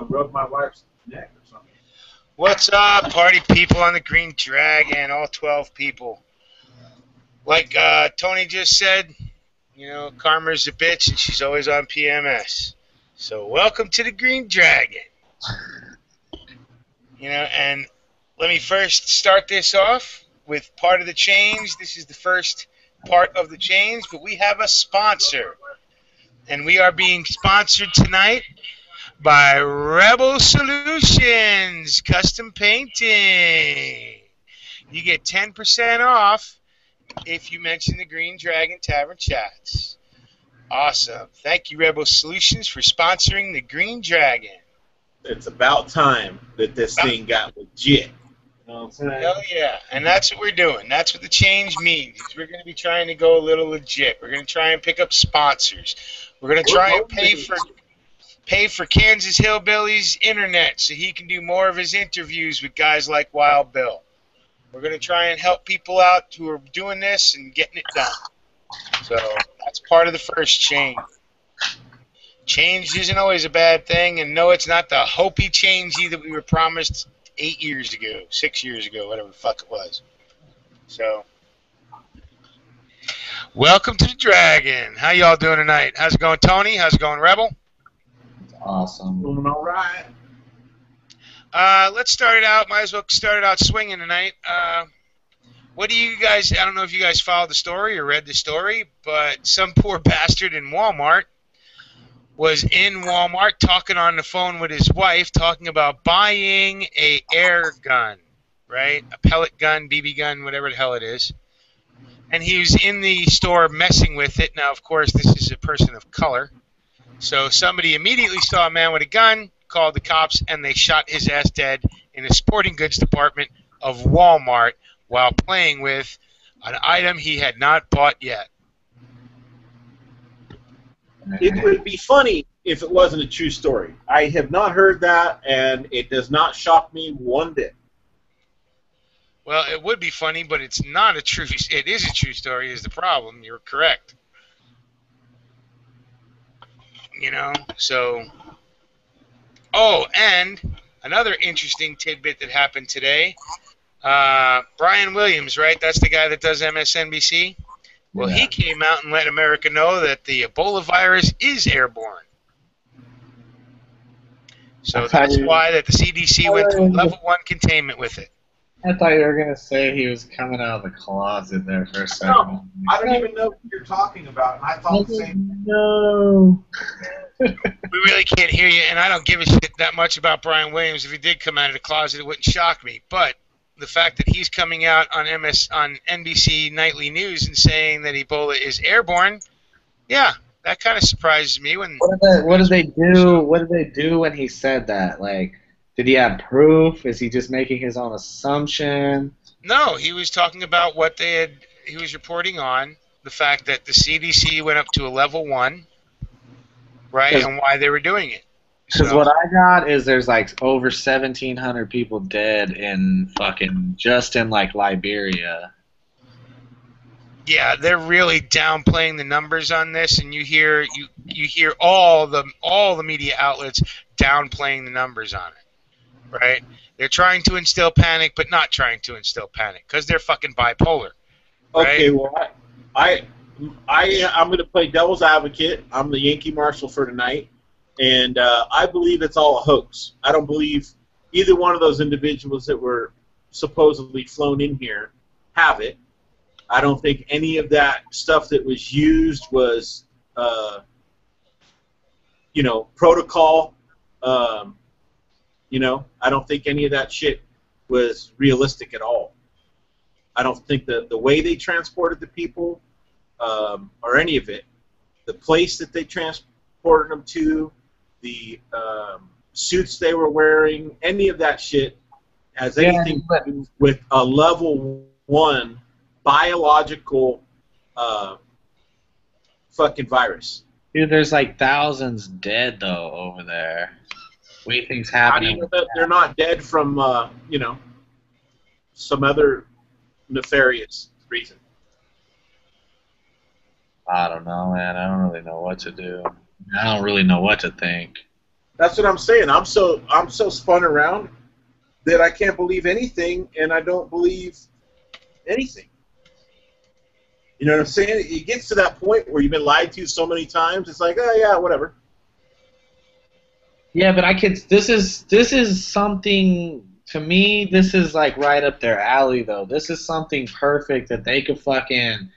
rub my wife's neck or something. What's up, party people on the Green Dragon, all 12 people? Like Tony just said, you know, karma's a bitch and she's always on PMS. So welcome to the Green Dragon. You know, and let me first start this off with part of the change. This is the first part of the change, but we have a sponsor. And we are being sponsored tonight by Rebel Solutions Custom Painting. You get 10% off if you mention the Green Dragon Tavern Chats. Awesome. Thank you, Rebel Solutions, for sponsoring the Green Dragon. It's about time that this thing got legit. You know what I'm saying? Hell yeah. And that's what we're doing. That's what the change means. We're going to be trying to go a little legit. We're going to try and pick up sponsors. We're going to try and pay for Kansas Hillbilly's internet so he can do more of his interviews with guys like Wild Bill. We're going to try and help people out who are doing this and getting it done. So that's part of the first change. Change isn't always a bad thing, and no, it's not the Hopi changey that we were promised 8 years ago, 6 years ago, whatever the fuck it was. So, welcome to the Dragon. How y'all doing tonight? How's it going, Tony? How's it going, Rebel? Awesome. Doing all right. Let's start it out. Might as well start it out swinging tonight. What do you guys, I don't know if you guys followed the story or read the story, but some poor bastard in Walmart was in Walmart talking on the phone with his wife, talking about buying a air gun, right? A pellet gun, BB gun, whatever the hell it is. And he was in the store messing with it. Now, of course, this is a person of color. So somebody immediately saw a man with a gun, called the cops, and they shot his ass dead in the sporting goods department of Walmart while playing with an item he had not bought yet. It would be funny if it wasn't a true story. I have not heard that, and it does not shock me one bit. Well, it would be funny, but it's not a true. It is a true story. Is the problem? You're correct. You know, so. Oh, and another interesting tidbit that happened today. Brian Williams, right? That's the guy that does MSNBC. Well, yeah. He came out and let America know that the Ebola virus is airborne. So that's why that the CDC went to level 1 containment with it. I thought you were going to say he was coming out of the closet there for a second. No, I don't even know what you're talking about, and I thought the same. No. We really can't hear you, and I don't give a shit that much about Brian Williams. If he did come out of the closet, it wouldn't shock me. But the fact that he's coming out on NBC Nightly News and saying that Ebola is airborne, yeah, that kind of surprises me. What did they do? What did they do when he said that? Like, did he have proof? Is he just making his own assumption? No, he was talking about what they had. He was reporting on the fact that the CDC went up to a level 1, right, and why they were doing it. Because what I got is there's like over 1,700 people dead in fucking just in like Liberia. Yeah, they're really downplaying the numbers on this, and you hear all the media outlets downplaying the numbers on it, right? They're trying to instill panic, but not trying to instill panic because they're fucking bipolar. Right? Okay, well, I'm going to play devil's advocate. I'm the Yankee Marshal for tonight. And I believe it's all a hoax. I don't believe either one of those individuals that were supposedly flown in here have it. I don't think any of that stuff that was used was, protocol. I don't think any of that shit was realistic at all. I don't think the way they transported the people or any of it, the place that they transported them to, the suits they were wearing, any of that shit has anything to do with a level 1 biological fucking virus. Dude, there's like thousands dead though over there. Weird things happening. How do you know that they're not dead from some other nefarious reason? I don't know, man. I don't really know what to do. I don't really know what to think. That's what I'm saying. I'm so spun around that I can't believe anything, and I don't believe anything. You know what I'm saying? It gets to that point where you've been lied to so many times. It's like, oh yeah, whatever. Yeah, but this is something, to me, this is like right up their alley though. This is something perfect that they could fucking,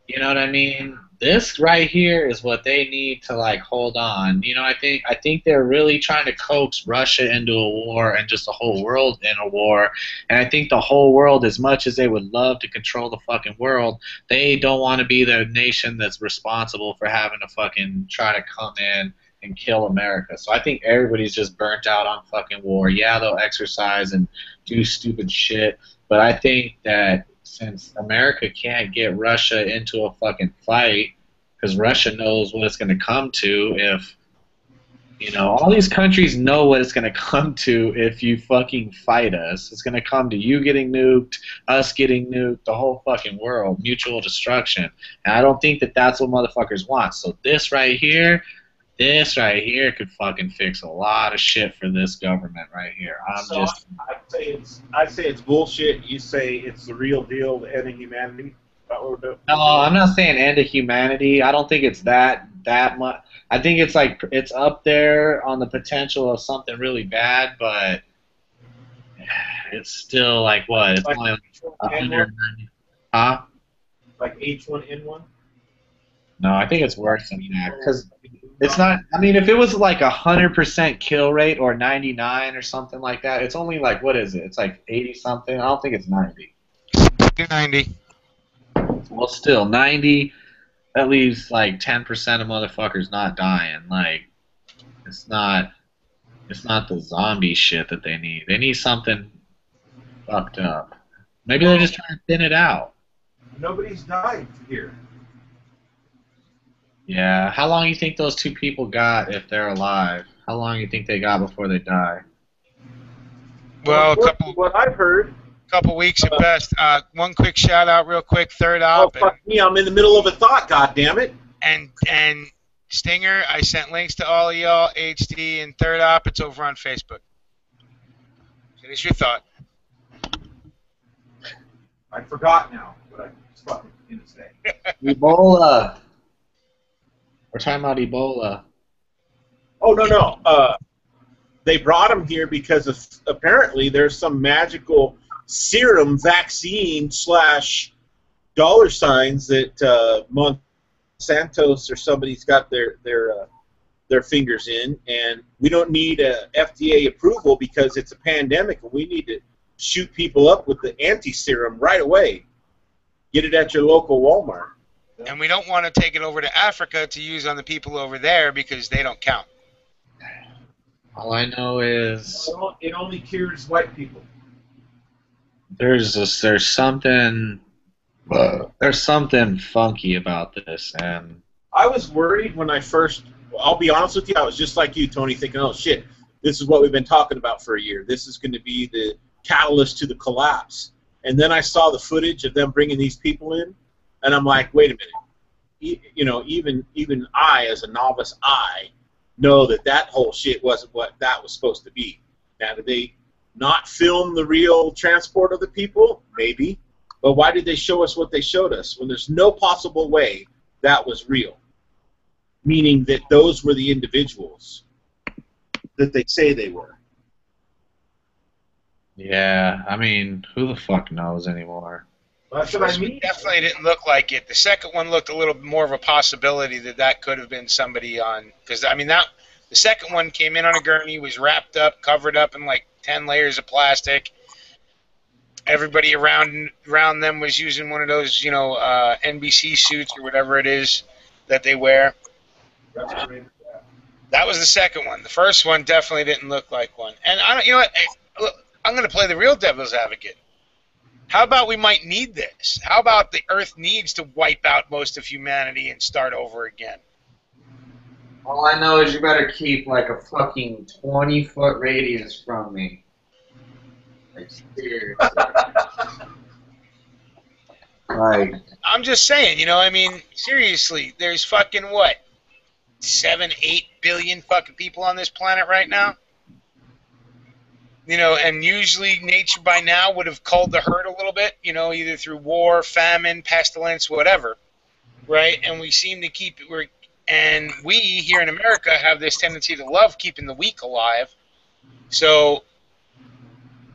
you know what I mean? This right here is what they need to like hold on. You know, I think they're really trying to coax Russia into a war and just the whole world in a war. And I think the whole world, as much as they would love to control the fucking world, they don't want to be the nation that's responsible for having to fucking try to come in and kill America. So I think everybody's just burnt out on fucking war. Yeah, they'll exercise and do stupid shit, but I think that since America can't get Russia into a fucking fight, because Russia knows what it's going to come to if, you know, all these countries know what it's going to come to if you fucking fight us. It's going to come to you getting nuked, us getting nuked, the whole fucking world, mutual destruction. And I don't think that that's what motherfuckers want. So this right here could fucking fix a lot of shit for this government right here. I'd say it's bullshit. You say it's the real deal, the end of humanity. No, I'm not saying end of humanity. I don't think it's that much. I think it's like it's up there on the potential of something really bad, but it's still like what? It's like only like H1N1? Huh? Like H1N1? No, I think it's worse than that because it's not. I mean, if it was like 100% kill rate or 99 or something like that, it's only like, what is it? It's like 80 something. I don't think it's 90. 90. Well, still 90. That leaves like 10% of motherfuckers not dying. Like, it's not the zombie shit that they need. They need something fucked up. Maybe they're just trying to thin it out. Nobody's died here. Yeah. How long do you think those two people got if they're alive? How long do you think they got before they die? Well, what I've heard. Couple weeks at best. One quick shout out, real quick. Third op. Oh fuck me! I'm in the middle of a thought. God damn it! And Stinger, I sent links to all of y'all. HD and Third op. It's over on Facebook. Finish your thought. I forgot now, but I was fucking gonna say. Ebola. We're talking about Ebola. Oh no! They brought him here because apparently there's some magical serum vaccine / dollar signs that Monsanto's or somebody's got their fingers in, and we don't need a FDA approval because it's a pandemic and we need to shoot people up with the anti-serum right away. Get it at your local Walmart. And we don't want to take it over to Africa to use on the people over there because they don't count. All I know is it only cures white people. There's something funky about this, and I was worried when I first. I'll be honest with you, I was just like you, Tony, thinking, "Oh shit, this is what we've been talking about for a year. This is going to be the catalyst to the collapse." And then I saw the footage of them bringing these people in, and I'm like, "Wait a minute, you know, even I, as a novice, know that whole shit wasn't what that was supposed to be." Now, did they not film the real transport of the people? Maybe. But why did they show us what they showed us when there's no possible way that was real? Meaning that those were the individuals that they say they were. Yeah, I mean, who the fuck knows anymore? Well, that's what I mean. It definitely didn't look like it. The second one looked a little more of a possibility that could have been somebody on, because I mean the second one came in on a gurney, was wrapped up, covered up in like 10 layers of plastic. Everybody around them was using one of those, you know, NBC suits or whatever it is that they wear. That was the second one. The first one definitely didn't look like one. And I don't, you know what? Look, I'm going to play the real devil's advocate. How about we might need this? How about the Earth needs to wipe out most of humanity and start over again? All I know is you better keep like a fucking 20-foot radius from me. Like, seriously. Like, I'm just saying, you know, I mean, seriously, there's fucking what? 7, 8 billion fucking people on this planet right now. You know, and usually nature by now would have culled the herd a little bit, you know, either through war, famine, pestilence, whatever, right? And we seem to keep it, and we here in America have this tendency to love keeping the weak alive. So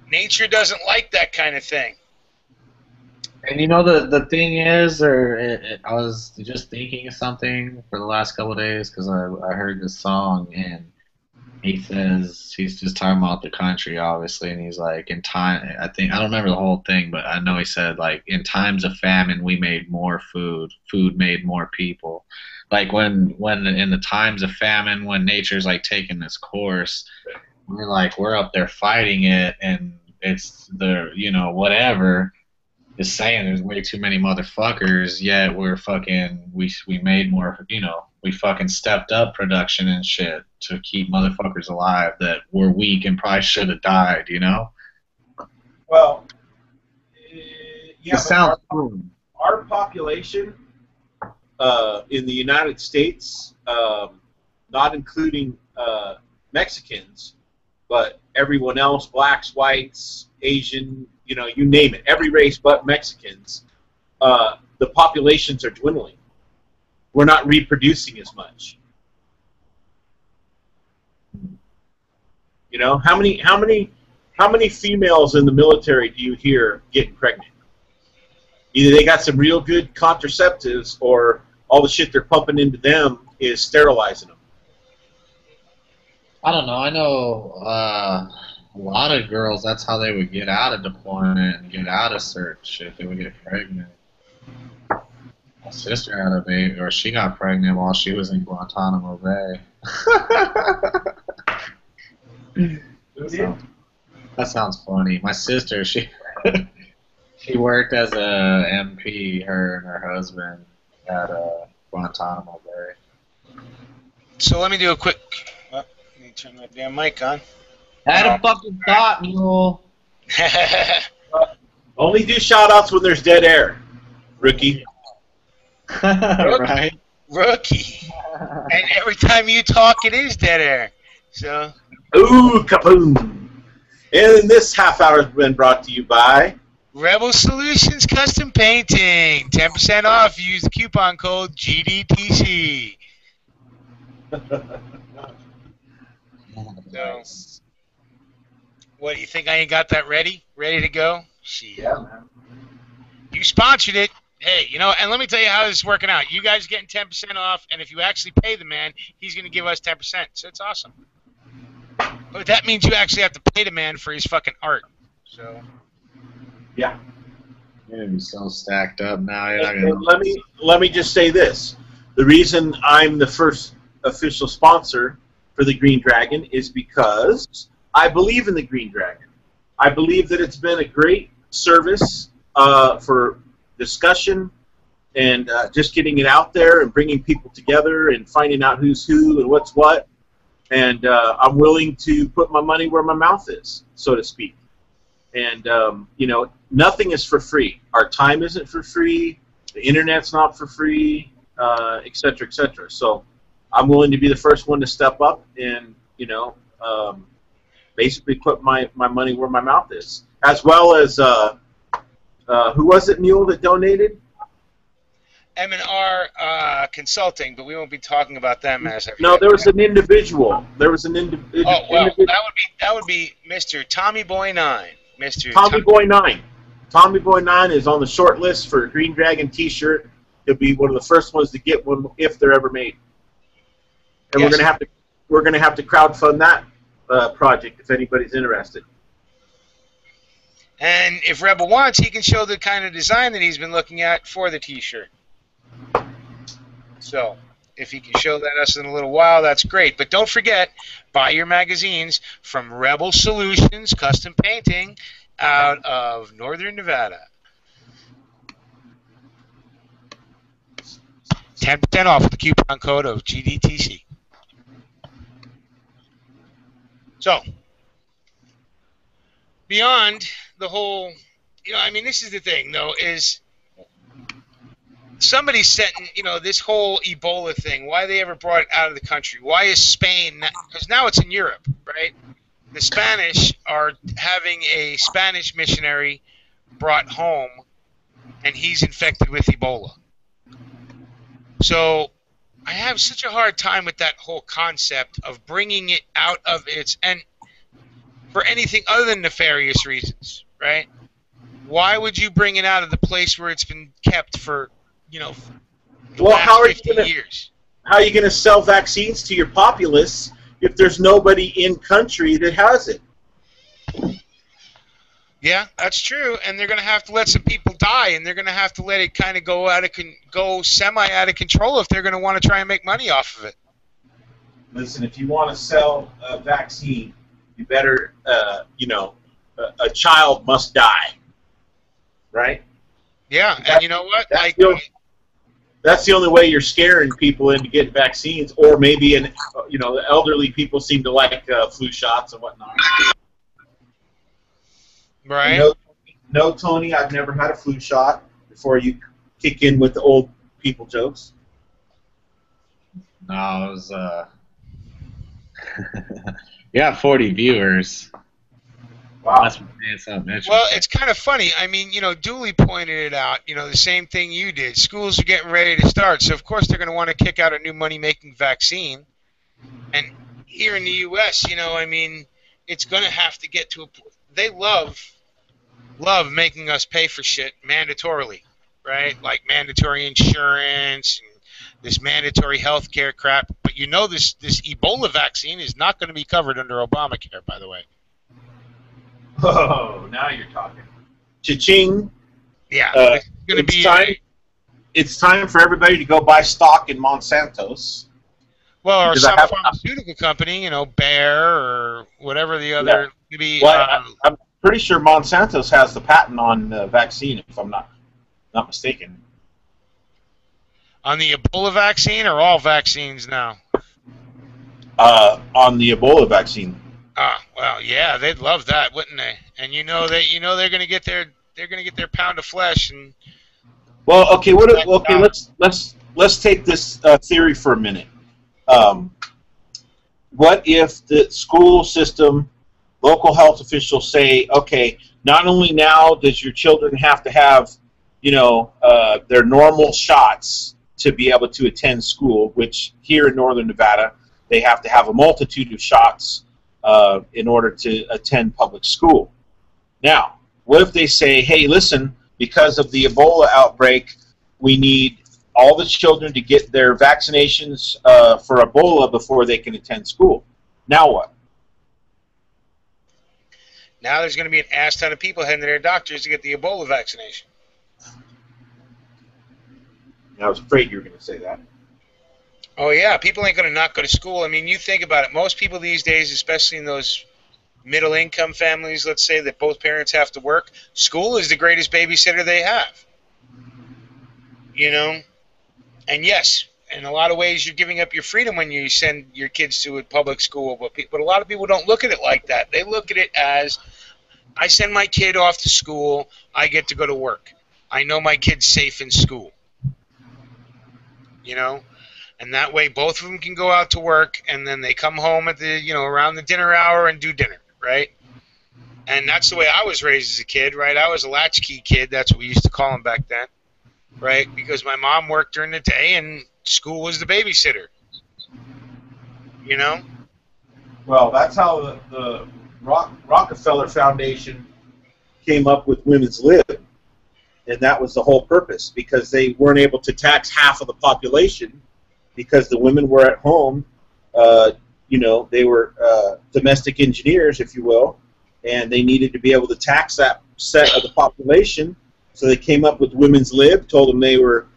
nature doesn't like that kind of thing. And you know the thing is, I was just thinking of something for the last couple of days because I heard this song and he says he's just talking about the country obviously, and he's like, in time, I don't remember the whole thing, but I know he said like, in times of famine we made more food made more people. Like when in the times of famine, when nature's like taking this course, we're up there fighting it, and it's the, you know, whatever is saying there's way too many motherfuckers, yet we're fucking, we made more, you know, we fucking stepped up production and shit to keep motherfuckers alive that were weak and probably should have died, you know? Well, yeah, It sounds cool. Our population in the United States, not including Mexicans, but everyone else, blacks, whites, Asian, you know, you name it, every race but Mexicans, the populations are dwindling. We're not reproducing as much. You know, how many females in the military do you hear getting pregnant? Either they got some real good contraceptives, or all the shit they're pumping into them is sterilizing them. I don't know. I know a lot of girls, that's how they would get out of deployment and get out of certain shit. They would get pregnant. My sister had a baby, or she got pregnant while she was in Guantanamo Bay. That sounds funny. My sister, she worked as a MP, her and her husband, at Guantanamo Bay. So let me do a quick. Let me turn that damn mic on. I had a fucking thought, Mule. Only do shout-outs when there's dead air, rookie. Right? Rookie. And every time you talk, it is dead air. So. Ooh, kaboom. And this half hour has been brought to you by Rebel Solutions Custom Painting. 10% off. Use the coupon code GDTC. So, what, you think I ain't got that ready? Ready to go? Shit. Yeah, man. You sponsored it. Hey, you know, and let me tell you how this is working out. You guys are getting 10% off, and if you actually pay the man, he's going to give us 10%. So it's awesome. But that means you actually have to pay the man for his fucking art. So. Yeah. You're gonna be so stacked up now. You're not And gonna... let me just say this: the reason I'm the first official sponsor for the Green Dragon is because I believe in the Green Dragon. I believe that it's been a great service for discussion and just getting it out there and bringing people together and finding out who's who and what's what. And I'm willing to put my money where my mouth is, so to speak. And, you know, nothing is for free. Our time isn't for free. The Internet's not for free, et cetera, et cetera. So I'm willing to be the first one to step up and, you know, basically put my money where my mouth is. As well as, who was it, Mule, that donated? M&R Consulting, but we won't be talking about them as of No, yet. there was an individual. There was an individual. Oh, well, that would be Mr. Tommy Boy 9. Mr. Tommy Boy 9. Tommy Boy 9 is on the short list for a Green Dragon T-shirt. He'll be one of the first ones to get one if they're ever made. And Yes. we're gonna have to crowdfund that project if anybody's interested. And if Rebel wants, he can show the kind of design that he's been looking at for the T-shirt. So, if he can show that us in a little while, that's great. But don't forget, buy your magazines from Rebel Solutions Custom Painting out of Northern Nevada. 10% off with the coupon code of GDTC. So, beyond the whole, you know, I mean, this is the thing, though, is somebody sent, this whole Ebola thing, why they ever brought it out of the country. Why is Spain, because now it's in Europe, right? The Spanish are having a Spanish missionary brought home, and he's infected with Ebola. So I have such a hard time with that whole concept of bringing it out of its, and for anything other than nefarious reasons, right? Why would you bring it out of the place where it's been kept for, the last 50 years? How are you going to sell vaccines to your populace if there's nobody in country that has it? Yeah, that's true, and they're going to have to let some people die, and they're going to have to let it kind of go semi out of control if they're going to want to try and make money off of it. Listen, if you want to sell a vaccine, you better, a child must die, right? Yeah, and you know what? That's the only way you're scaring people into getting vaccines, or maybe, the elderly people seem to like flu shots and whatnot. Right. No, Tony, I've never had a flu shot before you kick in with the old people jokes. No, it was, you got 40 viewers. Wow. That's something interesting. Well, it's kind of funny. I mean, Dooley pointed it out, the same thing you did. Schools are getting ready to start, so of course they're going to want to kick out a new money-making vaccine. And here in the U.S., it's going to have to get to a point. They love making us pay for shit mandatorily, right? Like mandatory insurance and this mandatory health care crap. But this Ebola vaccine is not going to be covered under Obamacare, by the way. Oh, now you're talking. Cha-ching. Yeah, it's going to be time. It's time for everybody to go buy stock in Monsanto's. Well, or some pharmaceutical company, Bayer or whatever the other. Yeah. Maybe. I'm pretty sure Monsanto's has the patent on the vaccine, if I'm not mistaken. On the Ebola vaccine or all vaccines now? On the Ebola vaccine. Well, yeah, they'd love that, wouldn't they? And they're going to get their pound of flesh and. Well, okay. Let's take this theory for a minute. What if the school system, local health officials say, okay, not only now does your children have to have, their normal shots to be able to attend school, which here in Northern Nevada, they have to have a multitude of shots in order to attend public school. Now, what if they say, hey, listen, because of the Ebola outbreak, we need all the children to get their vaccinations for Ebola before they can attend school. Now what? Now there's going to be an ass ton of people heading to their doctors to get the Ebola vaccination. I was afraid you were going to say that. Oh, yeah. People ain't going to not go to school. I mean, you think about it. Most people these days, especially in those middle-income families, let's say, that both parents have to work, school is the greatest babysitter they have. And yes, in a lot of ways, you're giving up your freedom when you send your kids to a public school. But a lot of people don't look at it like that. They look at it as, I send my kid off to school, I get to go to work. I know my kid's safe in school. And that way both of them can go out to work, and then they come home at the, around the dinner hour and do dinner, right? And that's the way I was raised as a kid, right? I was a latchkey kid. That's what we used to call them back then, right? Because my mom worked during the day and school was the babysitter, Well, that's how the Rockefeller Foundation came up with women's lib. And that was the whole purpose, because they weren't able to tax half of the population because the women were at home, they were domestic engineers, if you will, and they needed to be able to tax that set of the population. So they came up with women's lib, told them they were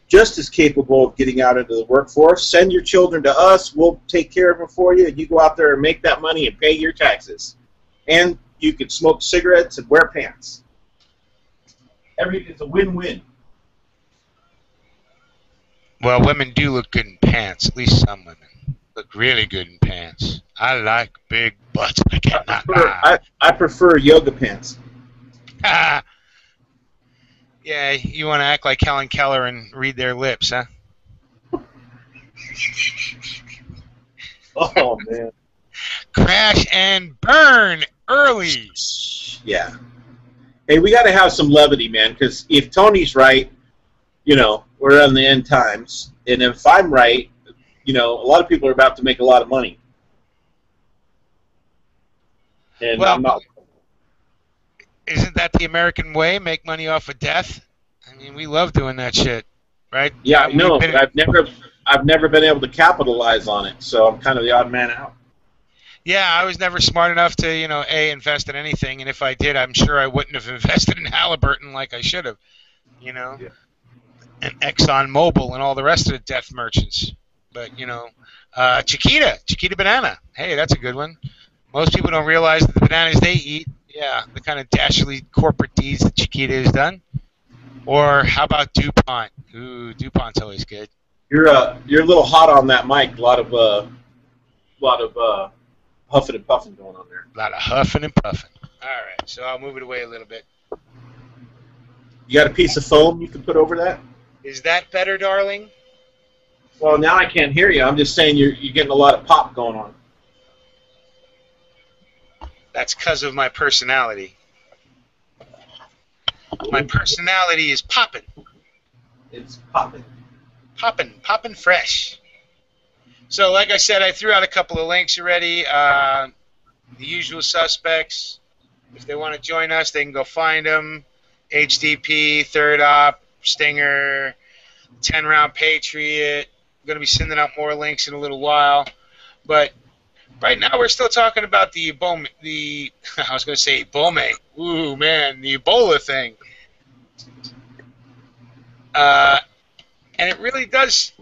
just as capable of getting out into the workforce. Send your children to us, we'll take care of them for you, and you go out there and make that money and pay your taxes. And you can smoke cigarettes and wear pants. It's a win-win. Well, women do look good in pants. At least some women look really good in pants. I like big butts. I cannot lie. I prefer yoga pants. Yeah, you want to act like Helen Keller and read their lips, huh? Oh man. Crash and burn early. Yeah. Hey, we got to have some levity, man, because if Tony's right, you know, we're on the end times, and if I'm right, you know, a lot of people are about to make a lot of money, and Well, I'm not. isn't that the American way? Make money off of death? I mean, we love doing that shit, right? Yeah, I We've know, been- but I've never been able to capitalize on it, so I'm kind of the odd man out. Yeah, I was never smart enough to, invest in anything, and if I did, I'm sure I wouldn't have invested in Halliburton like I should have, Yeah. and ExxonMobil and all the rest of the death merchants. But, Chiquita banana. Hey, that's a good one. Most people don't realize that the bananas they eat, the kind of dastardly corporate deeds that Chiquita has done. Or how about DuPont? Ooh, DuPont's always good. You're a little hot on that mic. A lot of huffing and puffing going on there. A lot of huffing and puffing. All right, so I'll move it away a little bit. You got a piece of foam you can put over that? Is that better, darling? Well, now I can't hear you. I'm just saying you're getting a lot of pop going on. That's because of my personality. My personality is popping. It's popping. Popping fresh. So, like I said, I threw out a couple of links already. The usual suspects. If they want to join us, they can go find them. HDP, Third Op, Stinger, 10-round Patriot. I'm going to be sending out more links in a little while. But right now we're still talking about the Ebola. I was going to say Ebola. Ooh, man, the Ebola thing. And it really does.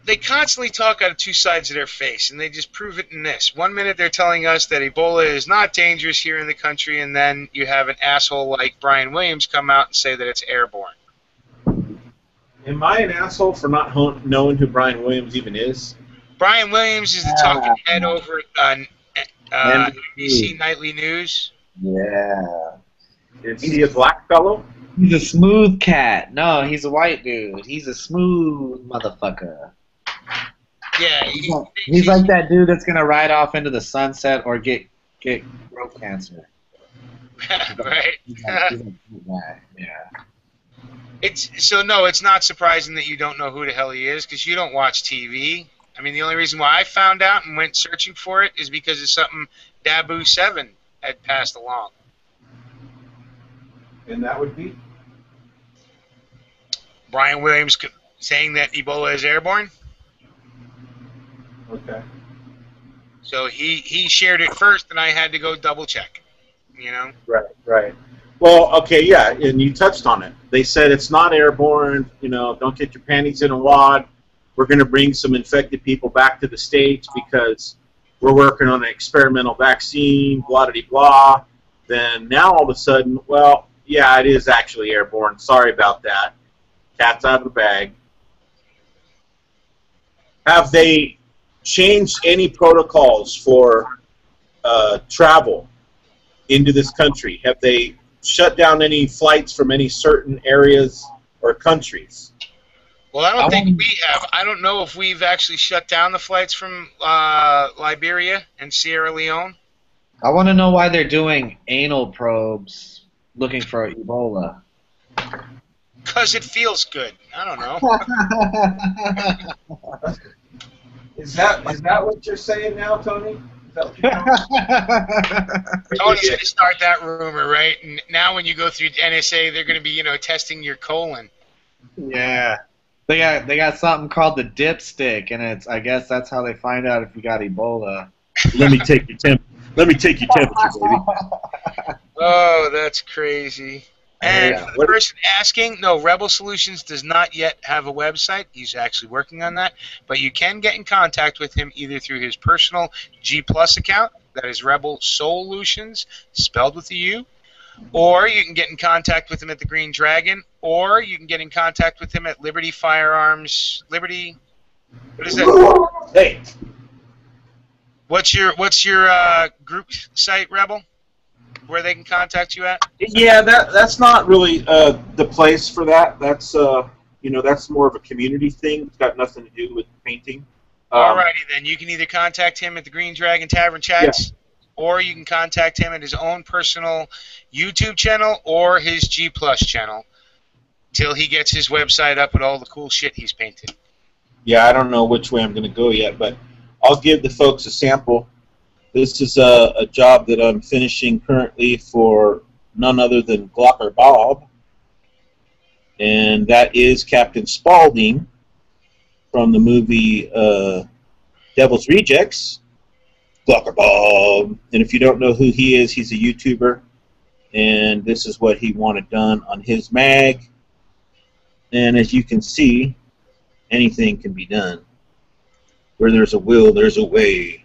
They constantly talk out of two sides of their face, and they just prove it in this. 1 minute they're telling us that Ebola is not dangerous here in the country, and then you have an asshole like Brian Williams come out and say that it's airborne. Am I an asshole for not knowing who Brian Williams even is? Brian Williams is the talking head over at NBC Nightly News. Yeah. Is he a black fellow? He's a smooth cat. No, he's a white dude. He's a smooth motherfucker. Yeah, He's like that dude that's gonna ride off into the sunset or get throat cancer. right. He's like that guy. Yeah. It's not surprising that you don't know who the hell he is because you don't watch TV. I mean, the only reason why I found out and went searching for it is because of something Dabu7 had passed along. And that would be? Brian Williams saying that Ebola is airborne. Okay. So he shared it first, and I had to go double check. Right. Well, okay, yeah, and you touched on it. They said it's not airborne. Don't get your panties in a wad. We're going to bring some infected people back to the States because we're working on an experimental vaccine, blah-de-blah. Then now all of a sudden, well, yeah, it is actually airborne. Sorry about that. Cat's out of the bag. Have they changed any protocols for travel into this country? Have they shut down any flights from any certain areas or countries? Well, I don't think we have. I don't know if we've actually shut down the flights from Liberia and Sierra Leone. I want to know why they're doing anal probes looking for Ebola. Because it feels good. I don't know. Is that what you're saying now, Tony? Is that what you're Tony's going to start that rumor, right? And now when you go through NSA, they're going to be, testing your colon. Yeah. They got something called the dipstick, and I guess that's how they find out if you got Ebola. Let me take your temperature, baby. Oh, that's crazy. And for the person asking, no, Rebel Solutions does not yet have a website. He's actually working on that. But you can get in contact with him either through his personal G Plus account, that is Rebel Solutions, spelled with a U, or you can get in contact with him at the Green Dragon, or you can get in contact with him at Liberty Firearms. Liberty, what is that? Hey. What's your group site, Rebel? where they can contact you at? Yeah, that's not really the place for that. That's that's more of a community thing. It's got nothing to do with painting. Alrighty then, you can either contact him at the Green Dragon Tavern Chats, Yeah. or you can contact him at his own personal YouTube channel or his G Plus channel, till he gets his website up with all the cool shit he's painted. Yeah, I don't know which way I'm going to go yet, but I'll give the folks a sample. This is a job that I'm finishing currently for none other than Glocker Bob, and that is Captain Spaulding from the movie Devil's Rejects. Glocker Bob. And if you don't know who he is, he's a YouTuber, and this is what he wanted done on his mag. And as you can see, anything can be done. Where there's a will, there's a way.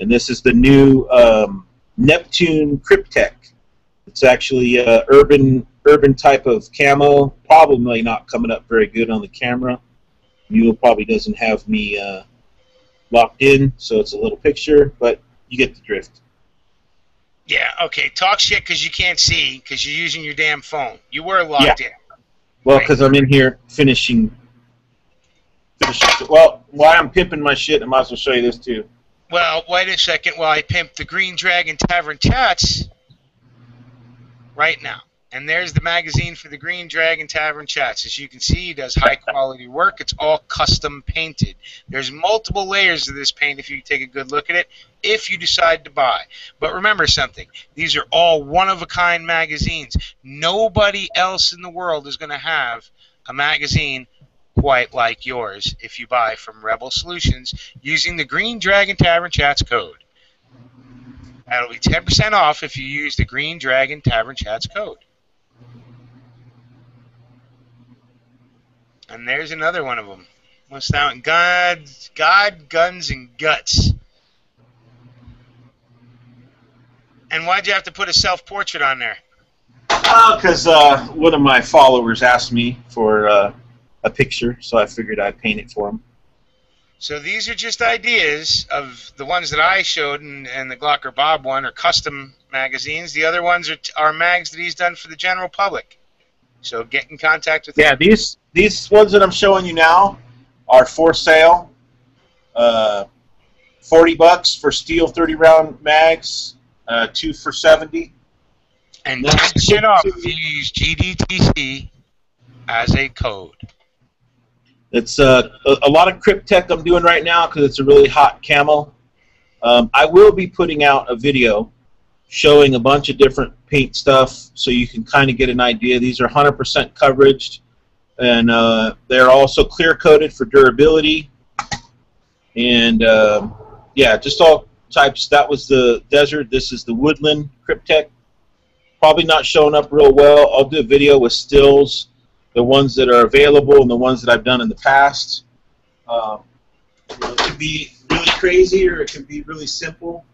And this is the new Neptune Cryptek. It's actually urban type of camo. Probably not coming up very good on the camera. Mule probably doesn't have me locked in, so it's a little picture, but you get the drift. Yeah, okay, talk shit because you can't see because you're using your damn phone. You were locked in. Well, because I'm in here finishing. Well, while I'm pimping my shit, I might as well show you this too. Well, wait a second while I pimp the Green Dragon Tavern Chats right now. And there's the magazine for the Green Dragon Tavern Chats. As you can see, he does high-quality work. It's all custom painted. There's multiple layers of this paint if you take a good look at it, if you decide to buy. But remember something. These are all one-of-a-kind magazines. Nobody else in the world is going to have a magazine quite like yours if you buy from Rebel Solutions using the Green Dragon Tavern Chats code. That'll be 10% off if you use the Green Dragon Tavern Chats code. And there's another one of them. What's that one? God, Guns, and Guts. And why'd you have to put a self-portrait on there? Because one of my followers asked me for a picture, so I figured I'd paint it for him. So these are just ideas of the ones that I showed, and the Glocker Bob one are custom magazines. The other ones are mags that he's done for the general public. So get in contact with him. Yeah, these ones that I'm showing you now are for sale. $40 for steel 30-round mags, 2 for $70. And 10% off if you use GDTC as a code. It's a lot of Cryptek I'm doing right now because it's a really hot camo. I will be putting out a video showing a bunch of different paint stuff so you can kind of get an idea. These are 100% coverage, and they're also clear coated for durability. And yeah, just all types. That was the desert. This is the woodland Cryptek. Probably not showing up real well. I'll do a video with stills, the ones that are available and the ones that I've done in the past. It can be really crazy or it can be really simple.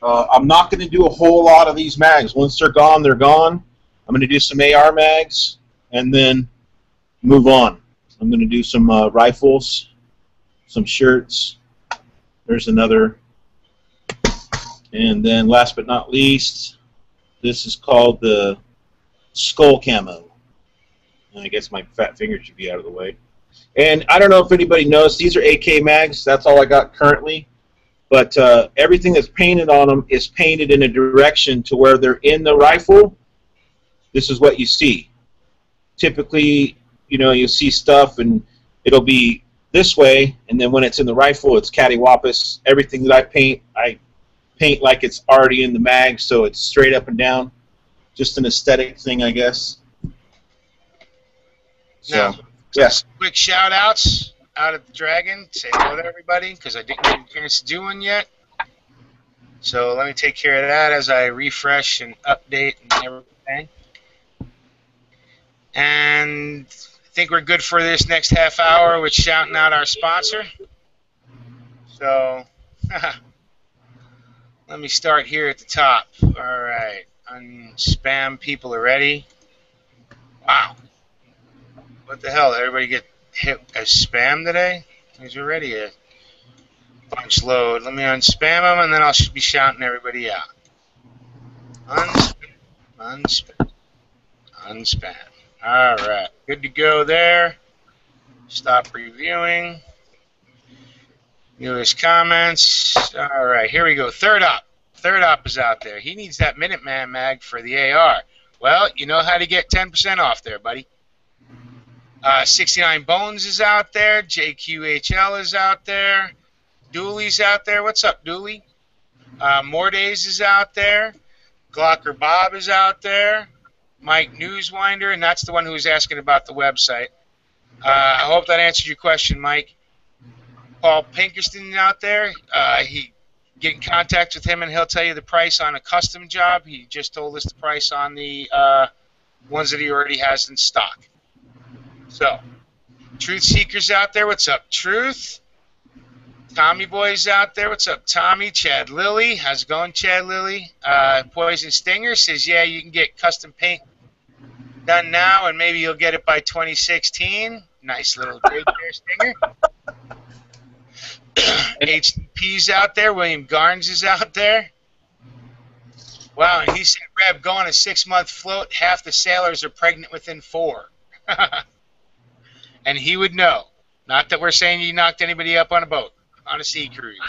I'm not going to do a whole lot of these mags. Once they're gone, they're gone. I'm going to do some AR mags and then move on. I'm going to do some rifles, some shirts. There's another. And then last but not least, this is called the skull camo. And I guess my fat finger should be out of the way. And I don't know if anybody knows, these are AK mags. That's all I got currently. But everything that's painted on them is painted in a direction to where they're in the rifle. This is what you see. Typically, you know, you'll see stuff and it'll be this way, and then when it's in the rifle, it's cattywampus. Everything that I paint like it's already in the mag, so it's straight up and down. Just an aesthetic thing, I guess. So, now, yes. Quick shout-outs out of the Dragon. Say hello to everybody, because I didn't get a chance to do one yet. So let me take care of that as I refresh and update and everything. And I think we're good for this next half hour with shouting out our sponsor. So, let me start here at the top. All right. Spam people are ready. Wow. What the hell? Did everybody get hit as spam today? There's already a bunch load. Let me unspam them, and then I'll be shouting everybody out. Unspam. Unspam. All right. Good to go there. Stop reviewing. Newest comments. All right. Here we go. Third Op. Third Op is out there. He needs that Minuteman mag for the AR. Well, you know how to get 10% off there, buddy. 69 Bones is out there. JQHL is out there. Dooley's out there. What's up, Dooley? More Days is out there. Glocker Bob is out there. Mike Newswinder, and that's the one who was asking about the website. I hope that answered your question, Mike. Paul Pinkerston out there. Get in contact with him, and he'll tell you the price on a custom job. He just told us the price on the ones that he already has in stock. So, Truth Seekers out there. What's up, Truth? Tommy Boy's out there. What's up, Tommy? Chad Lilly. How's it going, Chad Lilly? Poison Stinger says, yeah, you can get custom paint done now, and maybe you'll get it by 2016. Nice little dig there, Stinger. HTP's out there. William Garnes is out there. Wow, and he said, Reb, go on a 6-month float. Half the sailors are pregnant within 4. And he would know. Not that we're saying you knocked anybody up on a boat, on a sea cruise.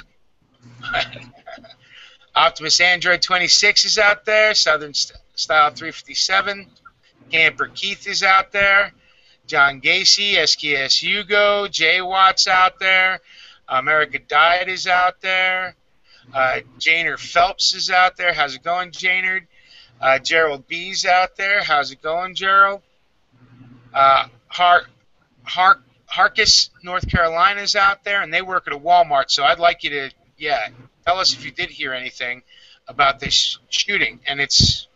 Optimus Android 26 is out there. Southern Style 357. Camper Keith is out there. John Gacy, SKS Hugo. Jay Watts out there. America Diet is out there. Janer Phelps is out there. How's it going, Janerd? Gerald B's out there. How's it going, Gerald? Harkis, North Carolina is out there, and they work at a Walmart. So I'd like you to, tell us if you did hear anything about this shooting. And it's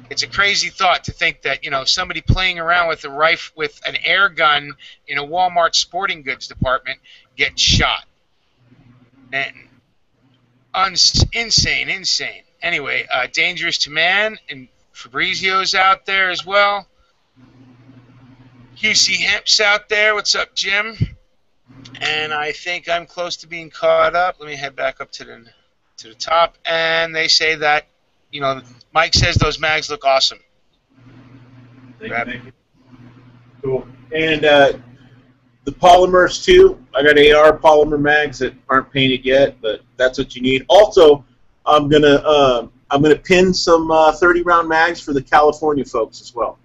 a crazy thought to think that, somebody playing around with a rifle, with an air gun in a Walmart sporting goods department gets shot. And insane. Anyway, Dangerous to Man, and Fabrizio's out there as well. QC Hemp's out there. What's up, Jim? And I think I'm close to being caught up. Let me head back up to the top. And they say that, Mike says those mags look awesome. Thank you. Cool. And the polymers too. I got AR polymer mags that aren't painted yet, but that's what you need. Also, I'm gonna pin some 30-round mags for the California folks as well.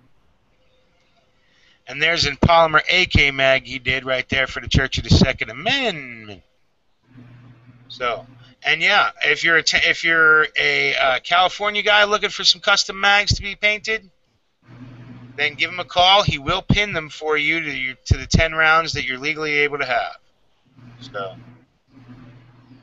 And there's a polymer AK mag he did right there for the Church of the Second Amendment. So, and yeah, if you're a California guy looking for some custom mags to be painted, then give him a call. He will pin them for you to the 10 rounds that you're legally able to have. So,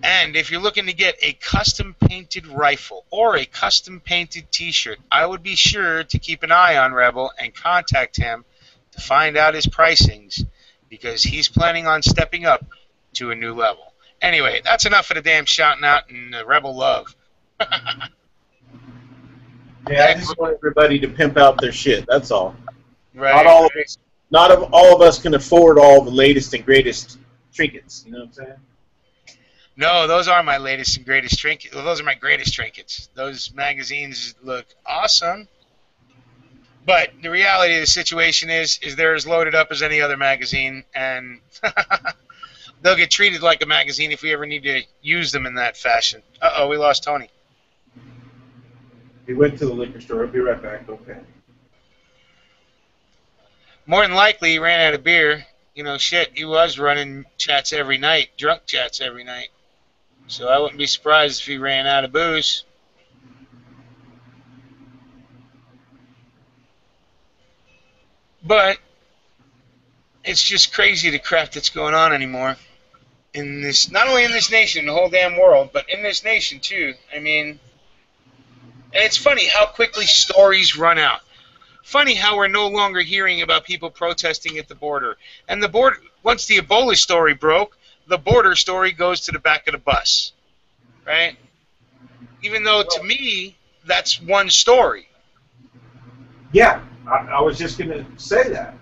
and if you're looking to get a custom painted rifle or a custom painted T-shirt, I would be sure to keep an eye on Rebel and contact him to find out his pricings, because he's planning on stepping up to a new level. Anyway, that's enough of the damn shouting out and Rebel love. Yeah, I just want everybody to pimp out their shit. That's all. Right. Not all of us can afford all the latest and greatest trinkets. You know what I'm saying? No, those are my latest and greatest trinkets. Well, those are my greatest trinkets. Those magazines look awesome. But the reality of the situation is they're as loaded up as any other magazine, and they'll get treated like a magazine if we ever need to use them in that fashion. Uh-oh, we lost Tony. He went to the liquor store. He'll be right back. Okay. More than likely, he ran out of beer. Shit, he was running chats every night, drunk chats every night. So I wouldn't be surprised if he ran out of booze. But it's just crazy the crap that's going on anymore. In this, not only in this nation, the whole damn world, but in this nation too. I mean, and it's funny how quickly stories run out. Funny how we're no longer hearing about people protesting at the border. And the border, once the Ebola story broke, the border story goes to the back of the bus, right? Even though to me, that's one story. Yeah. I was just going to say that.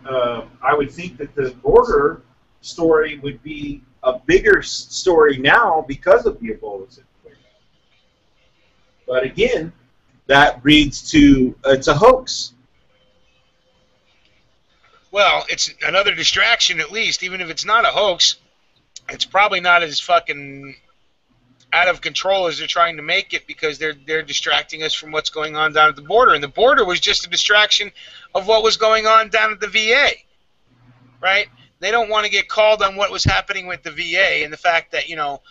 I would think that the border story would be a bigger story now because of the Ebola situation. But again, that leads to it's a hoax. Well, it's another distraction at least. Even if it's not a hoax, it's probably not as fucking out of control as they're trying to make it, because they're distracting us from what's going on down at the border. And the border was just a distraction of what was going on down at the VA, right? They don't want to get called on what was happening with the VA and the fact that, you know,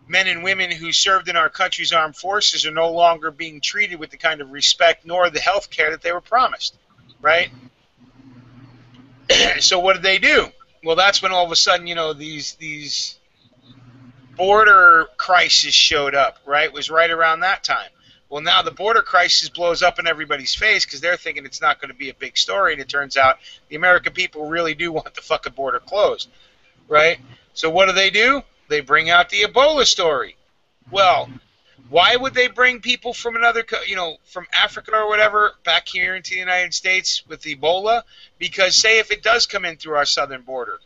men and women who served in our country's armed forces are no longer being treated with the kind of respect nor the health care that they were promised, right? So what did they do? Well, that's when all of a sudden, you know, these border crisis showed up, right? It was right around that time. Well, now the border crisis blows up in everybody's face because they're thinking it's not going to be a big story, and it turns out the American people really do want the fucking border closed, right? So what do? They bring out the Ebola story. Well, why would they bring people from another, you know, from Africa or whatever back here into the United States with Ebola? Because say if it does come in through our southern border,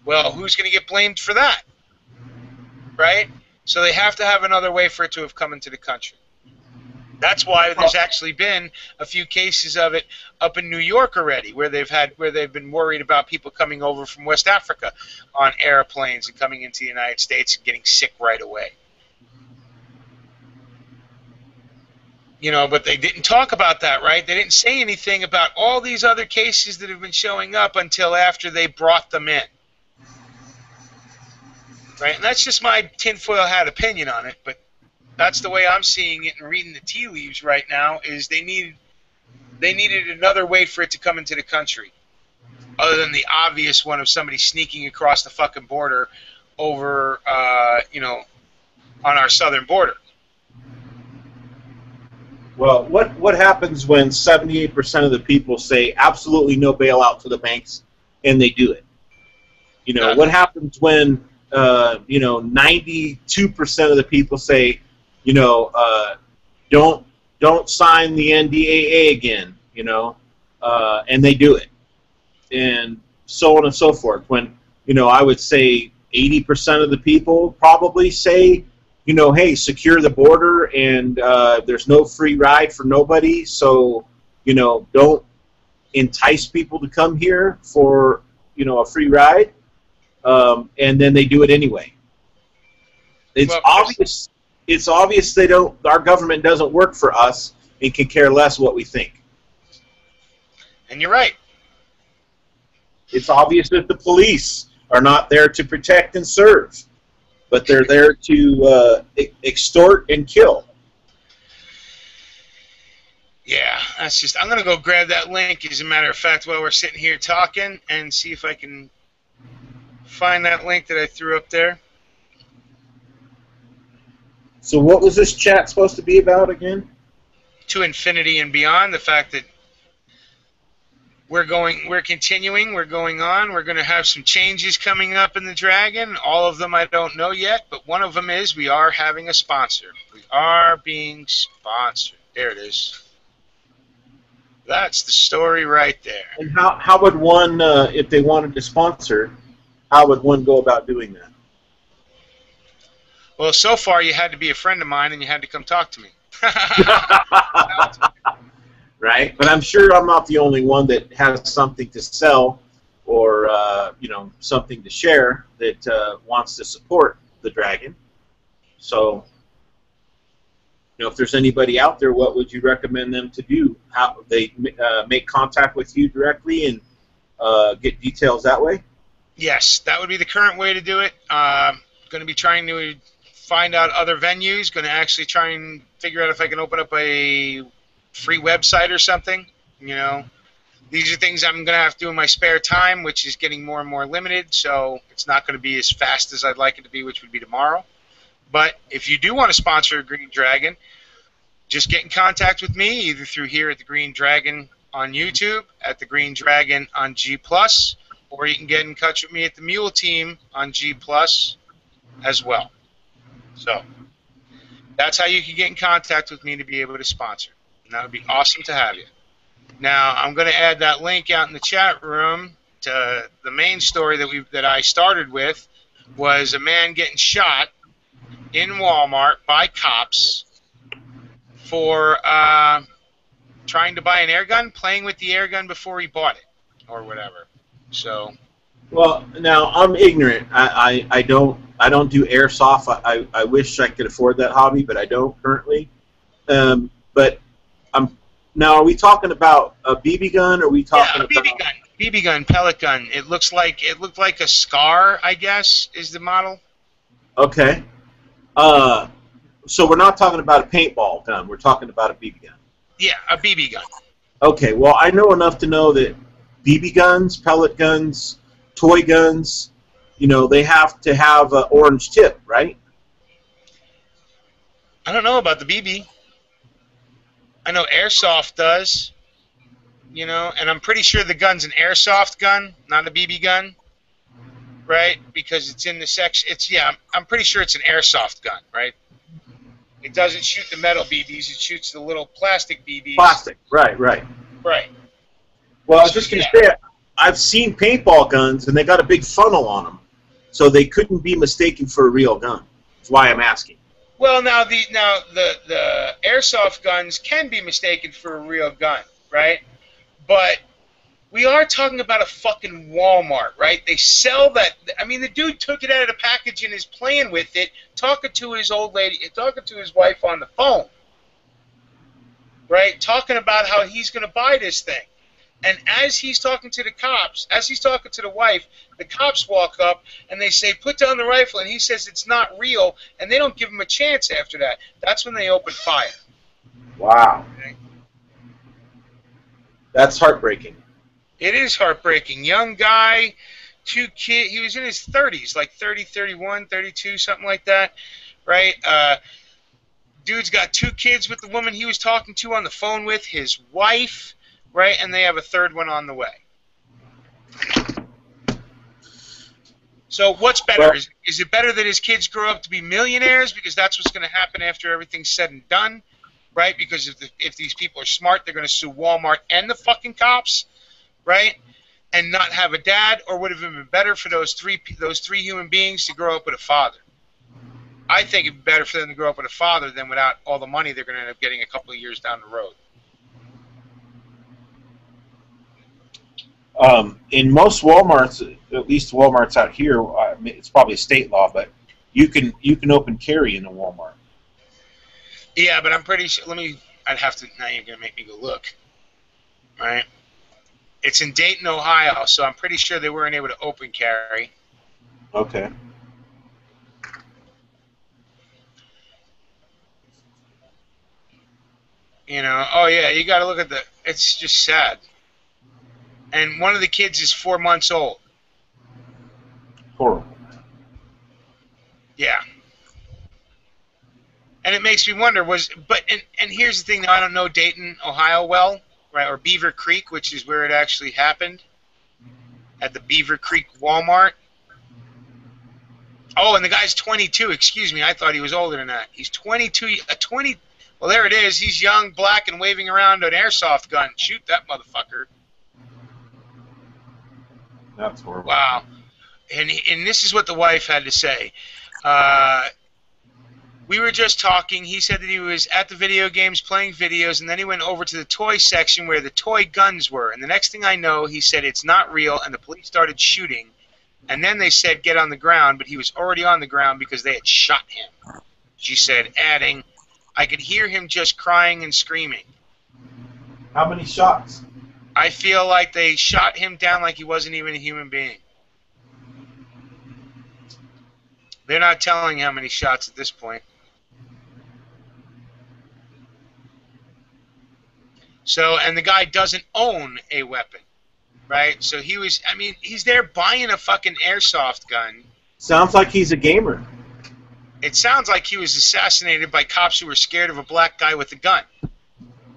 well, who's going to get blamed for that? Right? So they have to have another way for it to have come into the country. That's why there's actually been a few cases of it up in New York already, where they've been worried about people coming over from West Africa on airplanes and coming into the United States and getting sick right away. You know, but they didn't talk about that, right? They didn't say anything about all these other cases that have been showing up until after they brought them in. Right? And that's just my tinfoil hat opinion on it, but that's the way I'm seeing it and reading the tea leaves right now, is they needed another way for it to come into the country, other than the obvious one of somebody sneaking across the fucking border over, you know, on our southern border. Well, what happens when 78% of the people say absolutely no bailout to the banks, and they do it? You know, what happens when, you know, 92% of the people say, you know, don't sign the NDAA again, you know, and they do it, and so on and so forth. When, you know, I would say 80% of the people probably say, you know, hey, secure the border, and there's no free ride for nobody, so, you know, don't entice people to come here for, you know, a free ride, and then they do it anyway. It's obvious. It's obvious they don't. Our government doesn't work for us and can care less what we think. And you're right. It's obvious that the police are not there to protect and serve, but they're there to extort and kill. Yeah, that's just. I'm gonna go grab that link, as a matter of fact, while we're sitting here talking, and see if I can find that link that I threw up there. So what was this chat supposed to be about again? To infinity and beyond. The fact that we're continuing, we're going on. We're going to have some changes coming up in the Dragon. All of them I don't know yet, but one of them is we are having a sponsor. We are being sponsored. There it is. That's the story right there. And how would one, if they wanted to sponsor, how would one go about doing that? Well, so far you had to be a friend of mine and you had to come talk to me. Right? But I'm sure I'm not the only one that has something to sell or, you know, something to share that wants to support the Dragon. So, you know, if there's anybody out there, what would you recommend them to do? How they make contact with you directly and get details that way? Yes, that would be the current way to do it. Going to be trying to find out other venues. Going to actually try and figure out if I can open up a free website or something. You know, these are things I'm going to have to do in my spare time, which is getting more and more limited. So it's not going to be as fast as I'd like it to be, which would be tomorrow. But if you do want to sponsor a Green Dragon, just get in contact with me either through here at the Green Dragon on YouTube, at the Green Dragon on G+, or you can get in touch with me at the Mule Team on G+, as well. So that's how you can get in contact with me to be able to sponsor. And that would be awesome to have you. Now, I'm going to add that link out in the chat room to the main story that I started with, was a man getting shot in Walmart by cops for trying to buy an air gun, playing with the air gun before he bought it, or whatever. So. Well, now I'm ignorant. I don't do airsoft. I wish I could afford that hobby, but I don't currently. But now. Are we talking about a BB gun? Or are we talking BB about gun? BB gun, pellet gun. It looked like a Scar, I guess, is the model. Okay. So we're not talking about a paintball gun. We're talking about a BB gun. Yeah, a BB gun. Okay. Well, I know enough to know that BB guns, pellet guns, toy guns, they have to have an orange tip, right? I don't know about the BB. I know airsoft does, and I'm pretty sure the gun's an airsoft gun, not a BB gun, right? Because it's in the section. I'm pretty sure it's an airsoft gun, right? It doesn't shoot the metal BBs; it shoots the little plastic BBs. Plastic, right. Right. Well, I was just going to say, I've seen paintball guns, and they got a big funnel on them, so they couldn't be mistaken for a real gun. That's why I'm asking. Well, now the airsoft guns can be mistaken for a real gun, right? But we are talking about a fucking Walmart, right? They sell that. I mean, the dude took it out of the package and is playing with it, talking to his wife on the phone, right? Talking about how he's going to buy this thing. And as he's talking to the cops, as he's talking to the wife, the cops walk up and they say, "Put down the rifle," and he says it's not real, and they don't give him a chance after that. That's when they open fire. Wow. Okay? That's heartbreaking. It is heartbreaking. Young guy, 2 kids. He was in his 30s, like 30, 31, 32, something like that, right? Dude's got 2 kids with the woman he was talking to on the phone with, his wife. Right, and they have a third one on the way. So what's better? Well, is it better that his kids grow up to be millionaires because that's what's going to happen after everything's said and done, right? Because if these people are smart, they're going to sue Walmart and the fucking cops, right? And not have a dad, or would it have been better for those three human beings to grow up with a father? I think it'd be better for them to grow up with a father than without all the money they're going to end up getting a couple of years down the road. In most Walmarts, at least Walmarts out here, it's probably a state law, but you can open carry in a Walmart. Yeah, but I'm pretty sure. I'd have to. Now you're gonna make me go look. Right? It's in Dayton, Ohio, so I'm pretty sure they weren't able to open carry. Okay. Oh yeah, you got to look at the. It's just sad. And one of the kids is 4 months old. Horrible. Yeah. And it makes me wonder, and here's the thing, I don't know Dayton, Ohio well, right, or Beaver Creek, which is where it actually happened, at the Beaver Creek Walmart. Oh, and the guy's 22, excuse me, I thought he was older than that. He's 22, well, there it is, he's young, black, and waving around an airsoft gun. Shoot that motherfucker. That's horrible. Wow. And this is what the wife had to say. We were just talking. He said that he was at the video games playing videos, and then he went over to the toy section where the toy guns were. And the next thing I know, he said it's not real, and the police started shooting. And then they said get on the ground, but he was already on the ground because they had shot him. She said, adding, I could hear him just crying and screaming. How many shots? I feel like they shot him down like he wasn't even a human being. They're not telling how many shots at this point. So, and the guy doesn't own a weapon, right? So he's there buying a fucking airsoft gun. Sounds like he's a gamer. It sounds like he was assassinated by cops who were scared of a black guy with a gun.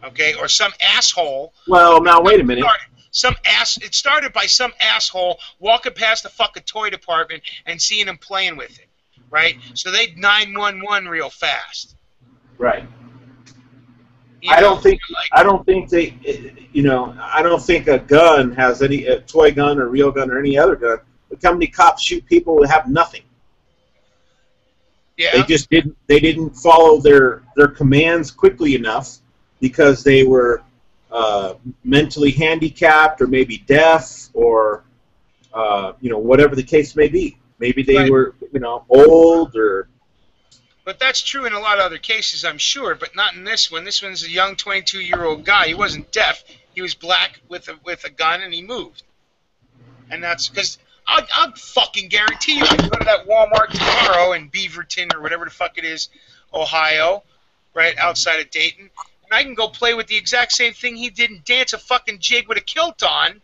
Okay, or some asshole. Well, now wait a minute. It started by some asshole walking past the fucking toy department and seeing him playing with it, right? So they 911 real fast. Right. I don't think a gun has a toy gun or real gun or any other gun. Look how many cops shoot people who have nothing. Yeah. They didn't follow their commands quickly enough because they were mentally handicapped or maybe deaf or whatever the case may be. Maybe they were old or. But that's true in a lot of other cases, I'm sure, but not in this one. This one's a young 22-year-old guy. He wasn't deaf. He was black with a gun, and he moved. And that's because I'll fucking guarantee you, I can go to that Walmart tomorrow in Beaverton or whatever the fuck it is, Ohio, right outside of Dayton, and I can go play with the exact same thing he did and dance a fucking jig with a kilt on,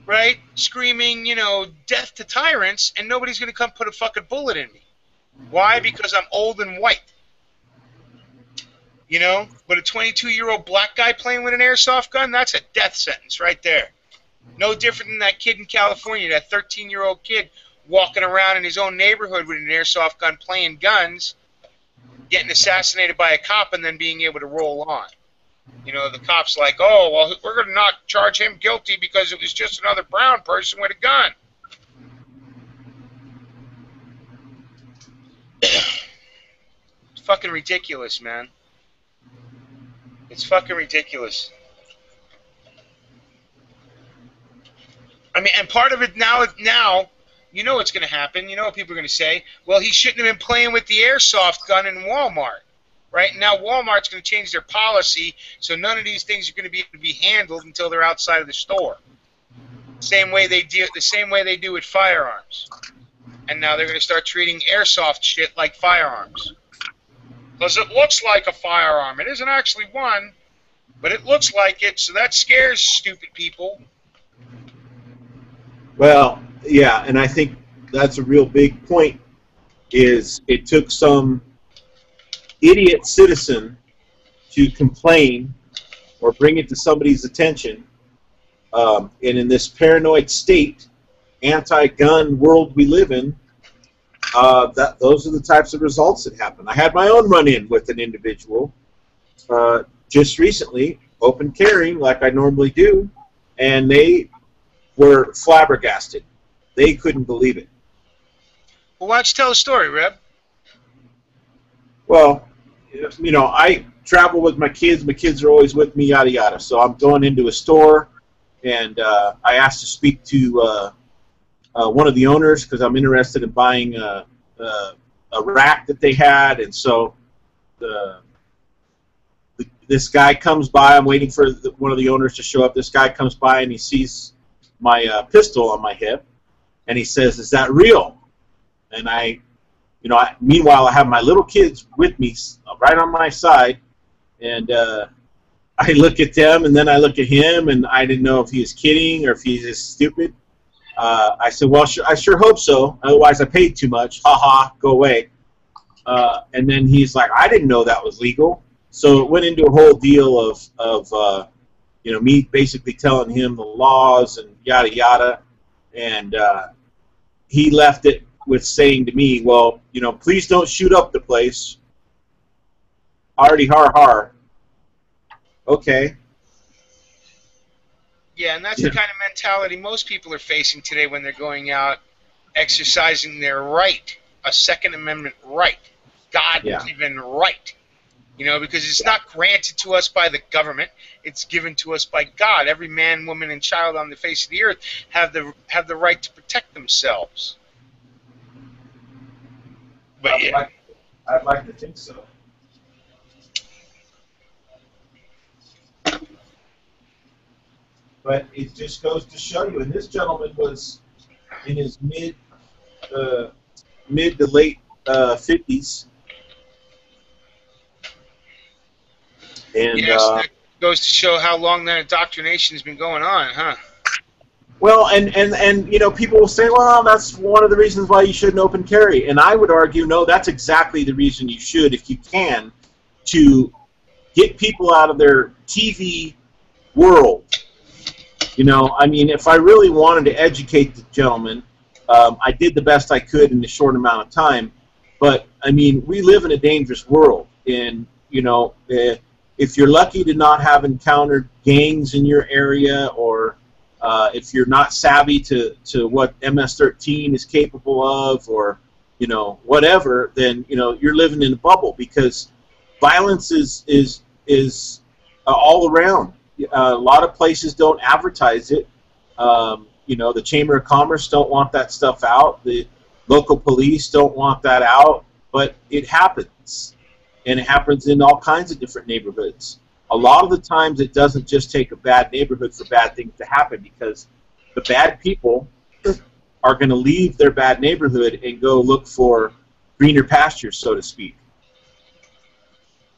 right, screaming, death to tyrants, and nobody's going to come put a fucking bullet in me. Why? Because I'm old and white. But a 22-year-old black guy playing with an airsoft gun, that's a death sentence right there. No different than that kid in California, that 13-year-old kid walking around in his own neighborhood with an airsoft gun playing guns, getting assassinated by a cop and then being able to roll on. The cop's like, oh, well, we're going to not charge him guilty because it was just another brown person with a gun. It's fucking ridiculous, man. It's fucking ridiculous. I mean, and part of it now, you know what's going to happen. You know what people are going to say. Well, he shouldn't have been playing with the airsoft gun in Walmart, right? Now Walmart's going to change their policy, so none of these things are going to be able to be handled until they're outside of the store. The same way they do with firearms. And now they're going to start treating airsoft shit like firearms. Because it looks like a firearm. It isn't actually one, but it looks like it, so that scares stupid people. Well, yeah, and I think that's a real big point, is it took some idiot citizen to complain or bring it to somebody's attention, and in this paranoid state, anti-gun world we live in, those are the types of results that happen. I had my own run-in with an individual just recently, open carrying like I normally do, and they were flabbergasted. They couldn't believe it. Well, why don't you tell the story, Reb? Well, I travel with my kids. My kids are always with me, yada, yada. So I'm going into a store, and I asked to speak to one of the owners because I'm interested in buying a rack that they had. And so this guy comes by. I'm waiting for one of the owners to show up. This guy comes by, and he sees my pistol on my hip, and he says, "Is that real?" And meanwhile, I have my little kids with me right on my side, and I look at them, and then I look at him, and I didn't know if he was kidding or if he's just stupid. I said, well, I sure hope so. Otherwise, I paid too much. Ha ha, go away. And then he's like, I didn't know that was legal. So it went into a whole deal of me basically telling him the laws and yada yada. And he left it with saying to me, well, please don't shoot up the place. Hardy har har. Okay. Yeah, and that's the kind of mentality most people are facing today when they're going out exercising their right, a Second Amendment right, God-given right. Because it's not granted to us by the government; it's given to us by God. Every man, woman, and child on the face of the earth have the right to protect themselves. But I'd like to think so. But it just goes to show you, and this gentleman was in his mid to late 50s. And, yes, that goes to show how long that indoctrination has been going on, huh? Well, and people will say, well, that's one of the reasons why you shouldn't open carry. And I would argue, no, that's exactly the reason you should, if you can, to get people out of their TV world. If I really wanted to educate the gentleman, I did the best I could in a short amount of time. But, we live in a dangerous world. And, if you're lucky to not have encountered gangs in your area, or if you're not savvy to what MS-13 is capable of, or, whatever, then you're living in a bubble, because violence is all around. A lot of places don't advertise it. The Chamber of Commerce don't want that stuff out. The local police don't want that out, but it happens, and it happens in all kinds of different neighborhoods. A lot of the times, it doesn't just take a bad neighborhood for bad things to happen, because the bad people are going to leave their bad neighborhood and go look for greener pastures, so to speak.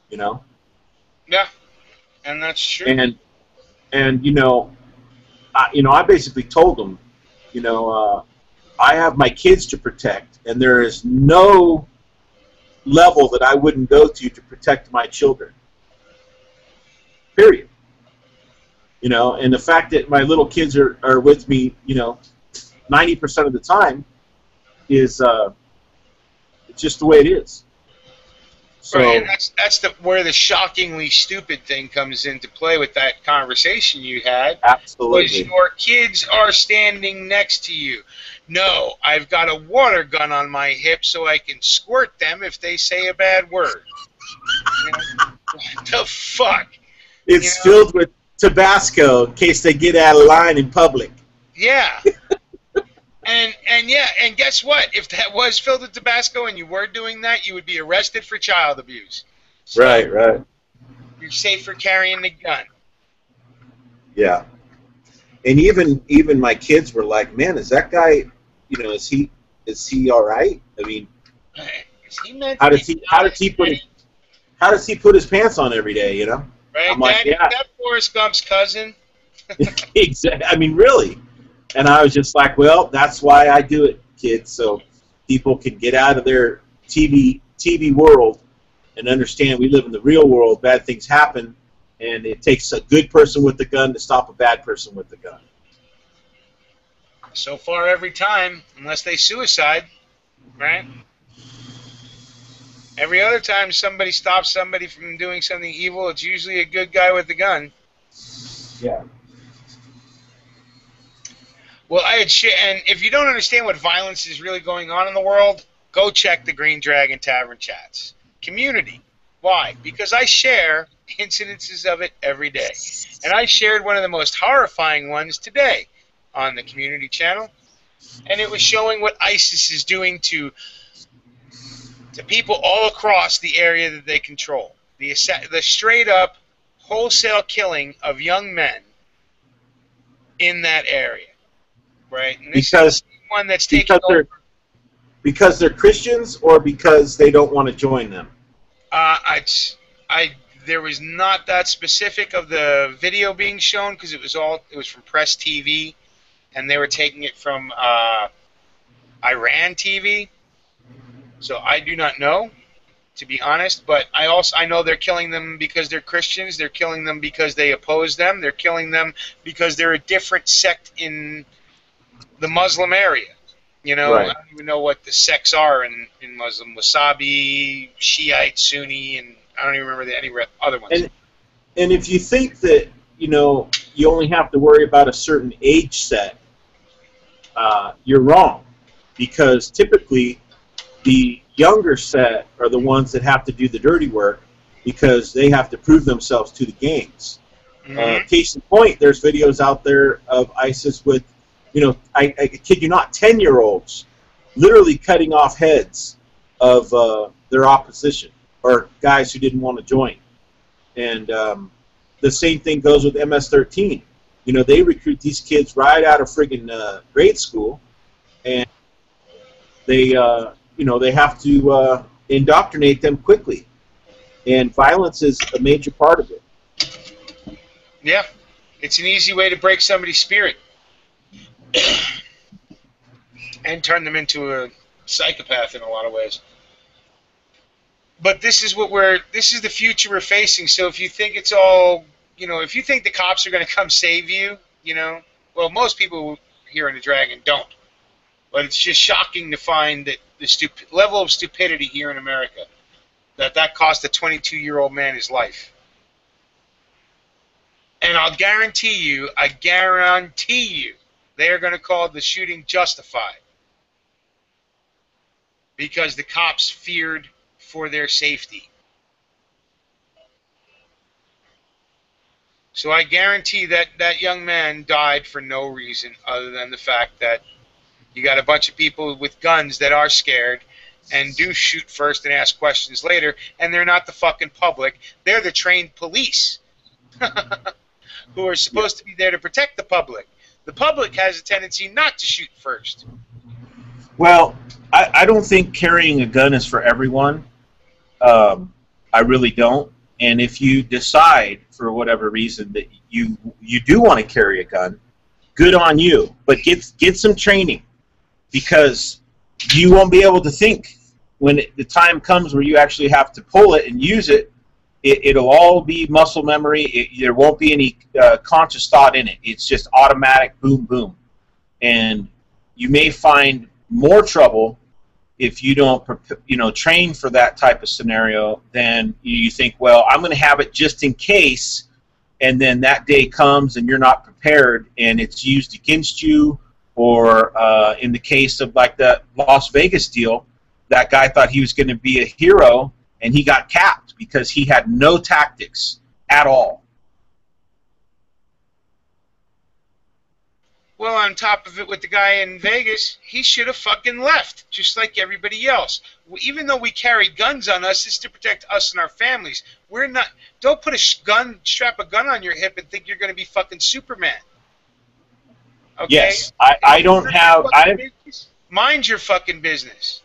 Yeah, and that's true. And I basically told them, I have my kids to protect, and there is no level that I wouldn't go to protect my children. Period. And the fact that my little kids are with me, 90% of the time, is it's just the way it is. So, right, and that's where the shockingly stupid thing comes into play with that conversation you had. Absolutely. Was your kids are standing next to you. No, I've got a water gun on my hip so I can squirt them if they say a bad word. What the fuck? It's filled with Tabasco in case they get out of line in public. Yeah. And guess what? If that was filled with Tabasco and you were doing that, you would be arrested for child abuse. So Right. You're safe for carrying the gun. Yeah. And even my kids were like, "Man, is that guy? Is he all right? I mean, is he meant how does he put his pants on every day? Right, I'm like, Daddy, yeah. Is that Forrest Gump's cousin? Exactly. I mean, really. And I was just like, well, that's why I do it, kids, so people can get out of their TV world and understand we live in the real world. Bad things happen, and it takes a good person with the gun to stop a bad person with the gun. So far, every time, unless they suicide, right? Every other time somebody stops somebody from doing something evil, it's usually a good guy with the gun. Yeah. Well, and if you don't understand what violence is really going on in the world, go check the Green Dragon Tavern chats. Community. Why? Because I share incidences of it every day. And I shared one of the most horrifying ones today on the community channel. And it was showing what ISIS is doing to people all across the area that they control. The straight-up wholesale killing of young men in that area. Right? And this is one that's taking over. Because they're Christians, or because they don't want to join them? There was not that specific of the video being shown, because it was from Press TV, and they were taking it from Iran TV. So I do not know, to be honest. But I know they're killing them because they're Christians. They're killing them because they oppose them. They're killing them because they're a different sect in the Muslim area. Right. I don't even know what the sects are in Muslim. Wasabi, Shiite, Sunni, and I don't even remember any other ones. And if you think that, you only have to worry about a certain age set, you're wrong. Because typically, the younger set are the ones that have to do the dirty work, because they have to prove themselves to the gangs. Mm-hmm. Case in point, there's videos out there of ISIS with, I kid you not, 10-year-olds literally cutting off heads of their opposition, or guys who didn't want to join. And the same thing goes with MS-13. They recruit these kids right out of friggin' grade school, and they have to indoctrinate them quickly. And violence is a major part of it. Yeah, it's an easy way to break somebody's spirit. And turn them into a psychopath in a lot of ways. But this is the future we're facing. So if you think it's all, if you think the cops are going to come save you, well, most people here in the Dragon don't. But it's just shocking to find that the level of stupidity here in America, that cost a 22-year-old man his life. And I guarantee you, they are going to call the shooting justified. because the cops feared for their safety. So I guarantee that that young man died for no reason other than the fact that you got a bunch of people with guns that are scared and do shoot first and ask questions later, and they're not the fucking public. They're the trained police who are supposed to be there to protect the public. The public has a tendency not to shoot first. Well, I don't think carrying a gun is for everyone. I really don't. And if you decide, for whatever reason, that you do want to carry a gun, good on you. But get some training, because you won't be able to think when the time comes where you actually have to pull it and use it. It'll all be muscle memory. There won't be any conscious thought in it. It's just automatic, boom, boom. And you may find more trouble if you don't, train for that type of scenario. Then you think, well, I'm going to have it just in case, and then that day comes and you're not prepared, and it's used against you. Or in the case of like the Las Vegas deal, that guy thought he was going to be a hero, and he got capped because he had no tactics at all. Well, on top of it, with the guy in Vegas, he should have fucking left, just like everybody else. Even though we carry guns on us, it's to protect us and our families. We're not. Don't put strap a gun on your hip and think you're going to be fucking Superman. Okay? Yes, I don't have. Mind your fucking business.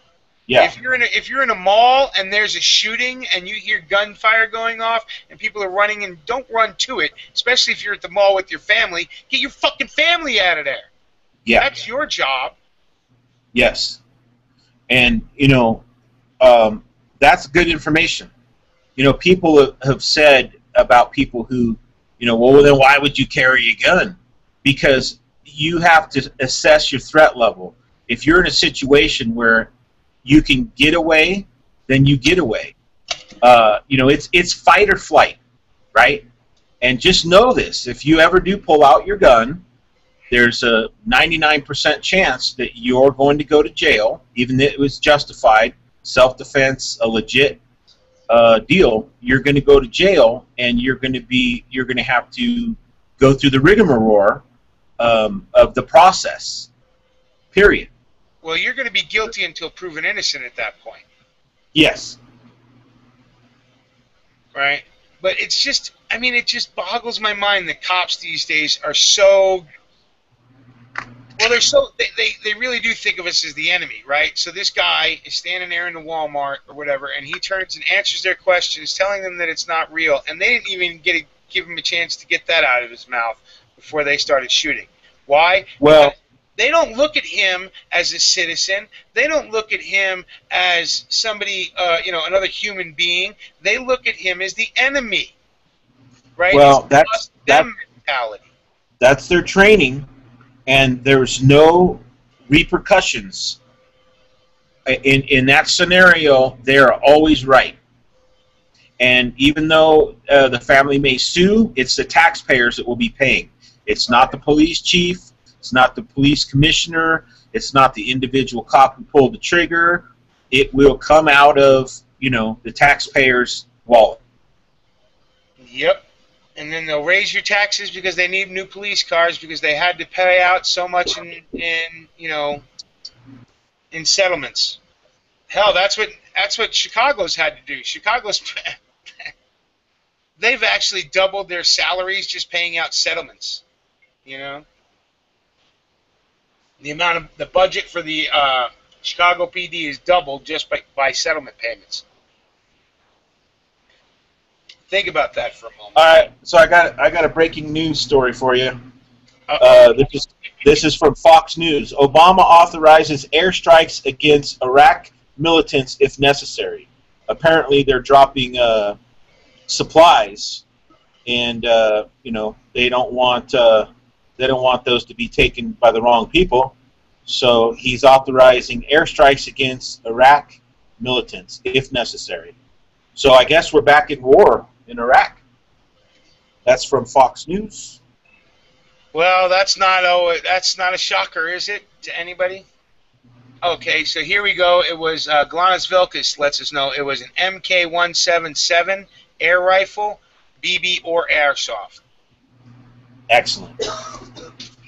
Yeah. If you're in a mall and there's a shooting and you hear gunfire going off and people are running, and don't run to it, especially if you're at the mall with your family. Get your fucking family out of there. Yeah. That's your job. Yes. And that's good information. People have said about people who, well, then why would you carry a gun? Because you have to assess your threat level. If you're in a situation where you can get away, then you get away. It's fight or flight, right? And just know this: if you ever do pull out your gun, there's a 99% chance that you're going to go to jail, even if it was justified, self-defense, a legit deal. You're going to go to jail, and you're going to have to go through the rigmarole of the process. Period. Well, you're going to be guilty until proven innocent at that point. Yes. Right? But it just boggles my mind that cops these days are so... Well, they really do think of us as the enemy, right? So this guy is standing there in the Walmart or whatever, and he turns and answers their questions, telling them that it's not real, and they didn't even give him a chance to get that out of his mouth before they started shooting. Why? Well... They don't look at him as a citizen. They don't look at him as somebody, another human being. They look at him as the enemy, right? Well, that's mentality. That's their training, and there's no repercussions. In that scenario, they are always right. And even though the family may sue, it's the taxpayers that will be paying. It's not the police chief. It's not the police commissioner. It's not the individual cop who pulled the trigger. It will come out of, the taxpayer's wallet. Yep. And then they'll raise your taxes because they need new police cars because they had to pay out so much in settlements. Hell, that's what Chicago's had to do. Chicago's they've actually doubled their salaries just paying out settlements. The budget for the Chicago PD is doubled just by settlement payments. Think about that for a moment. All right, so I got a breaking news story for you. This is from Fox News. Obama authorizes airstrikes against Iraq militants if necessary. Apparently, they're dropping supplies, and they don't want those to be taken by the wrong people. So he's authorizing airstrikes against Iraq militants if necessary. So I guess we're back in war in Iraq. That's from Fox News. Well, that's not a shocker, is it, to anybody? Okay, so here we go. It was Glanis Vilkas lets us know it was an MK177 air rifle, BB or airsoft. Excellent.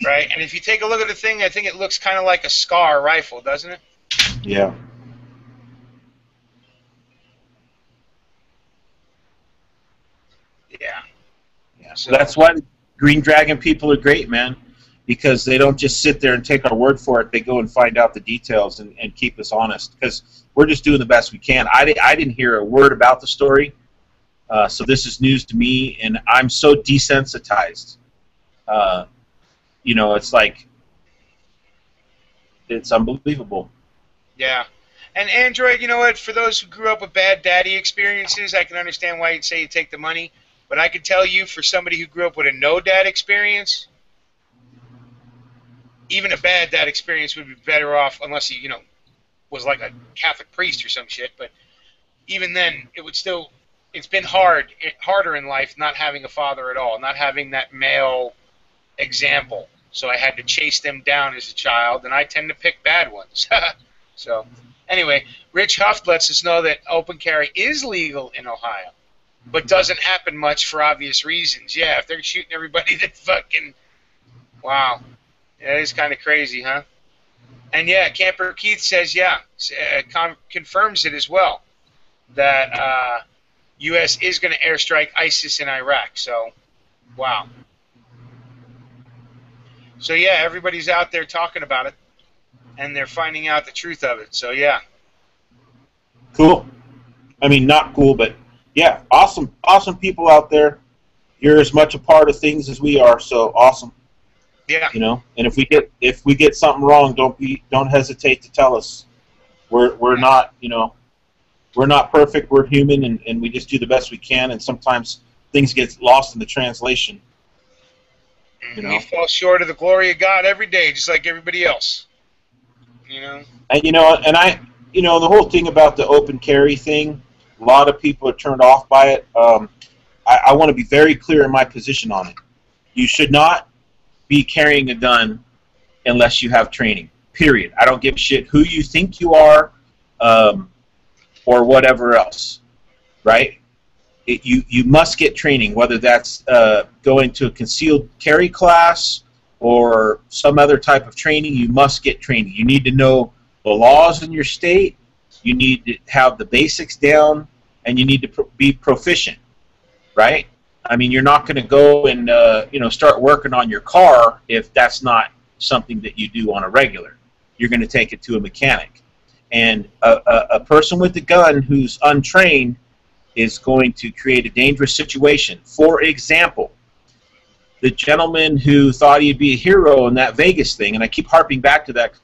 Right, and if you take a look at the thing, I think it looks kind of like a SCAR rifle, doesn't it? Yeah. Yeah. Yeah. So that's why the Green Dragon people are great, man, because they don't just sit there and take our word for it. They go and find out the details and keep us honest, because we're just doing the best we can. I didn't hear a word about the story, so this is news to me, and I'm so desensitized. You know, it's like, it's unbelievable. Yeah. And Android, you know what? For those who grew up with bad daddy experiences, I can understand why you'd say you take the money. But I can tell you, for somebody who grew up with a no dad experience, even a bad dad experience would be better off, unless he, you know, was like a Catholic priest or some shit. But even then, it would still, it's been harder in life not having a father at all, not having that male example. So I had to chase them down as a child, and I tend to pick bad ones. So, anyway, Rich Huff lets us know that open carry is legal in Ohio, but doesn't happen much for obvious reasons. Yeah, if they're shooting everybody that fucking... Wow. That is kind of crazy, huh? And yeah, Camper Keith says, yeah, confirms it as well, that U.S. is going to airstrike ISIS in Iraq. So, wow. So yeah, everybody's out there talking about it, and they're finding out the truth of it. So yeah. Cool. I mean, not cool, but yeah, awesome people out there. You're as much a part of things as we are, so awesome. Yeah. You know, and if we get something wrong, don't hesitate to tell us. We're not, you know, we're not perfect. We're human, and we just do the best we can, and sometimes things get lost in the translation. You know? We fall short of the glory of God every day, just like everybody else. You know? And you know, the whole thing about the open carry thing, a lot of people are turned off by it. I want to be very clear in my position on it. You should not be carrying a gun unless you have training, period. I don't give a shit who you think you are, or whatever else, right? You must get training, whether that's going to a concealed carry class or some other type of training. You must get training. You need to know the laws in your state. You need to have the basics down, and you need to be proficient, right? I mean, you're not going to go and you know, start working on your car if that's not something that you do on a regular. You're going to take it to a mechanic, and a person with a gun who's untrained is going to create a dangerous situation. For example, the gentleman who thought he'd be a hero in that Vegas thing, and I keep harping back to that because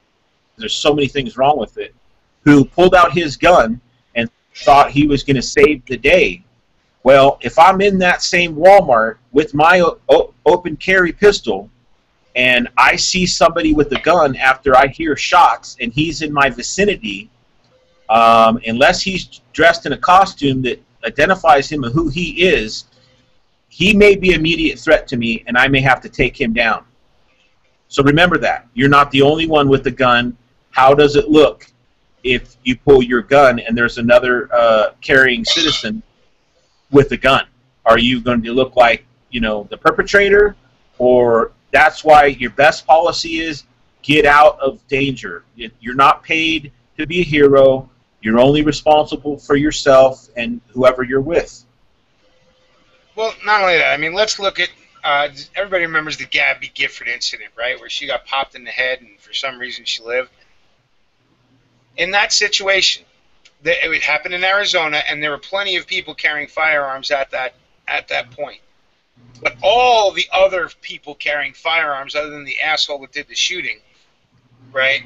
there's so many things wrong with it, who pulled out his gun and thought he was going to save the day. Well, if I'm in that same Walmart with my open carry pistol and I see somebody with a gun after I hear shots and he's in my vicinity, unless he's dressed in a costume that identifies him and who he is, he may be an immediate threat to me, and I may have to take him down. So remember that. You're not the only one with a gun. How does it look if you pull your gun and there's another carrying citizen with a gun? Are you going to look like, you know, the perpetrator? Or that's why your best policy is get out of danger. You're not paid to be a hero. You're only responsible for yourself and whoever you're with. Well, not only that, I mean, let's look at, everybody remembers the Gabby Gifford incident, right, where she got popped in the head and for some reason she lived. In that situation, it happened in Arizona, and there were plenty of people carrying firearms at that point. But all the other people carrying firearms, other than the asshole that did the shooting, right,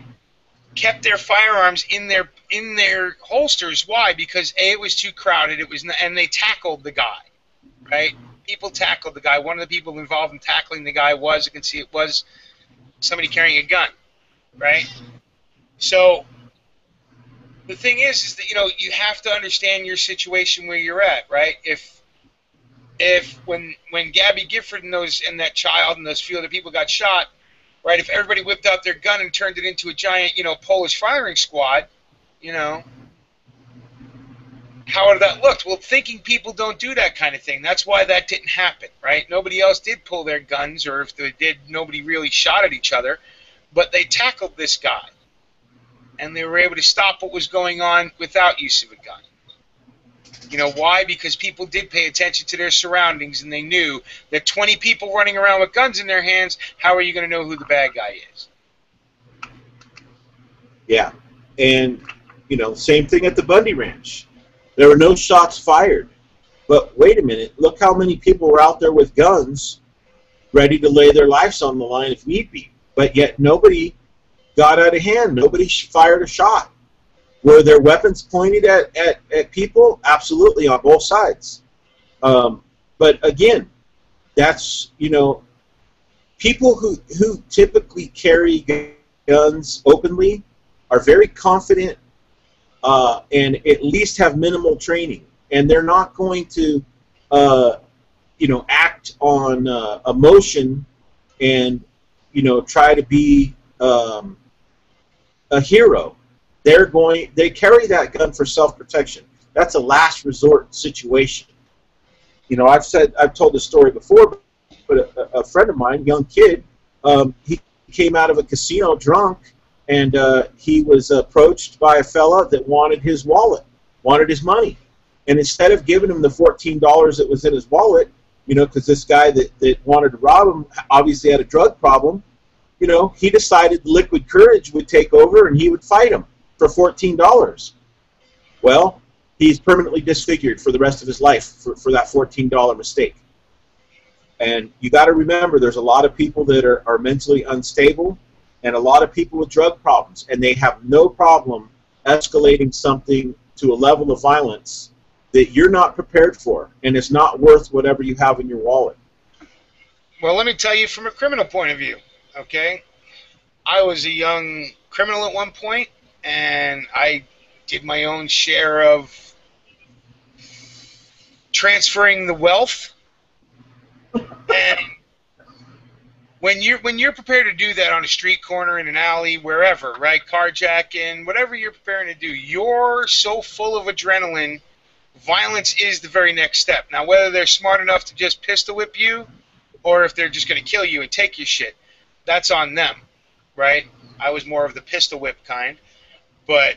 kept their firearms in their holsters. Why? Because A, it was too crowded. And they tackled the guy, right? People tackled the guy. One of the people involved in tackling the guy was, you can see it was somebody carrying a gun, right? So the thing is that, you know, you have to understand your situation where you're at, right? If when Gabby Gifford and that child and those few other people got shot, right? If everybody whipped out their gun and turned it into a giant, Polish firing squad, how would that look? Well, thinking people don't do that kind of thing. That's why that didn't happen, right? Nobody else did pull their guns, or if they did, nobody really shot at each other. But they tackled this guy, and they were able to stop what was going on without use of a gun. Why? Because people did pay attention to their surroundings, and they knew that 20 people running around with guns in their hands, how are you going to know who the bad guy is? Yeah. And, same thing at the Bundy Ranch. There were no shots fired. But wait a minute, look how many people were out there with guns ready to lay their lives on the line if need be. But yet nobody got out of hand. Nobody fired a shot. Were there weapons pointed at people? Absolutely, on both sides. But again, that's, people who typically carry guns openly are very confident and at least have minimal training. And they're not going to, act on emotion and, try to be a hero. They carry that gun for self-protection. That's a last resort situation. I've told this story before, but a friend of mine, young kid, he came out of a casino drunk, and he was approached by a fella that wanted his wallet, wanted his money. And instead of giving him the $14 that was in his wallet, because this guy that wanted to rob him obviously had a drug problem, he decided liquid courage would take over and he would fight him for $14. Well, he's permanently disfigured for the rest of his life for that $14 mistake. And you got to remember, there's a lot of people that are mentally unstable and a lot of people with drug problems, and they have no problem escalating something to a level of violence that you're not prepared for, and it's not worth whatever you have in your wallet. Well, let me tell you from a criminal point of view, okay? I was a young criminal at one point, and I did my own share of transferring the wealth. And when you're prepared to do that on a street corner, in an alley, wherever, right, carjacking, whatever you're preparing to do, you're so full of adrenaline, violence is the very next step. Now, whether they're smart enough to just pistol whip you or if they're just going to kill you and take your shit, that's on them, right? I was more of the pistol whip kind. But,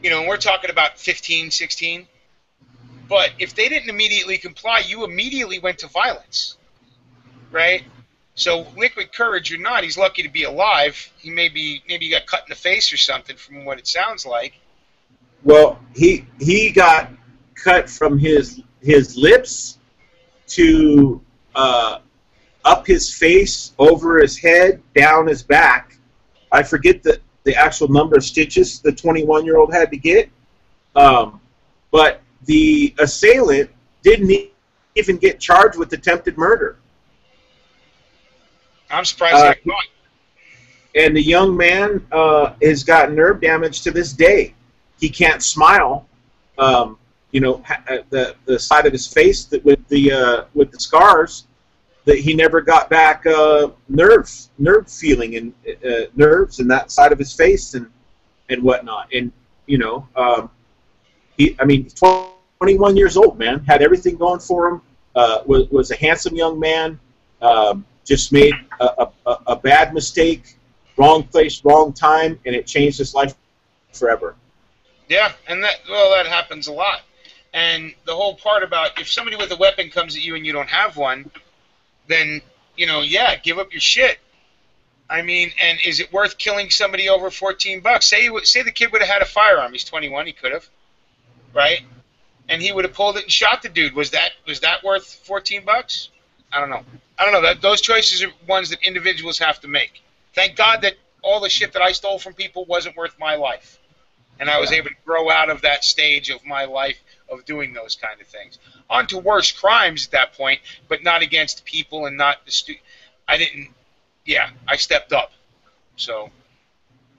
we're talking about 15, 16. But if they didn't immediately comply, you immediately went to violence, right? So liquid courage or not, he's lucky to be alive. Maybe he got cut in the face or something from what it sounds like. Well, he got cut from his lips to up his face, over his head, down his back. I forget the actual number of stitches the 21-year-old had to get. But the assailant didn't even get charged with attempted murder. I'm surprised they caught. And the young man has got nerve damage to this day. He can't smile. The side of his face with the scars, that he never got back nerve feeling and nerves in that side of his face and whatnot. And he's 21 years old, man, had everything going for him. Was a handsome young man. Just made a bad mistake, wrong place, wrong time, and it changed his life forever. Yeah, and that happens a lot. And the whole part about if somebody with a weapon comes at you and you don't have one, then, give up your shit. I mean, and is it worth killing somebody over $14? Say the kid would have had a firearm. He's 21. He could have, right? And he would have pulled it and shot the dude. Was that worth $14? I don't know. Those choices are ones that individuals have to make. Thank God that all the shit that I stole from people wasn't worth my life. And I was able to grow out of that stage of my life of doing those kind of things. On to worse crimes at that point, but not against people and not the I stepped up. So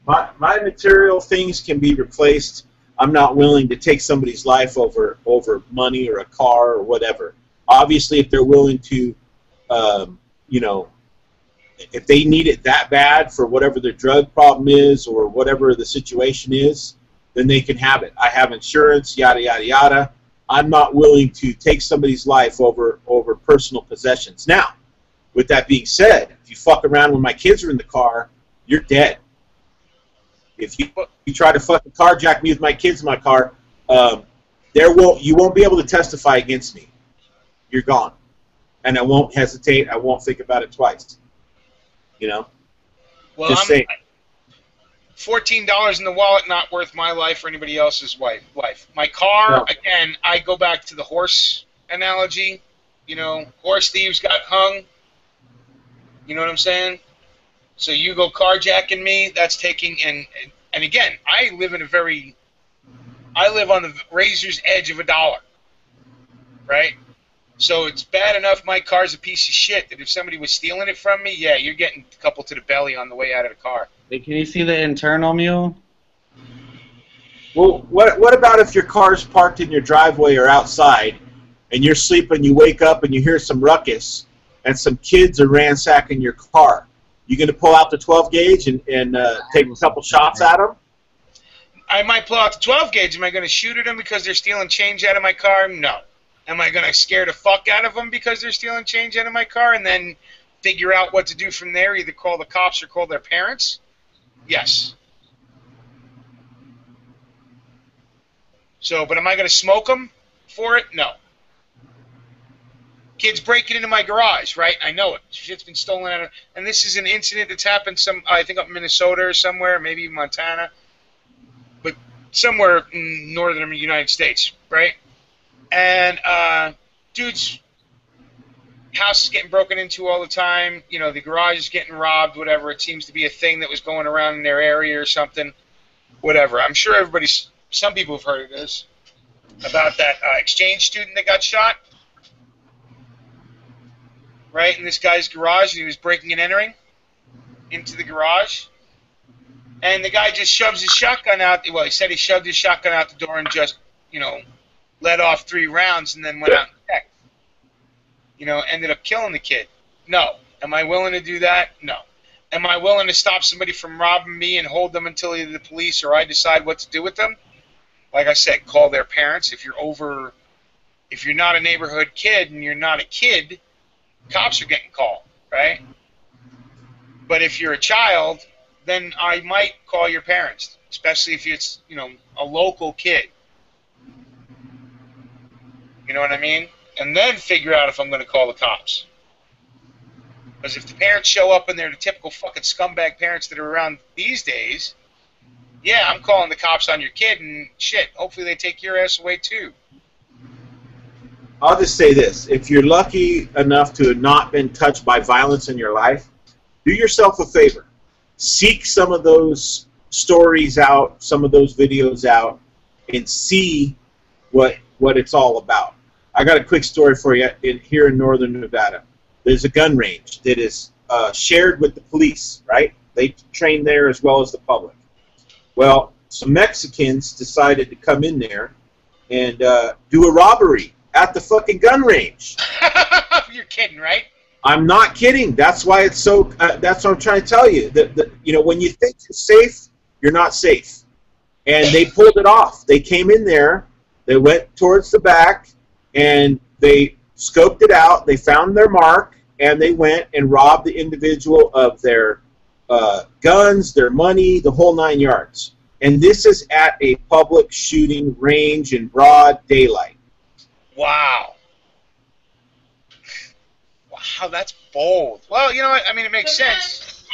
my material things can be replaced. I'm not willing to take somebody's life over money or a car or whatever. Obviously, if they're willing to, if they need it that bad for whatever their drug problem is or whatever the situation is, then they can have it. I have insurance, yada, yada, yada. I'm not willing to take somebody's life over personal possessions. Now, with that being said, if you fuck around when my kids are in the car, you're dead. If you try to fucking carjack me with my kids in my car, you won't be able to testify against me. You're gone. And I won't hesitate. I won't think about it twice. You know? Well, just saying. $14 in the wallet, not worth my life or anybody else's life. My car, again, I go back to the horse analogy. You know, horse thieves got hung. You know what I'm saying? So you go carjacking me, that's taking, and again, I live on the razor's edge of a dollar, right? So it's bad enough my car's a piece of shit that if somebody was stealing it from me, yeah, you're getting a couple to the belly on the way out of the car. Hey, can you see the internal, Mule? Well, what about if your car's parked in your driveway or outside, and you're sleeping, you wake up and you hear some ruckus, and some kids are ransacking your car? You going to pull out the 12 gauge and take a couple shots at them? I might pull out the 12 gauge. Am I going to shoot at them because they're stealing change out of my car? No. Am I going to scare the fuck out of them because they're stealing change out of my car and then figure out what to do from there, either call the cops or call their parents? Yes. So, but am I going to smoke them for it? No. Kids breaking into my garage, right? I know it. Shit's been stolen out of, and this is an incident that's happened I think up in Minnesota or somewhere, maybe Montana, but somewhere in northern United States, right? And dude's house is getting broken into all the time. You know, the garage is getting robbed, whatever. It seems to be a thing that was going around in their area or something, whatever. I'm sure some people have heard of this, about that exchange student that got shot. Right, in this guy's garage, and he was breaking and entering into the garage. And the guy just shoves his shotgun out. Well, he said he shoved his shotgun out the door and just, you know, let off 3 rounds and then went out and checked. You know, ended up killing the kid. No. Am I willing to do that? No. Am I willing to stop somebody from robbing me and hold them until either the police or I decide what to do with them? Like I said, call their parents. If you're not a neighborhood kid and you're not a kid, cops are getting called, right? But if you're a child, then I might call your parents, especially if it's, you know, a local kid. You know what I mean? And then figure out if I'm going to call the cops. Because if the parents show up and they're the typical fucking scumbag parents that are around these days, yeah, I'm calling the cops on your kid, and shit, hopefully they take your ass away too. I'll just say this. If you're lucky enough to have not been touched by violence in your life, do yourself a favor. Seek some of those stories out, some of those videos out, and see what it's all about. I got a quick story for you here in northern Nevada. There's a gun range that is shared with the police, right? They train there as well as the public. Well, some Mexicans decided to come in there and do a robbery at the fucking gun range. You're kidding, right? I'm not kidding. That's why it's so. That's what I'm trying to tell you. That you know, when you think you're safe, you're not safe. And they pulled it off. They came in there. They went towards the back, and they scoped it out. They found their mark, and they went and robbed the individual of their guns, their money, the whole 9 yards. And this is at a public shooting range in broad daylight. Wow. Wow, that's bold. Well, you know what? I mean, it makes sense.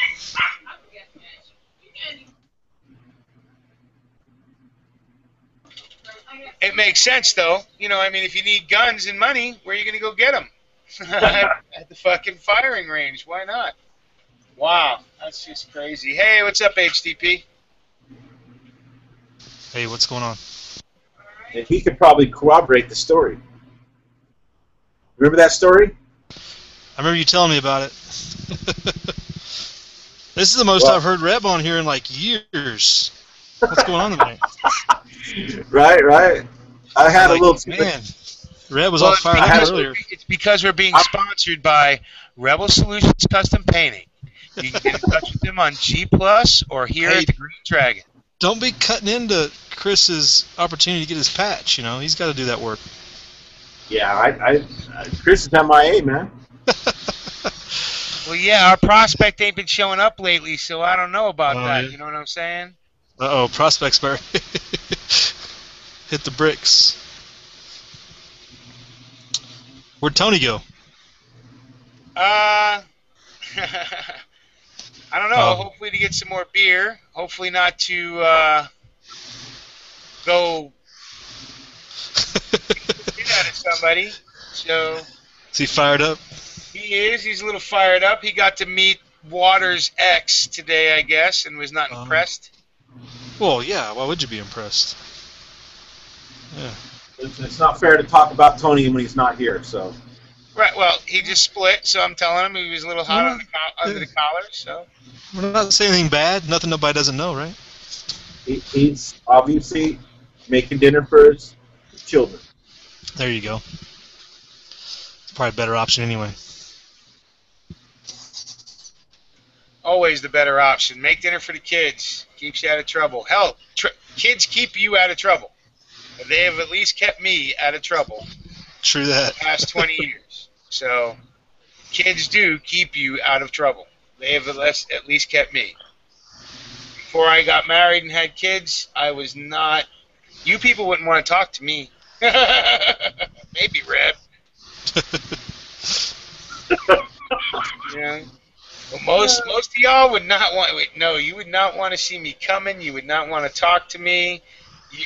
It makes sense, though. You know, I mean, if you need guns and money, where are you going to go get them? At the fucking firing range. Why not? Wow, that's just crazy. Hey, what's up, HTP? Hey, what's going on? And he could probably corroborate the story. Remember that story? I remember you telling me about it. This is the most I've heard Reb on here in like years. What's going on tonight? Right. I had a little... Man, Reb was on fire earlier. It's because we're being sponsored by Rebel Solutions Custom Painting. You can get in touch with him on G+ or here Hey. at the Green Dragon. Don't be cutting into Chris's opportunity to get his patch. You know, he's got to do that work. Yeah, Chris is MIA, man. Well, yeah, our prospect ain't been showing up lately, so I don't know about Oh, that. yeah. You know what I'm saying? Uh-oh, prospects better hit the bricks. Where'd Tony go? I don't know. Oh. Hopefully to get some more beer. Hopefully not to go get out of somebody. So Is he fired up? he is. He's a little fired up. He got to meet Waters' ex today, I guess, and was not impressed. Well, yeah. Why would you be impressed? Yeah. It's not fair to talk about Tony when he's not here. So Right. Well, he just split, so I'm telling him he was a little hot under the collar. So We're not saying anything bad. Nothing nobody doesn't know, right? he's obviously making dinner for his children. There you go. It's probably a better option anyway. always the better option. Make dinner for the kids. Keeps you out of trouble. Hell, kids keep you out of trouble. They have at least kept me out of trouble. True that. The past 20 years. So, kids do keep you out of trouble. They have at least kept me. Before I got married and had kids, I was not... You people wouldn't want to talk to me. Maybe, Reb. Yeah. Well, most of y'all would not want... Wait, no, you would not want to see me coming. You would not want to talk to me.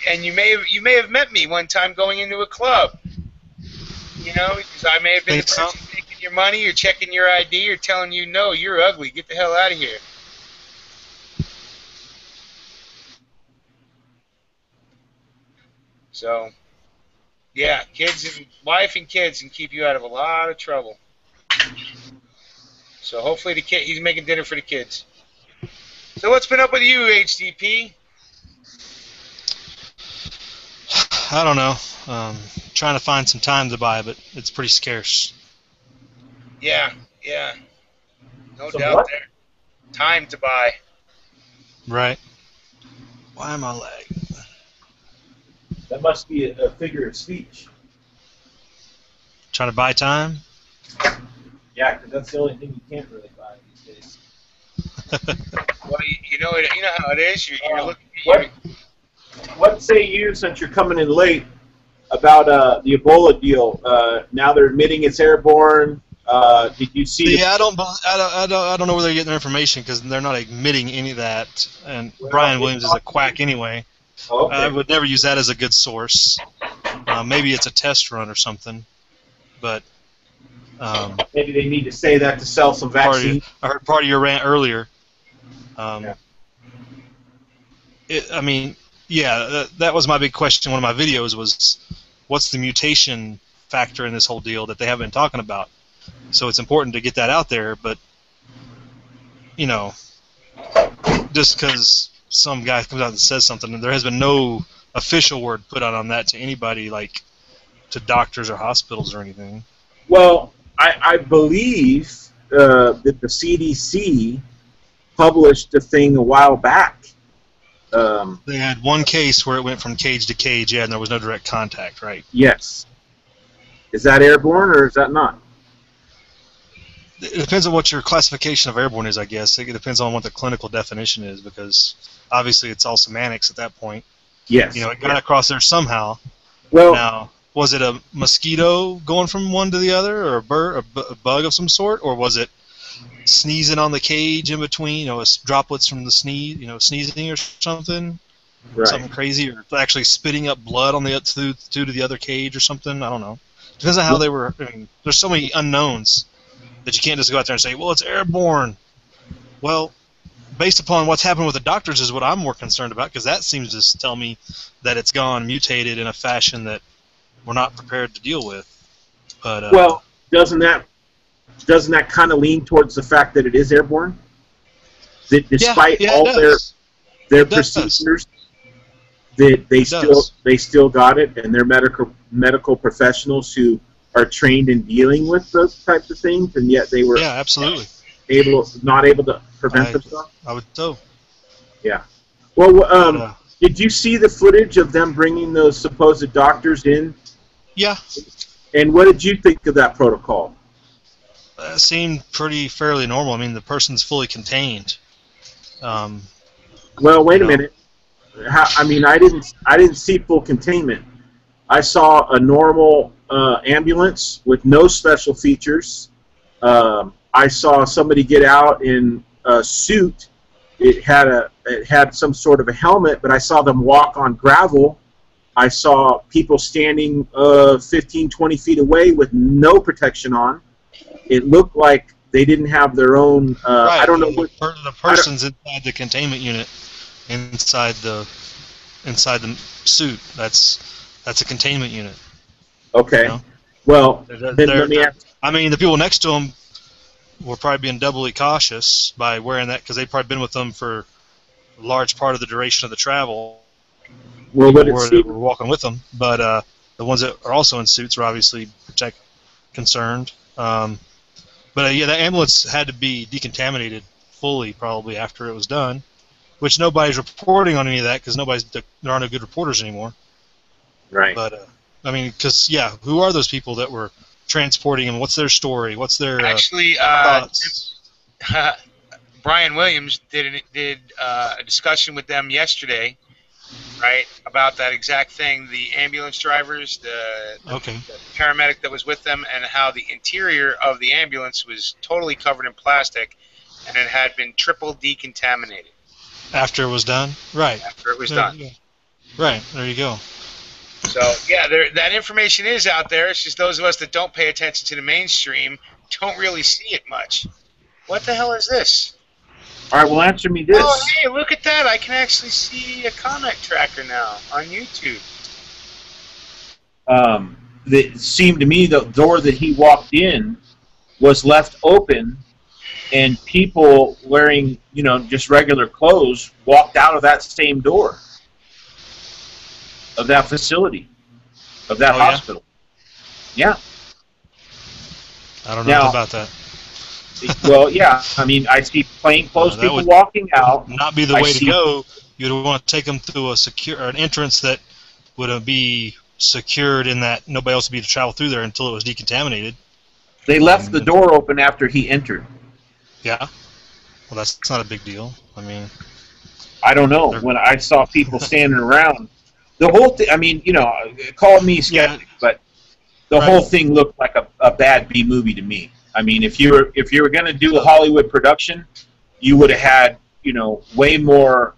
And you may have met me one time going into a club. You know, because I may have been the person taking your money or checking your ID or telling you, no, you're ugly. Get the hell out of here. So, yeah, wife and kids can keep you out of a lot of trouble. So hopefully he's making dinner for the kids. So what's been up with you, HDP? I don't know. Trying to find some time to buy, but it's pretty scarce. Yeah. No So doubt what? there. Time to buy. Right. Why am I lagging? That must be a figure of speech. Trying to buy time? Yeah, because that's the only thing you can't really buy these days. Well, you know how it is. You're looking. What say you, since you're coming in late, about the Ebola deal? Now they're admitting it's airborne. Did you see? Yeah, I don't know where they're getting their information because they're not admitting any of that. And Brian Williams is a quack anyway. Oh, okay. I would never use that as a good source. Maybe it's a test run or something, but Maybe they need to say that to sell some vaccine. I heard part of your rant earlier. Yeah. That was my big question. One of my videos was, what's the mutation factor in this whole deal that they haven't been talking about? So it's important to get that out there, but, you know, just because some guy comes out and says something, there has been no official word put out on that to anybody, like to doctors or hospitals or anything. Well, I believe that the CDC published a thing a while back. They had one case where it went from cage to cage, and there was no direct contact, right? Yes. Is that airborne or is that not? It depends on what your classification of airborne is, I guess. It depends on what the clinical definition is, because obviously it's all semantics at that point. Yes. You know, it got across there somehow. Well, now, was it a mosquito going from one to the other, or a bug of some sort, or was it sneezing on the cage in between, droplets from the sneeze, sneezing or something, right. something crazy, or actually spitting up blood on through to the other cage or something? I don't know. Depends on how they were. I mean, there's so many unknowns that you can't just go out there and say, well, it's airborne. Well, based upon what's happened with the doctors is what I'm more concerned about, because that seems to tell me that it's gone mutated in a fashion that we're not prepared to deal with. But well, doesn't that kind of lean towards the fact that it is airborne? That despite all their procedures, that they still got it, and they're medical professionals who are trained in dealing with those types of things, and yet they were. Yeah, absolutely. not able to prevent themselves? I would so. Yeah. Well, did you see the footage of them bringing those supposed doctors in? Yeah. And what did you think of that protocol? Seemed fairly normal. I mean, the person's fully contained. Well, wait a minute. I mean, I didn't see full containment. I saw a normal ambulance with no special features. I saw somebody get out in a suit. It had some sort of a helmet, but I saw them walk on gravel. I saw people standing 15, 20 feet away with no protection on. It looked like they didn't have their own. Right. I don't know what the person's inside the containment unit, inside the suit. That's a containment unit. Okay. You know? Well, then let me ask. I mean, the people next to them were probably being doubly cautious by wearing that because they've probably been with them for a large part of the duration of the travel. Well, but we're walking with them, but the ones that are also in suits are obviously concerned. But yeah, the ambulance had to be decontaminated fully probably after it was done, which nobody's reporting on any of that because there are no good reporters anymore. Right. But I mean, because who are those people that were transporting them? What's their story? What's their thoughts? Brian Williams did a discussion with them yesterday, right, about that exact thing. The ambulance drivers, the paramedic that was with them, and how the interior of the ambulance was totally covered in plastic, and it had been triple decontaminated. After it was done? Right. After it was done. Right. There you go. So, yeah, that information is out there. It's just those of us that don't pay attention to the mainstream don't really see it much. What the hell is this? All right, well, answer me this. Oh, hey, look at that. I can actually see a comment tracker now on YouTube. It seemed to me the door that he walked in was left open, and people wearing, just regular clothes walked out of that same door of that facility, of that hospital. Yeah. I don't know about that. Well, yeah. I mean, I see plainclothes people walking out. Not be the way to go. You'd want to take them through an entrance that would be secured in that nobody else would be able to travel through there until it was decontaminated. They left the door open after he entered. Yeah. Well, that's not a big deal. I mean, I don't know. When I saw people standing around, the whole thing, I mean, call me skeptic, but the whole thing looked like a bad B movie to me. I mean, if you were going to do a Hollywood production, you would have had, way more,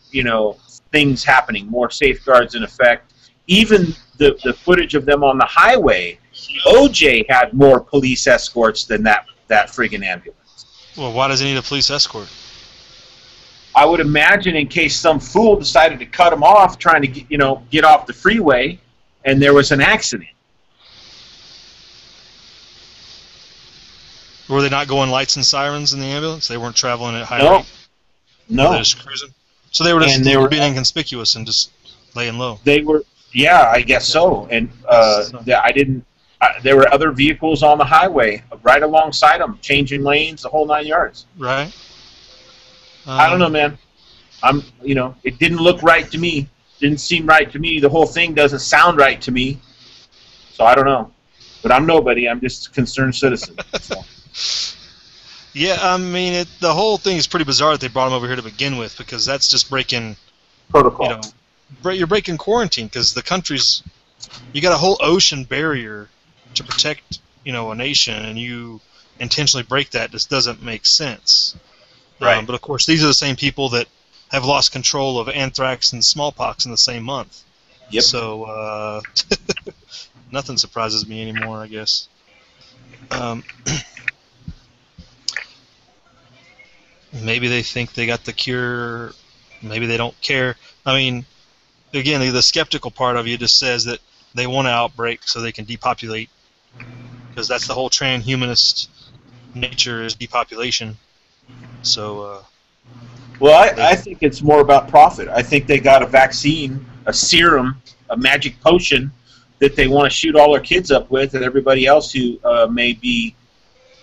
things happening, more safeguards in effect. Even the footage of them on the highway, OJ had more police escorts than that friggin' ambulance. Well, why does he need a police escort? I would imagine in case some fool decided to cut him off trying to get off the freeway and there was an accident. Were they not going lights and sirens in the ambulance? They weren't traveling at high rate? No. Were they just cruising? So they were just being inconspicuous and just laying low. They were, yeah, I guess so. And there were other vehicles on the highway right alongside them, changing lanes, the whole 9 yards. Right. I don't know, man. It didn't look right to me. Didn't seem right to me. The whole thing doesn't sound right to me. So I don't know. But I'm nobody. I'm just a concerned citizen. So. Yeah, I mean, the whole thing is pretty bizarre that they brought him over here to begin with, because that's just breaking protocol. You're breaking quarantine because the country's, you got a whole ocean barrier to protect, a nation, and you intentionally break that. This doesn't make sense. Right. But of course, these are the same people that have lost control of anthrax and smallpox in the same month. Yep. So nothing surprises me anymore, I guess. Maybe they think they got the cure. Maybe they don't care. I mean, again, the skeptical part of you just says that they want an outbreak so they can depopulate, because that's the whole transhumanist nature is depopulation. So. Well, I think it's more about profit. I think they got a vaccine, a serum, a magic potion that they want to shoot all their kids up with, and everybody else who may be,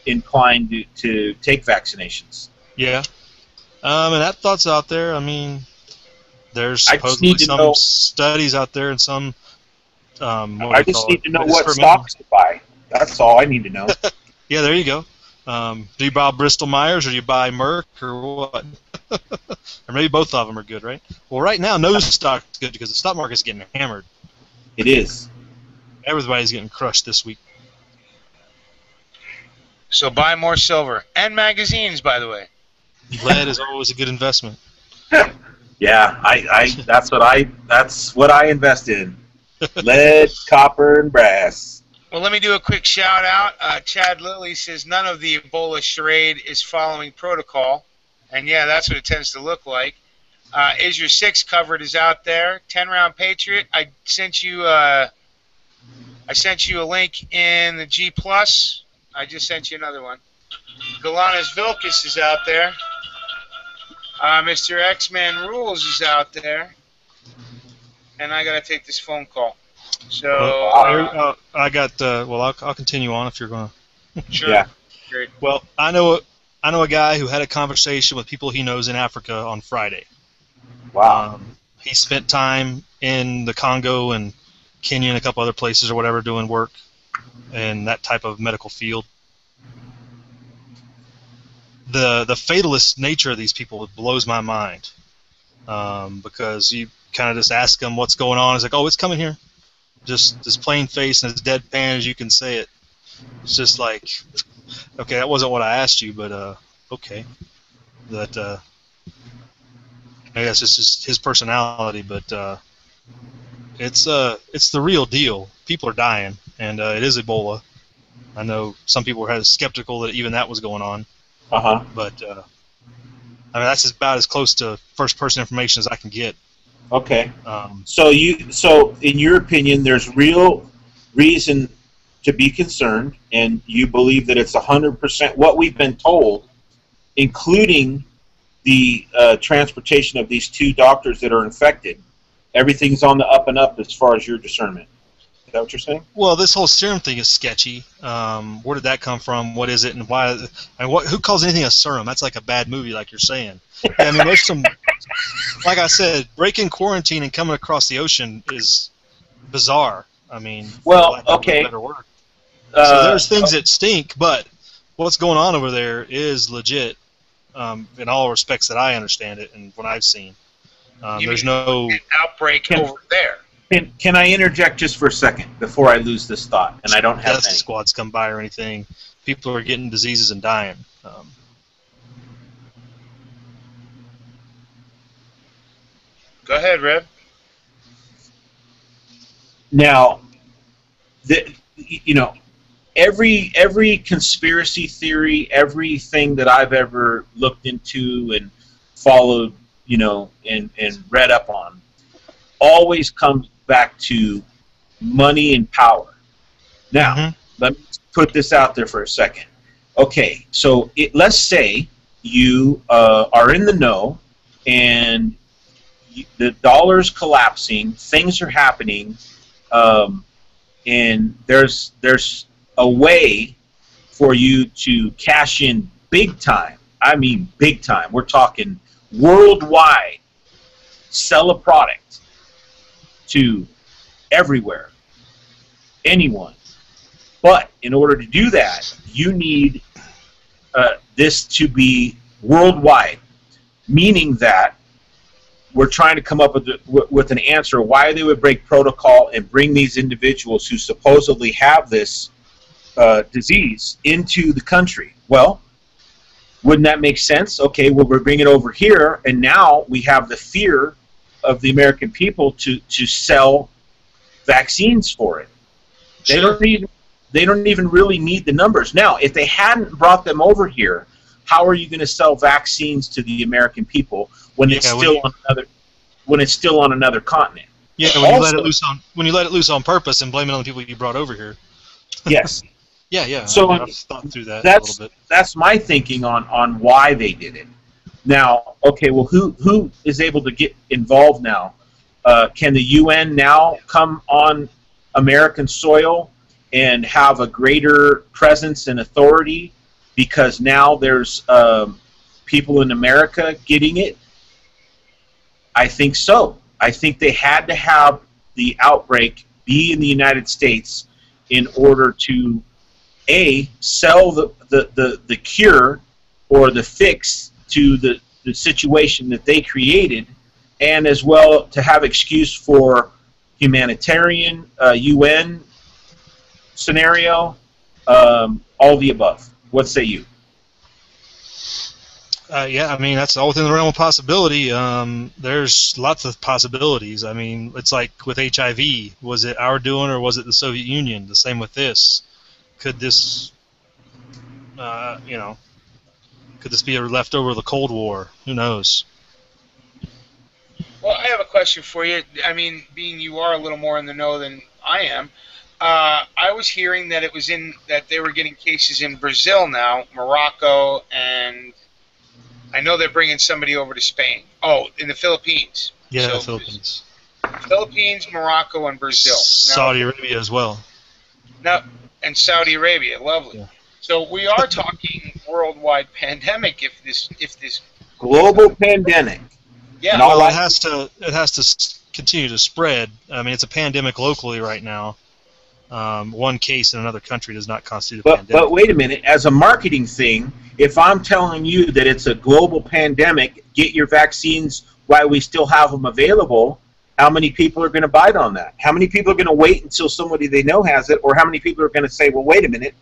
inclined to take vaccinations. Yeah. And that thought's out there. I mean, there's I just supposedly need to some know- studies out there and some. I just need to know what stocks to buy. That's all I need to know. Yeah, there you go. Do you buy Bristol Myers or do you buy Merck or what? Or maybe both of them are good, right? Well, right now, no stock's good because the stock market's getting hammered. It is. Everybody's getting crushed this week. So buy more silver and magazines, by the way. Lead is always a good investment. Yeah, that's what I invest in. Lead, copper, and brass. Well, let me do a quick shout out. Chad Lilly says none of the Ebola charade is following protocol, and yeah, that's what it tends to look like. Is Your 6 covered is out there. 10-round Patriot. I sent you a link in the G+. I just sent you another one. Galanas Vilcus is out there. Mr. X-Man Rules is out there. And I got to take this phone call. So I got. Well, I'll continue on if you're going to. Sure. Yeah. Great. Well, I know a guy who had a conversation with people he knows in Africa on Friday. Wow. He spent time in the Congo and Kenya and a couple other places or whatever doing work in that type of medical field. The fatalist nature of these people blows my mind, because you kind of just ask them what's going on. It's like, oh, it's coming here. Just as plain face and as deadpan as you can say it. It's just like, okay, that wasn't what I asked you, but okay. That maybe that's just his personality, but it's the real deal. People are dying, and it is Ebola. I know some people were skeptical that even that was going on. But I mean, that's about as close to first-person information as I can get. Okay. So in your opinion, there's real reason to be concerned, and you believe that it's 100% what we've been told, including the transportation of these 2 doctors that are infected. Everything's on the up and up as far as your discernment. Is that what you're saying? Well, this whole serum thing is sketchy. Where did that come from? What is it, and why? And who calls anything a serum? That's like a bad movie, like you're saying. Yeah, I mean, there's some. Like I said, breaking quarantine and coming across the ocean is bizarre. I mean, well, okay. Better word. So there's things that stink, but what's going on over there is legit, in all respects that I understand it and what I've seen. There's no outbreak over there. Can I interject just for a second before I lose this thought? And I don't have death squads come by or anything. People are getting diseases and dying. Go ahead, Reb. Now, every conspiracy theory, everything that I've ever looked into and followed, and read up on, always comes back to money and power. Now, let me put this out there for a second. Okay, so let's say you are in the know, and the dollar's collapsing, things are happening, and there's a way for you to cash in big time. I mean big time. We're talking worldwide. Sell a product to everywhere, anyone. But in order to do that, you need this to be worldwide, meaning that we're trying to come up with an answer why they would break protocol and bring these individuals who supposedly have this disease into the country. Well, wouldn't that make sense? Okay, well, we're bringing it over here, and now we have the fear of the American people to sell vaccines for it. Sure. They don't even really need the numbers. Now, if they hadn't brought them over here, how are you going to sell vaccines to the American people when it's still on another continent? Yeah, when you let it loose on purpose and blame it on the people you brought over here. Yes. Yeah. So I've thought through that a little bit. That's my thinking on why they did it. Now, okay, well, who is able to get involved now? Can the UN now come on American soil and have a greater presence and authority because now there's people in America getting it? I think so. I think they had to have the outbreak be in the United States in order to, A, sell the cure or the fix to the situation that they created, and as well to have excuse for humanitarian, UN scenario, all the above. What say you? Yeah, I mean, that's all within the realm of possibility. There's lots of possibilities. I mean, it's like with HIV. Was it our doing or was it the Soviet Union? The same with this. Could this, could this be a leftover of the Cold War? Who knows? Well, I have a question for you. I mean, being you are a little more in the know than I am, I was hearing that that they were getting cases in Brazil now, Morocco, and I know they're bringing somebody over to Spain. Oh, in the Philippines. Yeah, So the Philippines. Philippines, Morocco, and Brazil. Saudi Arabia as well. Now, and Saudi Arabia, lovely. Yeah. So we are talking worldwide pandemic if this Global pandemic. yeah. And all Well, that- it has to continue to spread. I mean, it's a pandemic locally right now. One case in another country does not constitute a pandemic. But wait a minute. As a marketing thing, if I'm telling you that it's a global pandemic, get your vaccines while we still have them available, how many people are going to bite on that? How many people are going to wait until somebody they know has it, or how many people are going to say, well, wait a minute,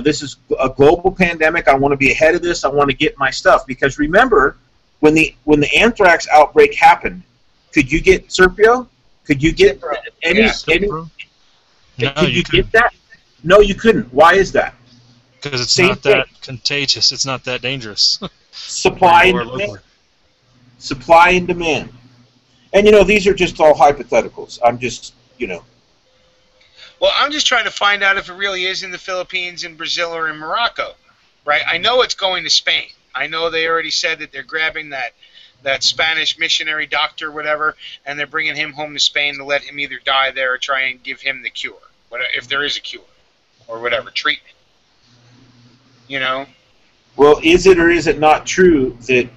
this is a global pandemic. I want to be ahead of this. I want to get my stuff. Because remember, when the anthrax outbreak happened, could you get Serpio? Could you get any? No, Could you couldn't. get that? No, you couldn't. Why is that? Because it's Same not that contagious. It's not that dangerous. Supply and Anymore demand. locally. Supply and demand. And, these are just all hypotheticals. I'm just, Well, I'm just trying to find out if it really is in the Philippines, in Brazil, or in Morocco, right? I know it's going to Spain. I know they already said that they're grabbing that Spanish missionary doctor, whatever, and they're bringing him home to Spain to let him either die there or try and give him the cure, if there is a cure, or whatever, treatment. Well, is it or is it not true that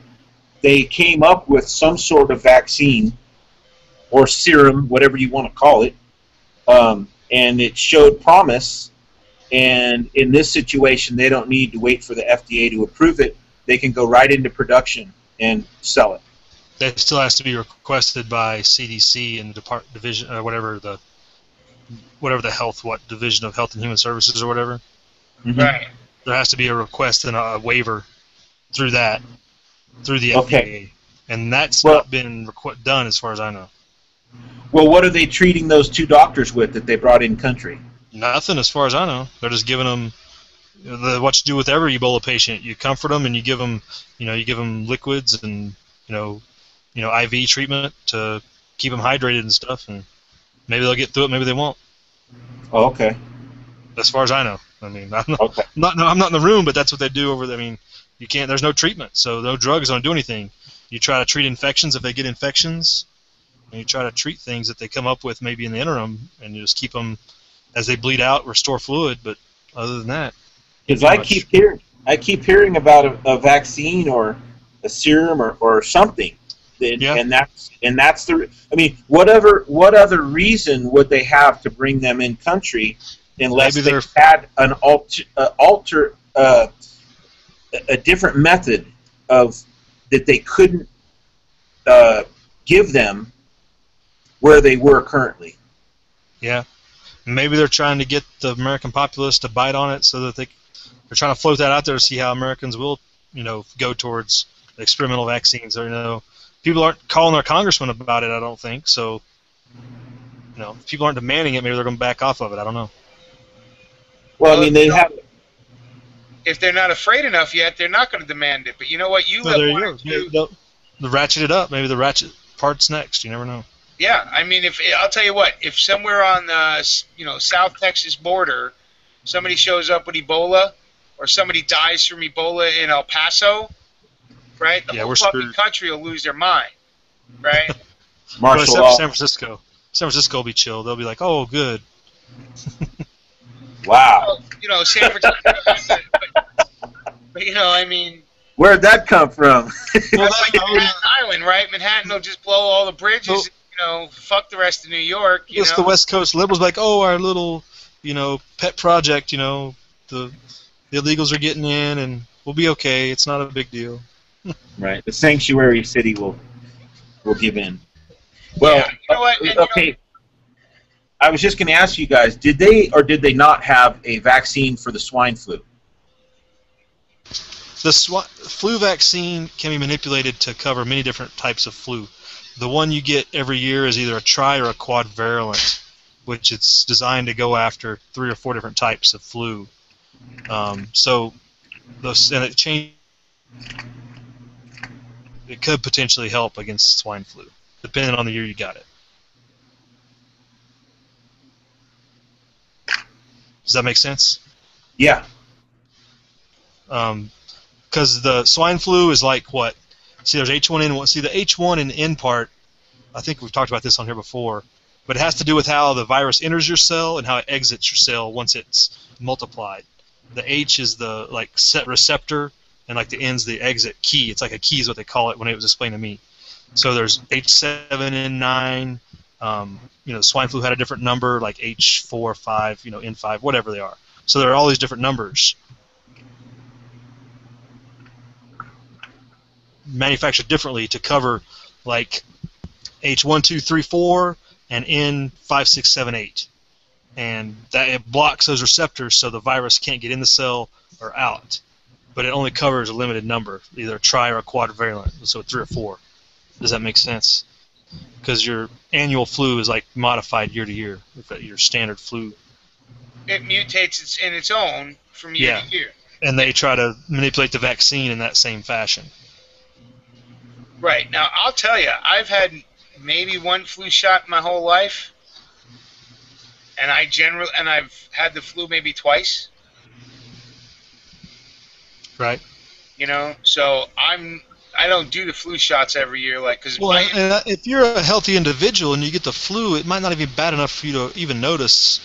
they came up with some sort of vaccine or serum, whatever you want to call it, and it showed promise, and in this situation they don't need to wait for the FDA to approve it. They can go right into production and sell it. That still has to be requested by CDC and division or whatever the division of Health and Human Services or whatever. Mm-hmm. Right. There has to be a request and a waiver through the FDA, Okay. and that's Well- not been done as far as I know. Well, what are they treating those two doctors with that they brought in country? Nothing as far as I know. They're just giving them what you do with every Ebola patient. You comfort them and you give them liquids and IV treatment to keep them hydrated and stuff, and maybe they'll get through it, maybe they won't. Oh, okay. As far as I know. I mean, I'm Okay. not in the room, but that's what they do over there. I mean, you can't. There's no treatment, so no drugs don't do anything. You try to treat infections if they get infections, and you try to treat things that they come up with maybe in the interim, and you just keep them as they bleed out, restore fluid. But other than that, Because I keep hearing about a vaccine or a serum or something, Yeah. and that's the. I mean, what other reason would they have to bring them in country unless Maybe they had an a different method of that they couldn't give them where they were currently. yeah, maybe they're trying to get the American populace to bite on it, so that they're trying to float that out there to see how Americans will, go towards experimental vaccines. Or people aren't calling their congressman about it. I don't think so. If people aren't demanding it, maybe they're going to back off of it. I don't know. Well, I mean, they have. If they're not afraid enough yet, they're not going to demand it. But you know what? Well, there you go. They'll ratchet it up. Maybe the ratchet part's next. You never know. Yeah, I mean, I'll tell you what, if somewhere on the South Texas border, somebody shows up with Ebola, or somebody dies from Ebola in El Paso, right? The whole fucking country will lose their mind, right? Martial Except law. San Francisco. San Francisco will be chill. They'll be like, oh, good. Wow. You know, San Francisco, but you know, I mean, Where'd that come from? Well, that's like Manhattan Island, right? Manhattan will just blow all the bridges, Well, you know, fuck the rest of New York, you just know. the West Coast liberals like, oh, our little, you know, pet project, you know, the illegals are getting in, and we'll be okay. It's not a big deal. Right. The sanctuary city will give in. Well, Yeah, you know what? And, okay. I was just going to ask you guys: did they or did they not have a vaccine for the swine flu? The flu vaccine can be manipulated to cover many different types of flu. The one you get every year is either a tri or a quadrivalent, which it's designed to go after 3 or 4 different types of flu. So, and it could potentially help against swine flu, depending on the year you got it. Does that make sense? Yeah. Because the swine flu is like what? See, there's H1N1. See, the H1 and N part, I think we've talked about this on here before, but it has to do with how the virus enters your cell and how it exits your cell once it's multiplied. The H is the like set receptor, and like the N's the exit key. It's like a key is what they call it when it was explained to me. So there's H7N9. You know, swine flu had a different number, like H4, 5, you know, N5, whatever they are. So there are all these different numbers manufactured differently to cover like H1, 2, 3, 4 and N5, 6, 7, 8. And that it blocks those receptors so the virus can't get in the cell or out. But it only covers a limited number, either a tri or a quadrivalent, so 3 or 4. Does that make sense? Because your annual flu is like modified year to year, your standard flu. It mutates in its own from year to year. And they try to manipulate the vaccine in that same fashion. Right. Now, I'll tell you, I've had maybe 1 flu shot my whole life, and I've had the flu maybe twice. Right. You know, so I don't do the flu shots every year, like, because if you're a healthy individual and you get the flu, it might not even be bad enough for you to even notice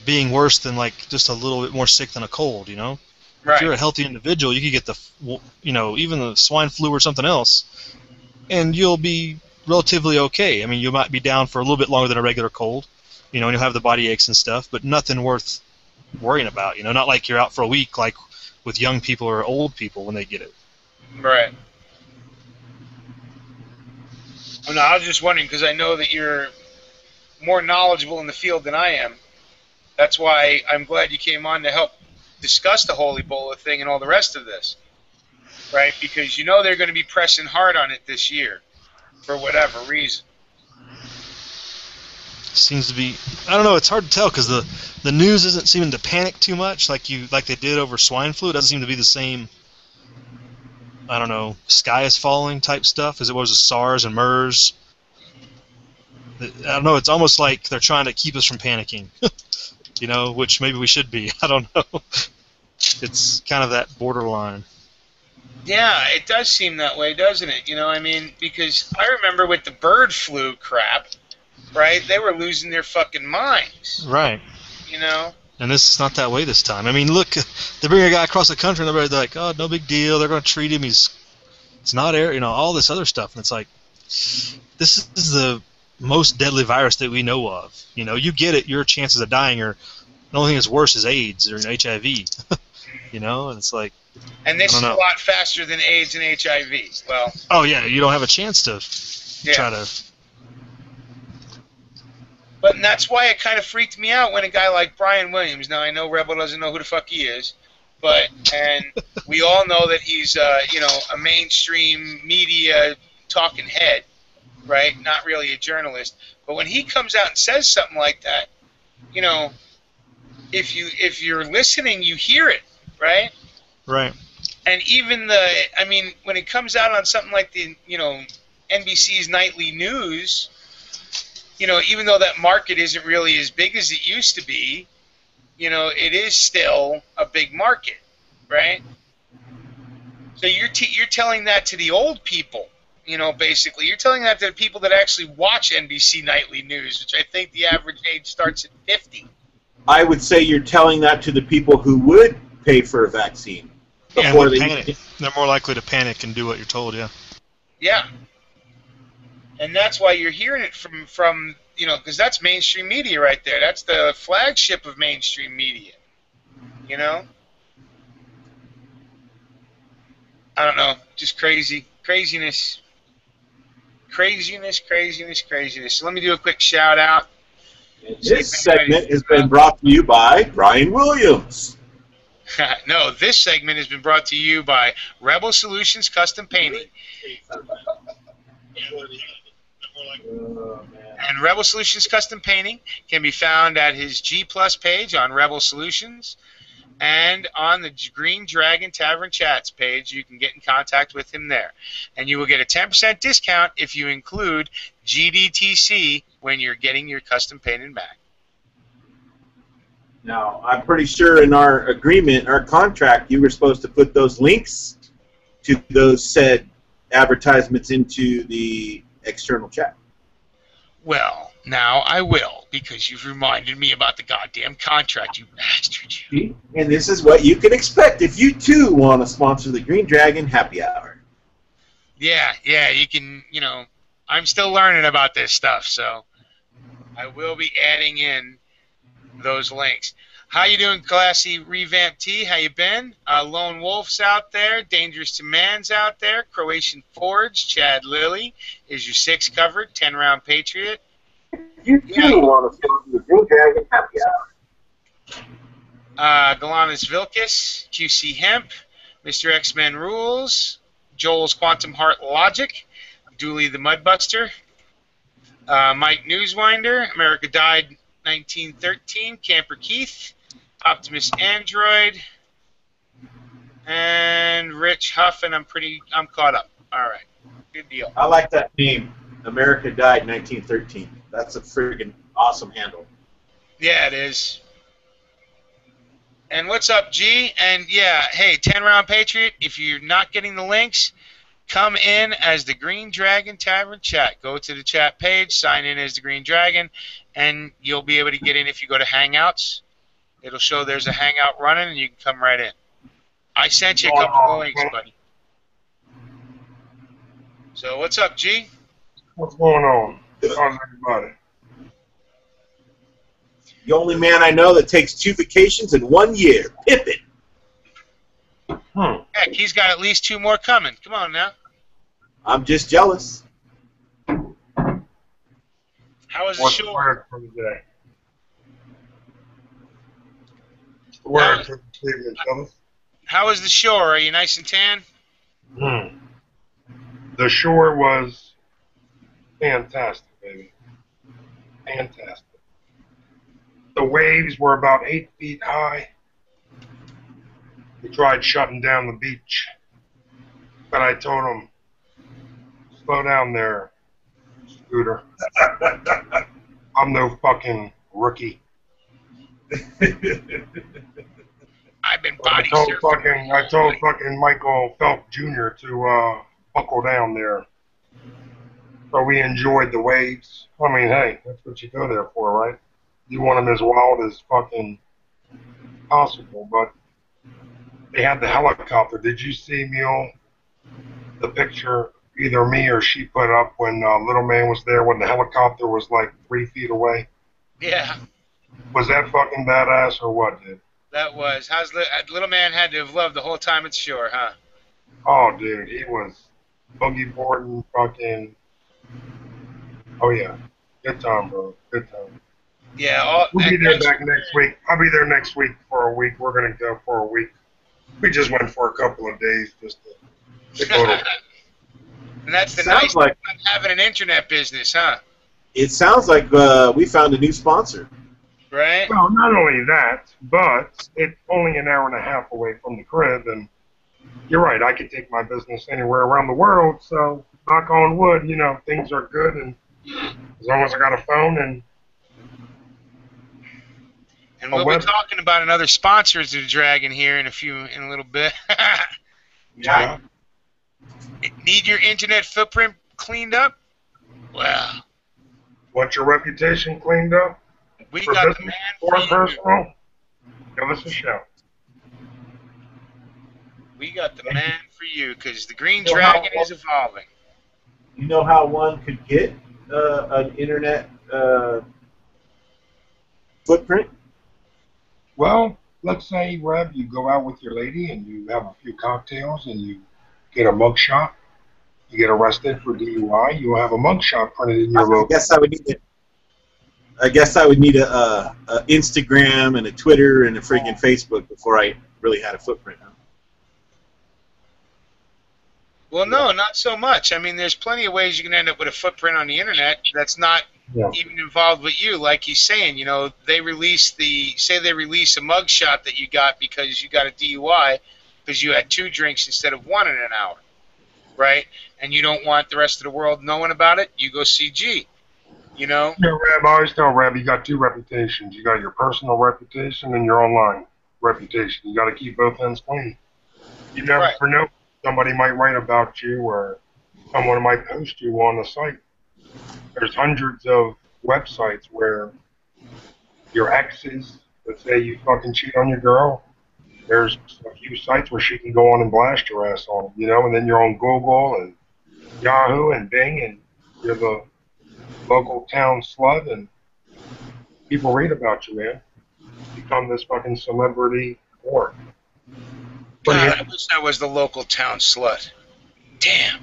being worse than like just a little bit more sick than a cold, you know. If you're a healthy individual, you could get the, you know, even the swine flu or something else, and you'll be relatively okay. I mean, you might be down for a little bit longer than a regular cold, you know, and you'll have the body aches and stuff, but nothing worth worrying about, you know. Not like you're out for a week like with young people or old people when they get it. Right. Well, no, I was just wondering because I know that you're more knowledgeable in the field than I am. That's why I'm glad you came on to help discuss the whole Ebola thing and all the rest of this, right? Because you know they're going to be pressing hard on it this year for whatever reason. Seems to be, I don't know, it's hard to tell because the news isn't seeming to panic too much like they did over swine flu. It doesn't seem to be the same, I don't know, sky is falling type stuff as it was with SARS and MERS. I don't know, it's almost like they're trying to keep us from panicking. You know, which maybe we should be. I don't know. It's kind of that borderline. Yeah, it does seem that way, doesn't it? You know, I mean, because I remember with the bird flu crap, right? They were losing their fucking minds. Right. You know? And this is not that way this time. I mean, look, they bring a guy across the country and they're like, oh, no big deal. They're going to treat him. It's not air, you know, all this other stuff. And it's like, this is the most deadly virus that we know of. You know, you get it, your chances of dying are, the only thing that's worse is AIDS or HIV. You know, and it's like, and this is a lot faster than AIDS and HIV. Well, oh yeah, you don't have a chance to try to. But that's why it kind of freaked me out when a guy like Brian Williams. Now I know Rebel doesn't know who the fuck he is, and we all know that he's you know, a mainstream media talking head. Right, not really a journalist, but when he comes out and says something like that, you know, if you're listening, you hear it, right? Right. And even I mean, when it comes out on something like the, you know, NBC's nightly news, you know, even though that market isn't really as big as it used to be, you know, it is still a big market, right? So you're telling that to the old people. You know, basically, you're telling that to the people that actually watch NBC Nightly News, which I think the average age starts at 50. I would say you're telling that to the people who would pay for a vaccine And before would they panic. They're more likely to panic and do what you're told. Yeah. Yeah. And that's why you're hearing it from because that's mainstream media right there. That's the flagship of mainstream media. You know? I don't know. Just craziness. So let me do a quick shout out. This segment has been brought to you by Brian Williams. No, this segment has been brought to you by Rebel Solutions Custom Painting. And Rebel Solutions Custom Painting can be found at his G Plus page on Rebel Solutions and on the Green Dragon Tavern Chats page. You can get in contact with him there. And you will get a 10% discount if you include GDTC when you're getting your custom painted back. Now, I'm pretty sure in our agreement, our contract, you were supposed to put those links to those said advertisements into the external chat. Well, now I will, because you've reminded me about the goddamn contract, you bastard. And this is what you can expect if you, too, want to sponsor the Green Dragon Happy Hour. Yeah, you can, I'm still learning about this stuff, so I will be adding in those links. How you doing, Classy Revamp T? How you been? Lone Wolf's out there. Dangerous to Man's out there. Croatian Forge. Chad Lilly is your 6 covered. 10-round Patriot. You too want to sponsor the Green Dragon Happy Hour. Galanis Vilkis. QC Hemp. Mr. X-Men Rules. Joel's Quantum Heart Logic. Dooley the Mudbuster. Mike Newswinder. America Died 1913, Camper Keith, Optimus Android, and Rich Huff, and I'm caught up. All right, good deal. I like that name, America Died 1913. That's a friggin' awesome handle. Yeah, it is. And what's up, G? And yeah, hey, 10-round Patriot, if you're not getting the links, come in as the Green Dragon Tavern Chat. Go to the chat page, sign in as the Green Dragon, and you'll be able to get in if you go to Hangouts. It'll show there's a Hangout running, and you can come right in. I sent you a couple of links, buddy. So what's up, G? What's going on? How's everybody? The only man I know that takes 2 vacations in 1 year, Pippin. Heck, he's got at least 2 more coming. Come on now. I'm just jealous. How was the What's show? the word for the day? What's the word for the evening, fellas? How was the shore? Are you nice and tan? The shore was fantastic, baby. Fantastic. The waves were about 8 feet high. We tried shutting down the beach, but I told them, slow down there, Scooter. I'm no fucking rookie. I've been body I surfing. told fucking Michael Phelps Jr. to buckle down there. So we enjoyed the waves. I mean, hey, that's what you go there for, right? You want them as wild as fucking possible, but they had the helicopter. Did you see, Mule, the picture either me or she put up when Little Man was there when the helicopter was like 3 feet away? Yeah. Was that fucking badass or what, dude? That was. Little Man had to have loved the whole time at the shore, huh? Oh, dude, he was boogie boarding, fucking. Oh yeah, good time, bro. Good time. Yeah. We'll be there back next week. I'll be there next week for a week. We're gonna go for a week. We just went for a couple of days just to go to. And that's the Sounds nice like- thing about having an internet business, huh? It sounds like we found a new sponsor. Right? Well, not only that, but it's only an hour and a half away from the crib, and you're right. I could take my business anywhere around the world. So, knock on wood, you know, things are good, and as long as I got a phone and we'll be talking about another sponsor to the Dragon here in a little bit. yeah. Need your internet footprint cleaned up? Well, Want your reputation cleaned up? We For got the business man or for you. personal, give us a shout. We got the man for you, because the Green You know how- Dragon is evolving. You know how one could get an internet footprint? Well, let's say, Reb, you go out with your lady and you have a few cocktails and you get a mugshot. You get arrested for DUI. You'll have a mugshot printed in your I local. guess I would need it. I guess I would need a Instagram and a Twitter and a freaking Facebook before I really had a footprint. Well, no, not so much. I mean, there's plenty of ways you can end up with a footprint on the internet that's not Yeah. even involved with you. Like he's saying, they release they release a mugshot that you got because you got a DUI because you had 2 drinks instead of 1 in an hour, right? And you don't want the rest of the world knowing about it. You go CG, Yeah, Reb, I always tell Reb, you got 2 reputations. You got your personal reputation and your online reputation. You got to keep both ends clean. You never Right. know. Somebody might write about you or someone might post you on the site. There's hundreds of websites where your exes, let's say you fucking cheat on your girl, there's a few sites where she can go on and blast your ass on, and then you're on Google and Yahoo and Bing and you're the local town slut and people read about you, man. You become this fucking celebrity whore. God, I wish I was the local town slut. Damn.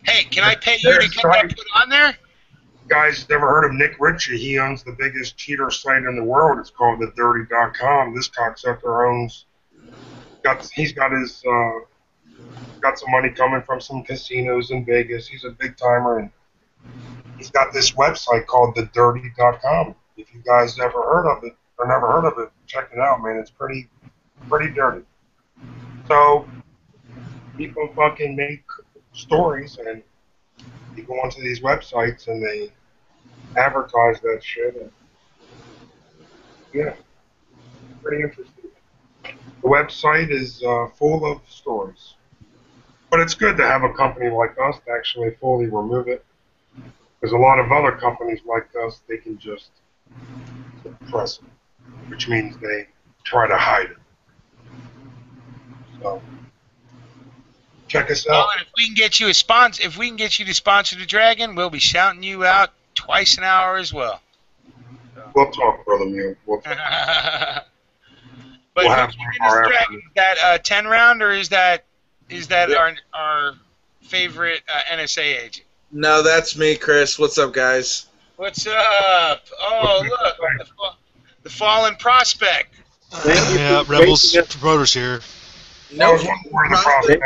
Hey, can I pay you to get that put on there? Guys, never heard of Nick Ritchie? He owns the biggest cheater site in the world. It's called thedirty.com. This cocksucker owns. He's got his got some money coming from some casinos in Vegas. He's a big timer, and he's got this website called thedirty.com. If you guys ever heard of it or never heard of it, check it out, man. It's pretty dirty. So people fucking make stories and you go onto these websites and they advertise that shit. And yeah, pretty interesting. The website is full of stories. But it's good to have a company like us to actually fully remove it. Because a lot of other companies like us, they can just suppress it, which means they try to hide it. So check us Well, out. and if we can get you to sponsor the Dragon, we'll be shouting you out twice an hour as well. We'll talk, Brother Mew. We'll talk. But We'll have who's giving our us Dragon? Is that 10 round or is that our favorite NSA agent? No, that's me, Chris. What's up, guys? What's up? Oh, look, the fallen prospect. Thank you Yeah, for Rebels gracing us. promoters here. I was wondering where the prospect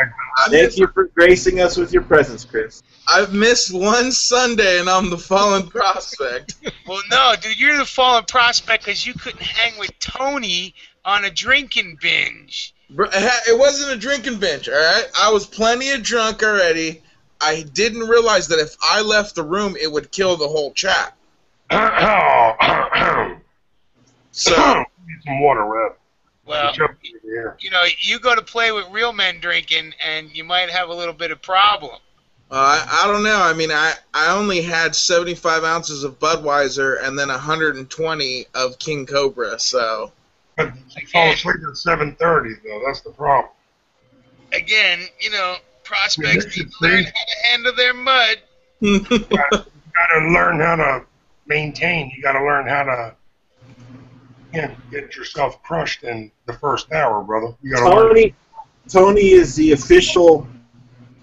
Thank you for gracing us with your presence, Chris. I've missed one Sunday, and I'm the fallen prospect. Well, no, dude, you're the fallen prospect because you couldn't hang with Tony on a drinking binge. Bro, it wasn't a drinking binge, all right? I was plenty drunk already. I didn't realize that if I left the room, it would kill the whole chat. So need some water, Reb. Well, you go to play with real men drinking, and you might have a little bit of problem. I don't know. I mean, I only had 75 ounces of Budweiser and then 120 of King Cobra, so... But you fall asleep at 7:30, though. That's the problem. Again, prospects Yeah, need to learn how to handle their mud. You gotta learn how to maintain. You gotta learn how to get yourself crushed in the first hour, brother. You gotta learn. Tony is the official,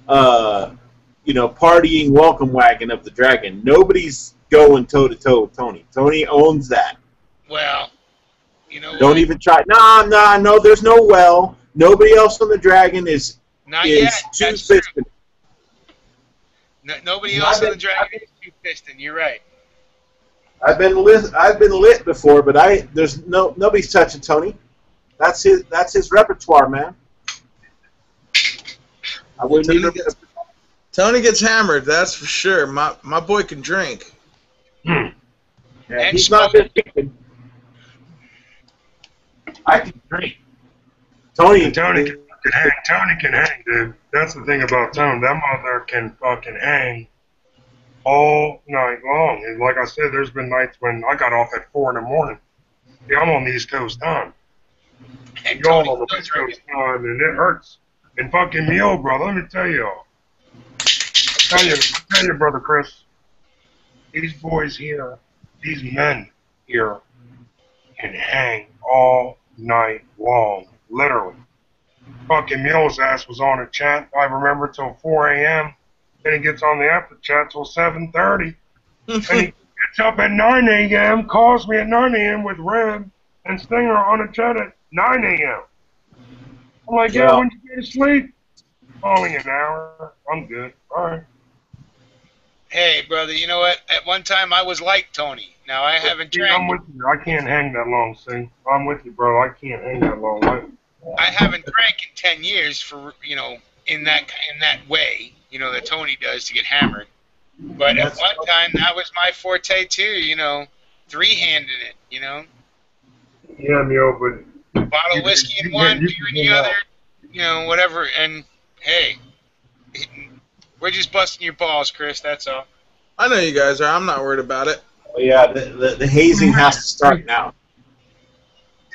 partying welcome wagon of the Dragon. Nobody's going toe-to-toe with Tony. Tony owns that. Well, Don't even try. No, there's no well. Nobody else on the Dragon is Not yet. too That's true. fisted. Nobody else on the Dragon is too piston. You're right. I've been lit before, but nobody's touching Tony. That's his repertoire, man. I wouldn't even. Tony gets hammered, that's for sure. My boy can drink. Yeah, And he's not just drinking. I can drink. Tony Tony can hang, dude. That's the thing about Tony. That mother can fucking hang all night long. And like I said, there's been nights when I got off at 4 in the morning. Yeah, I'm on the East Coast time. And Y'all Tony on the still West drinking. Coast time, and it hurts. And fucking Mule, brother, let me tell y'all. Tell you, brother Chris, these boys here, these men here, can hang all night long, literally. Fucking Mule's ass was on a chat, I remember, till 4 a.m. Then he gets on the after chat till 7:30. And he gets up at 9 a.m., calls me at 9 a.m. with Reb and Stinger on a chat at 9 a.m. I'm like, yeah, Well- when you go to sleep? Only an hour. I'm good. All right. Hey, brother, you know what? At one time, I was like Tony. Now, I haven't See, I'm drank. with you. I can't hang that long, see? I'm with you, bro. I can't hang that long. I haven't drank in 10 years for, in that way, that Tony does to get hammered. But at one time, that was my forte too, three-handing it, Yeah, Neil, but... Bottle of whiskey in one, beer in the other, whatever. And, hey, we're just busting your balls, Chris, that's all. I know you guys are. I'm not worried about it. Yeah, the hazing has to start now.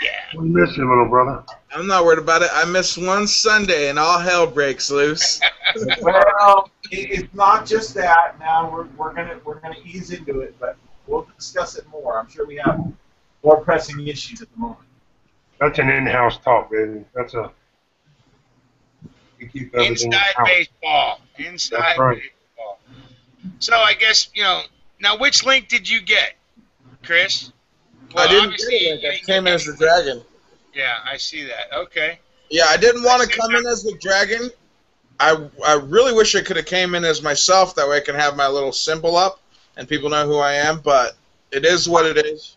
Yeah. We miss you, little brother. I'm not worried about it. I miss one Sunday and all hell breaks loose. Well, it's not just that. Now we're gonna ease into it, but we'll discuss it more. I'm sure we have more pressing issues at the moment. That's an in-house talk, baby. That's a... You keep everything Inside in-house. baseball. Inside That's right. baseball. So I guess, now which link did you get, Chris? Well, I didn't obviously, get it. I came in as the dragon. Yeah, I see that. Okay. Yeah, I didn't want to come in as the dragon. I really wish I could have came in as myself. That way I can have my little symbol up and people know who I am. But it is what it is.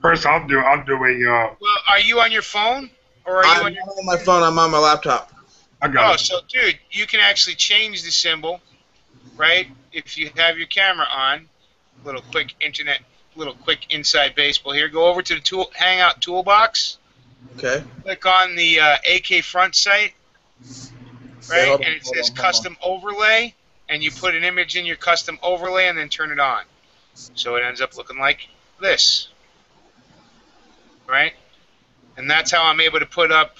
First, I'll do a... Well, are you on your phone? Or are you I'm on your... not on my phone. I'm on my laptop. I got Oh, it. so, dude, you can actually change the symbol, right? If you have your camera on. Little quick inside baseball here. Go over to the Hangout toolbox. Okay. Click on the AK front site, right? hold on, And it hold says on. custom overlay, and you put an image in your custom overlay and then turn it on. So it ends up looking like this, right? And that's how I'm able to put up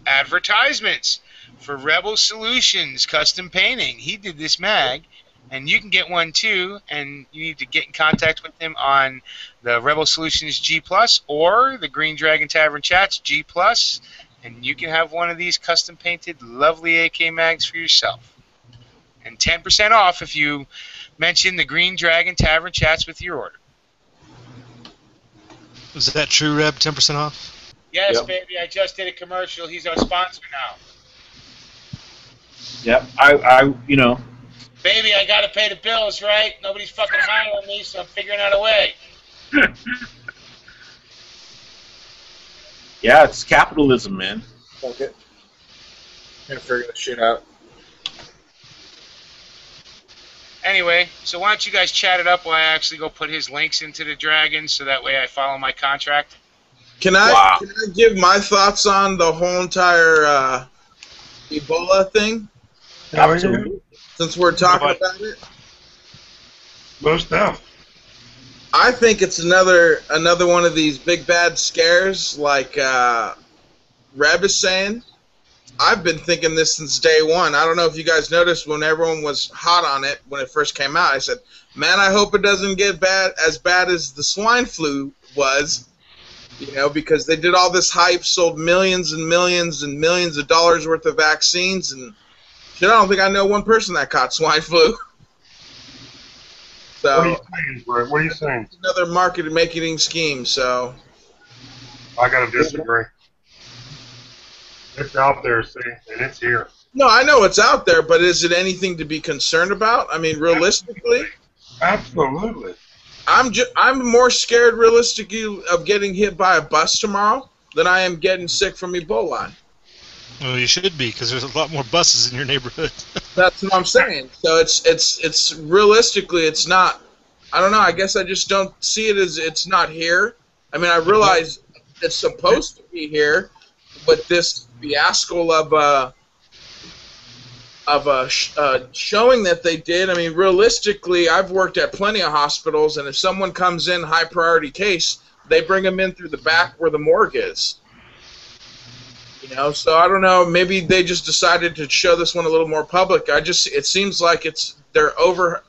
advertisements for Rebel Solutions Custom Painting. He did this mag, and you can get one too, and you need to get in contact with him on the Rebel Solutions G+, or the Green Dragon Tavern Chats G+, and you can have one of these custom painted lovely AK mags for yourself. And 10% off if you mention the Green Dragon Tavern Chats with your order. Is that true, Reb? 10% off? Yes, Yep. baby, I just did a commercial. He's our sponsor now. Yep. Baby, I gotta pay the bills, right? Nobody's fucking hiring me, so I'm figuring out a way. Yeah, it's capitalism, man. Fuck it. Gonna figure this shit out. Anyway, so why don't you guys chat it up while I actually go put his links into the Dragon, so that way I follow my contract? Can I Wow. give my thoughts on the whole entire Ebola thing? Absolutely. Since we're talking about it, Most stuff. I think it's another one of these big bad scares, like Reb is saying. I've been thinking this since day one. I don't know if you guys noticed when everyone was hot on it when it first came out. I said, man, I hope it doesn't get as bad as the swine flu was, because they did all this hype, sold millions and millions and millions of dollars worth of vaccines, and shit, I don't think I know one person that caught swine flu. So, What are you saying, bro? What are you saying? another marketing scheme, so... I gotta disagree. It's out there, see, and it's here. No, I know it's out there, but is it anything to be concerned about? I mean, realistically, Absolutely. I'm more scared realistically of getting hit by a bus tomorrow than I am getting sick from Ebola. Well, you should be, because there's a lot more buses in your neighborhood. That's what I'm saying. So it's realistically, it's not. I don't know. I guess I just don't see it as it's not here. I mean, I realize it's supposed to be here, but this fiasco of showing that they did. I mean, realistically, I've worked at plenty of hospitals, and if someone comes in high priority case, they bring them in through the back where the morgue is. You know, so I don't know. Maybe they just decided to show this one a little more public. It seems like they're overhyping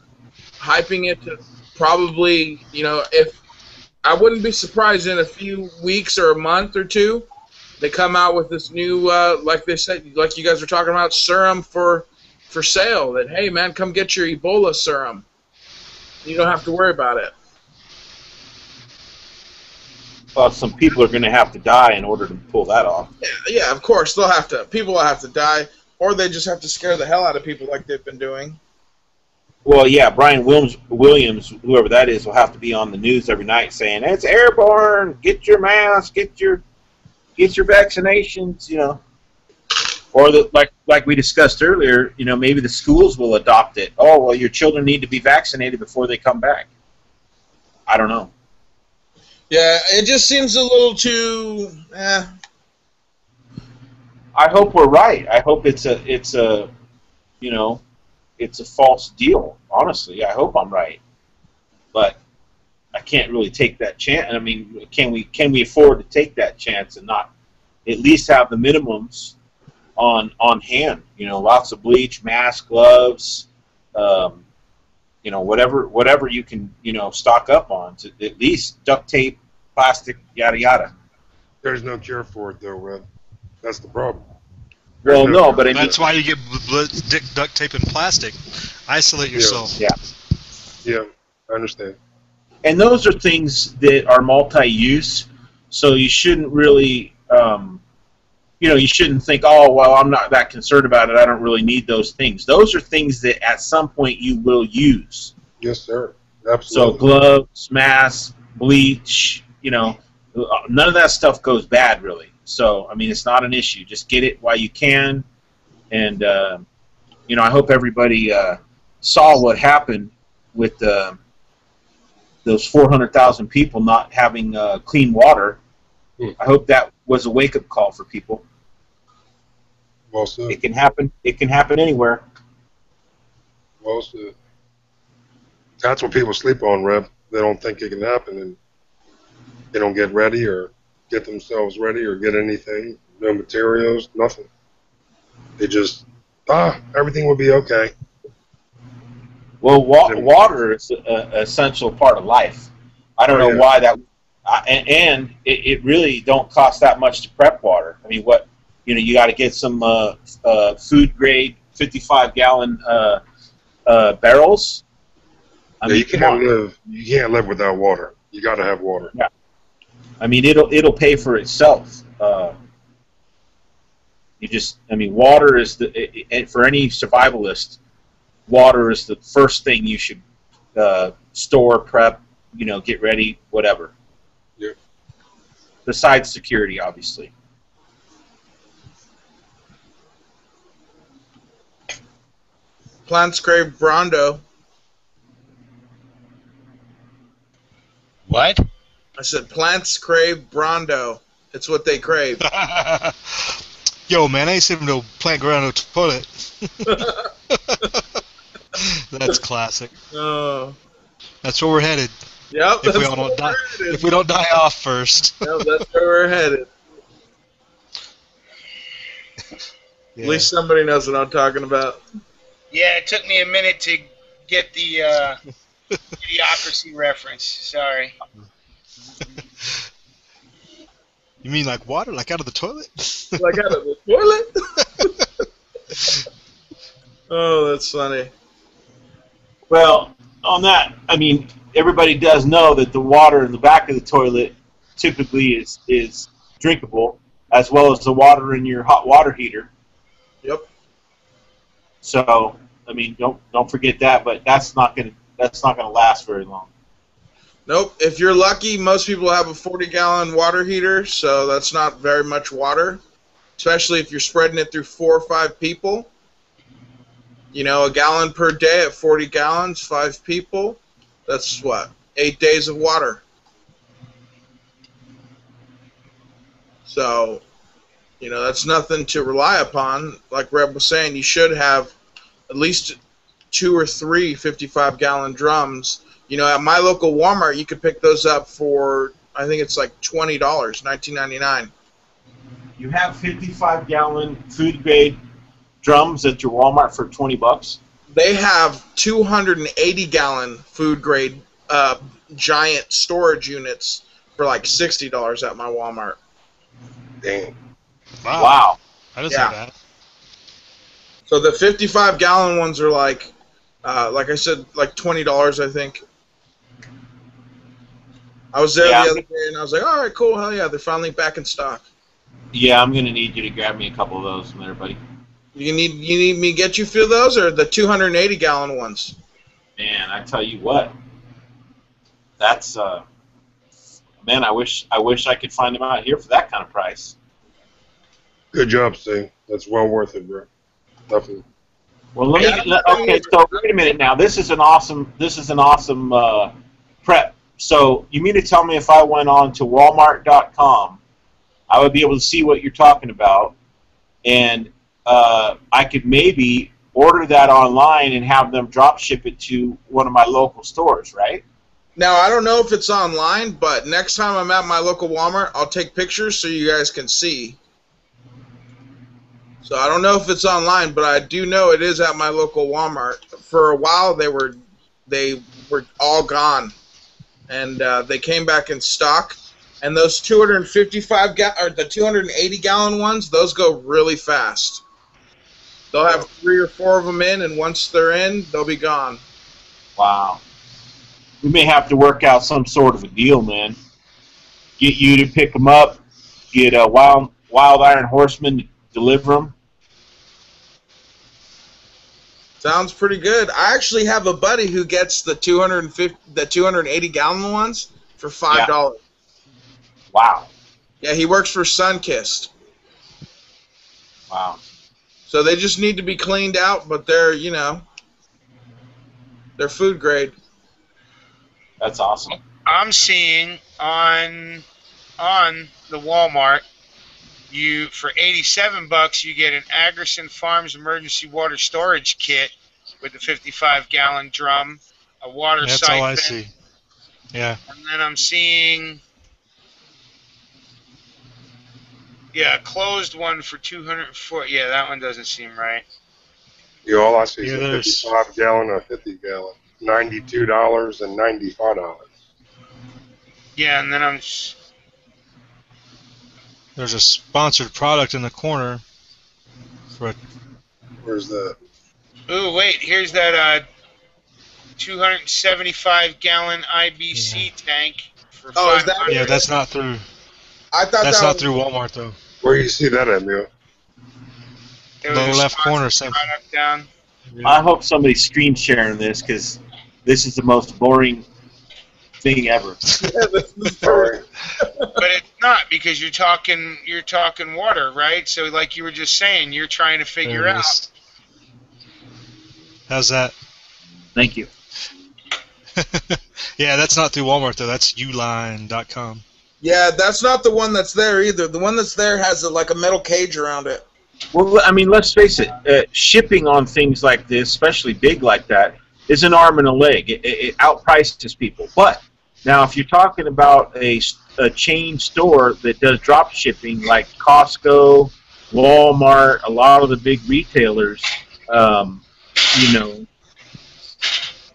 it to probably, you know, if I wouldn't be surprised in a few weeks or a month or two, they come out with this new, like they said, like you guys were talking about, serum for sale. That, hey man, come get your Ebola serum. You don't have to worry about it. Well, some people are going to have to die in order to pull that off. Yeah, of course people will have to die, or they just have to scare the hell out of people like they've been doing. Well, yeah, Brian Williams, whoever that is, will have to be on the news every night saying it's airborne. Get your mask. Get your vaccinations. You know, or like we discussed earlier. You know, maybe the schools will adopt it. Oh, well, your children need to be vaccinated before they come back. I don't know. Yeah, it just seems a little too. I hope we're right. I hope it's a, you know, it's a false deal. Honestly, I hope I'm right, but I can't really take that chance. I mean, can we afford to take that chance and not at least have the minimums on hand? You know, lots of bleach, mask, gloves, you know, whatever you can, you know, stock up on, to at least duct tape, plastic, yada yada. There's no cure for it, though, Red. That's the problem. Well, no, but I mean, That's why you get duct tape and plastic. Isolate yourself. Yeah. Yeah, I understand. And those are things that are multi-use, so you shouldn't really, you know, you shouldn't think, oh, well, I'm not that concerned about it. I don't really need those things. Those are things that at some point you will use. Yes, sir. Absolutely. So gloves, masks, bleach, you know, none of that stuff goes bad, really. So, I mean, it's not an issue. Just get it while you can. And, you know, I hope everybody saw what happened with those 400,000 people not having clean water. I hope that was a wake-up call for people. Well said. It can happen. It can happen anywhere. Well said. That's what people sleep on, Reb. They don't think it can happen, and they don't get ready or get themselves ready or get anything. No materials, nothing. They just, everything will be okay. Well, water is an essential part of life. I don't know why that, and it really don't cost that much to prep water. I mean, you got to get some food grade 55-gallon barrels. I mean, you can't live without water. You got to have water. Yeah. I mean, it'll pay for itself. Water is for any survivalist. Water is the first thing you should store, prep, you know, get ready, whatever. Yeah. Besides security, obviously. Plants crave Brondo. What? I said plants crave Brondo. It's what they crave. Yo, man, I ain't seen no plant grow on no toilet. That's classic. Oh. That's where we're headed. Yep. If we don't die off first. Yep, that's where we're headed. Yeah. At least somebody knows what I'm talking about. Yeah, it took me a minute to get the idiocracy reference. Sorry. You mean like water, like out of the toilet? Like out of the toilet? Oh, that's funny. Well, on that, I mean, everybody does know that the water in the back of the toilet typically is drinkable, as well as the water in your hot water heater. Yep. So, I mean, don't forget that, but that's not gonna last very long. Nope. If you're lucky, most people have a 40-gallon water heater, so that's not very much water, especially if you're spreading it through 4 or 5 people. You know, a gallon per day at 40 gallons, 5 people. That's what? 8 days of water. So, you know, that's nothing to rely upon. Like Reb was saying, you should have at least 2 or 3 55-gallon drums. You know, at my local Walmart, you could pick those up for, I think it's like $20, $19.99. You have 55-gallon food grade drums at your Walmart for $20. They have 280-gallon food grade giant storage units for like $60 at my Walmart. Damn. Wow. I didn't Yeah. say that. So the 55-gallon ones are like I said, like $20, I think. I was there the other day, and I was like, all right, cool, hell yeah, they're finally back in stock. Yeah, I'm gonna need you to grab me a couple of those from there, buddy. You need me to get you a few of those, or the 280-gallon ones? Man, I tell you what, that's man, I wish I could find them out here for that kind of price. Good job, Steve. That's well worth it, bro. Definitely. Well, okay. So wait a minute now. This is an awesome prep. So you mean to tell me if I went on to Walmart.com, I would be able to see what you're talking about, and I could maybe order that online and have them drop ship it to one of my local stores, right? Now, I don't know if it's online, but next time I'm at my local Walmart, I'll take pictures so you guys can see. So I don't know if it's online, but I do know it is at my local Walmart. For a while, they were all gone, and they came back in stock. And those 280-gallon ones, those go really fast. They'll have 3 or 4 of them in, and once they're in, they'll be gone. Wow. We may have to work out some sort of a deal, man. Get you to pick them up. Get a Wild Iron Horseman to deliver them. Sounds pretty good. I actually have a buddy who gets the 280-gallon ones for $5. Yeah. Wow. Yeah, he works for Sunkist. Wow. So they just need to be cleaned out, but they're, you know, they're food grade. That's awesome. I'm seeing on the Walmart, for $87 you get an Agrison Farms emergency water storage kit with a 55-gallon drum, a water That's siphon. all I see. Yeah. And then I'm seeing a closed one for 204. Yeah, that one doesn't seem right. Yeah, all I see is Yeah, a there's- 55-gallon or 50-gallon. $92 and $95. Yeah, and then There's a sponsored product in the corner for Where's that? ooh, wait, here's that 275-gallon IBC tank for Oh, is that- $5. yeah. That's not through. I thought That's that not was, through Walmart though. Where you see that at, Neil? There was Lower a left sponsored corner, same. product down. I hope somebody's screen sharing this because this is the most boring thing ever. Sorry. But it's not, because you're talking water, right? So like you were just saying, you're trying to figure There it out. is. How's that? Thank you. Yeah, that's not through Walmart though. That's uline.com. yeah, that's not the one that's there either. The one that's there has like a metal cage around it. Well, I mean, let's face it. Shipping on things like this, especially big like that, is an arm and a leg. It outprices people. But now, if you're talking about a chain store that does drop shipping, like Costco, Walmart, a lot of the big retailers, you know,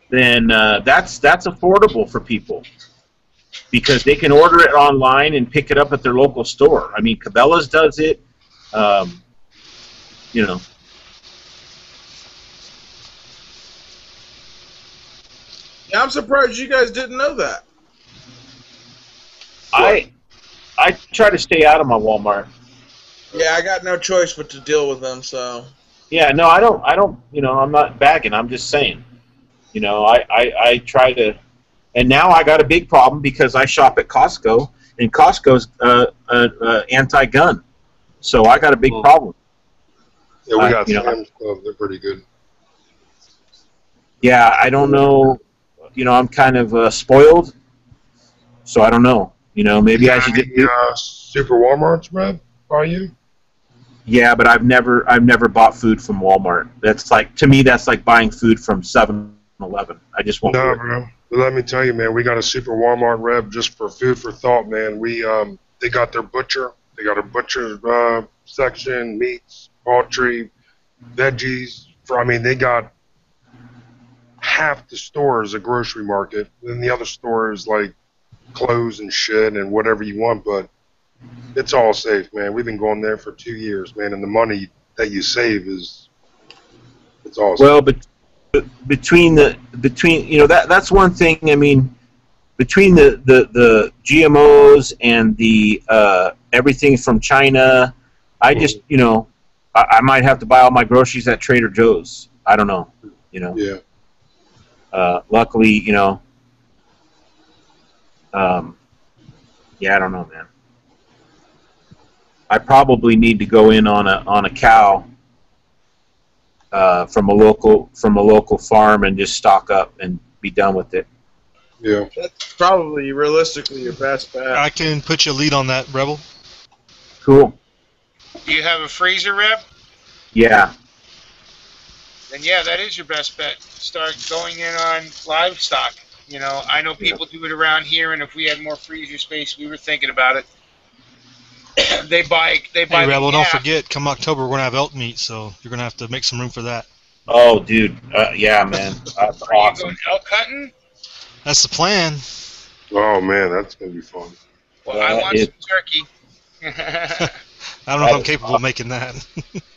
then that's affordable for people because they can order it online and pick it up at their local store. I mean, Cabela's does it. You know. Yeah, I'm surprised you guys didn't know that. I try to stay out of my Walmart. Yeah, I got no choice but to deal with them, so. Yeah, no, I don't, you know, I'm not bagging, I'm just saying. You know, I try to, and now I got a big problem because I shop at Costco, and Costco's anti-gun. So I got a big problem. Yeah, we got you know, Sam's Club. They're pretty good. Yeah, I don't know, you know, I'm kind of spoiled, so I don't know. You know, maybe I should just do. Super Walmarts, Brad, by you? Yeah, but I've never bought food from Walmart. That's like, to me, that's like buying food from 7-Eleven. I just won't do No, it. bro. But let me tell you, man, we got a super Walmart rep just for food for thought, man. They got their butcher. They got a butcher section, meats, poultry, veggies. They got half the store is a grocery market, then the other store is like clothes and shit and whatever you want, but it's all safe, man. We've been going there for 2 years, man, and the money that you save it's all Well, but between that's one thing. I mean, between the GMOs and the everything from China, I just I might have to buy all my groceries at Trader Joe's. I don't know, Yeah. Luckily, yeah, I don't know, man. I probably need to go in on a cow from a local farm and just stock up and be done with it. Yeah. That's probably realistically your best bet. I can put you a lead on that, Rebel. Cool. Do you have a freezer, Reb? Yeah. Then yeah, that is your best bet. Start going in on livestock. I know people do it around here, and if we had more freezer space, we were thinking about it. They buy. Hey, Rebel, don't forget, come October, we're going to have elk meat, so you're going to have to make some room for that. Oh, dude. Yeah, man. That's Are awesome. you going elk hunting? That's the plan. Oh, man, that's going to be fun. Well, I want some turkey. I don't know if I'm capable of making that.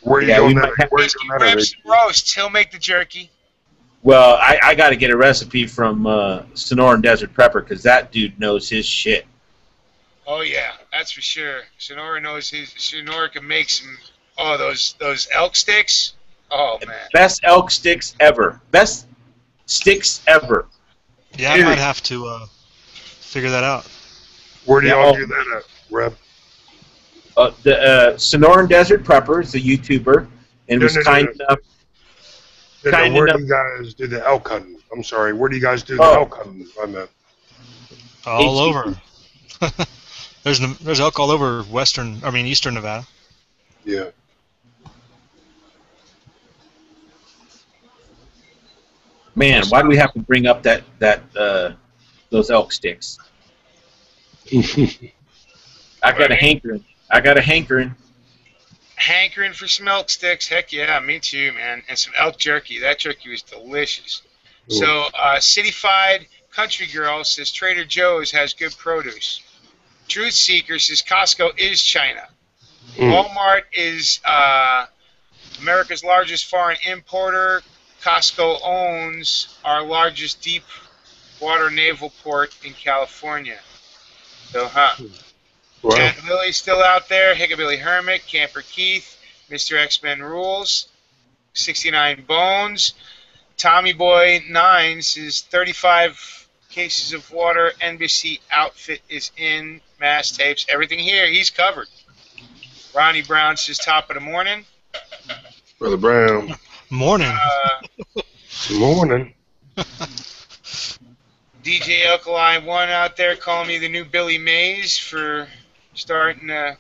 Where are you Yeah, we going might have- where you Just going grab that some roasts. He'll make the jerky. Well, I got to get a recipe from Sonoran Desert Prepper because that dude knows his shit. Oh yeah, that's for sure. Sonora knows his. Sonora can make some. Oh, those elk sticks. Oh man. Best elk sticks ever. Best sticks ever. Yeah, I might have to figure that out. Where do Yeah, y'all oh. do that at, Reb? The Sonoran Desert Prepper is a YouTuber and was kind enough. Where do you guys do the elk hunting? I'm sorry, where do you guys do the Oh. elk hunting? I meant. All over. There's elk all over eastern Nevada. Yeah. Man, why do we have to bring up those elk sticks? I got a hankering. Hankering for some elk sticks. Heck yeah, me too, man. And some elk jerky. That jerky was delicious. Ooh. So, Cityfied Country Girl says Trader Joe's has good produce. Truth Seeker says Costco is China. Walmart is America's largest foreign importer. Costco owns our largest deep water naval port in California. So, Wow. Ted Lily's still out there. Hickabilly Hermit, Camper Keith, Mr. X-Men Rules, 69 Bones, Tommy Boy 9 says 35 cases of water. NBC outfit is in. Mass tapes, everything here. He's covered. Ronnie Brown says top of the morning. Brother Brown. Morning. Morning. DJ Alkaline 1 out there calling me the new Billy Mays for starting to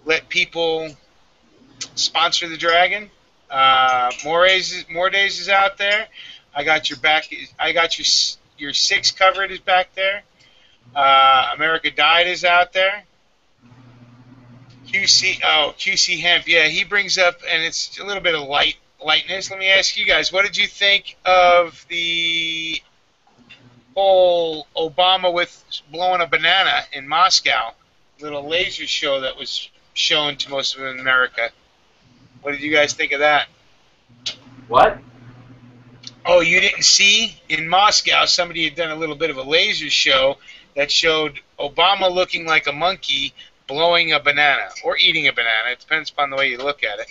let people sponsor the Dragon. More days is out there. I got your back. I got your 6 covered is back there. America Died is out there. QC Hemp. Yeah, he brings up, and it's a little bit of lightness. Let me ask you guys, what did you think of the whole Obama with blowing a banana in Moscow? Little laser show that was shown to most of America. What did you guys think of that? What? Oh, you didn't see? In Moscow, somebody had done a little bit of a laser show that showed Obama looking like a monkey blowing a banana, or eating a banana. It depends upon the way you look at it.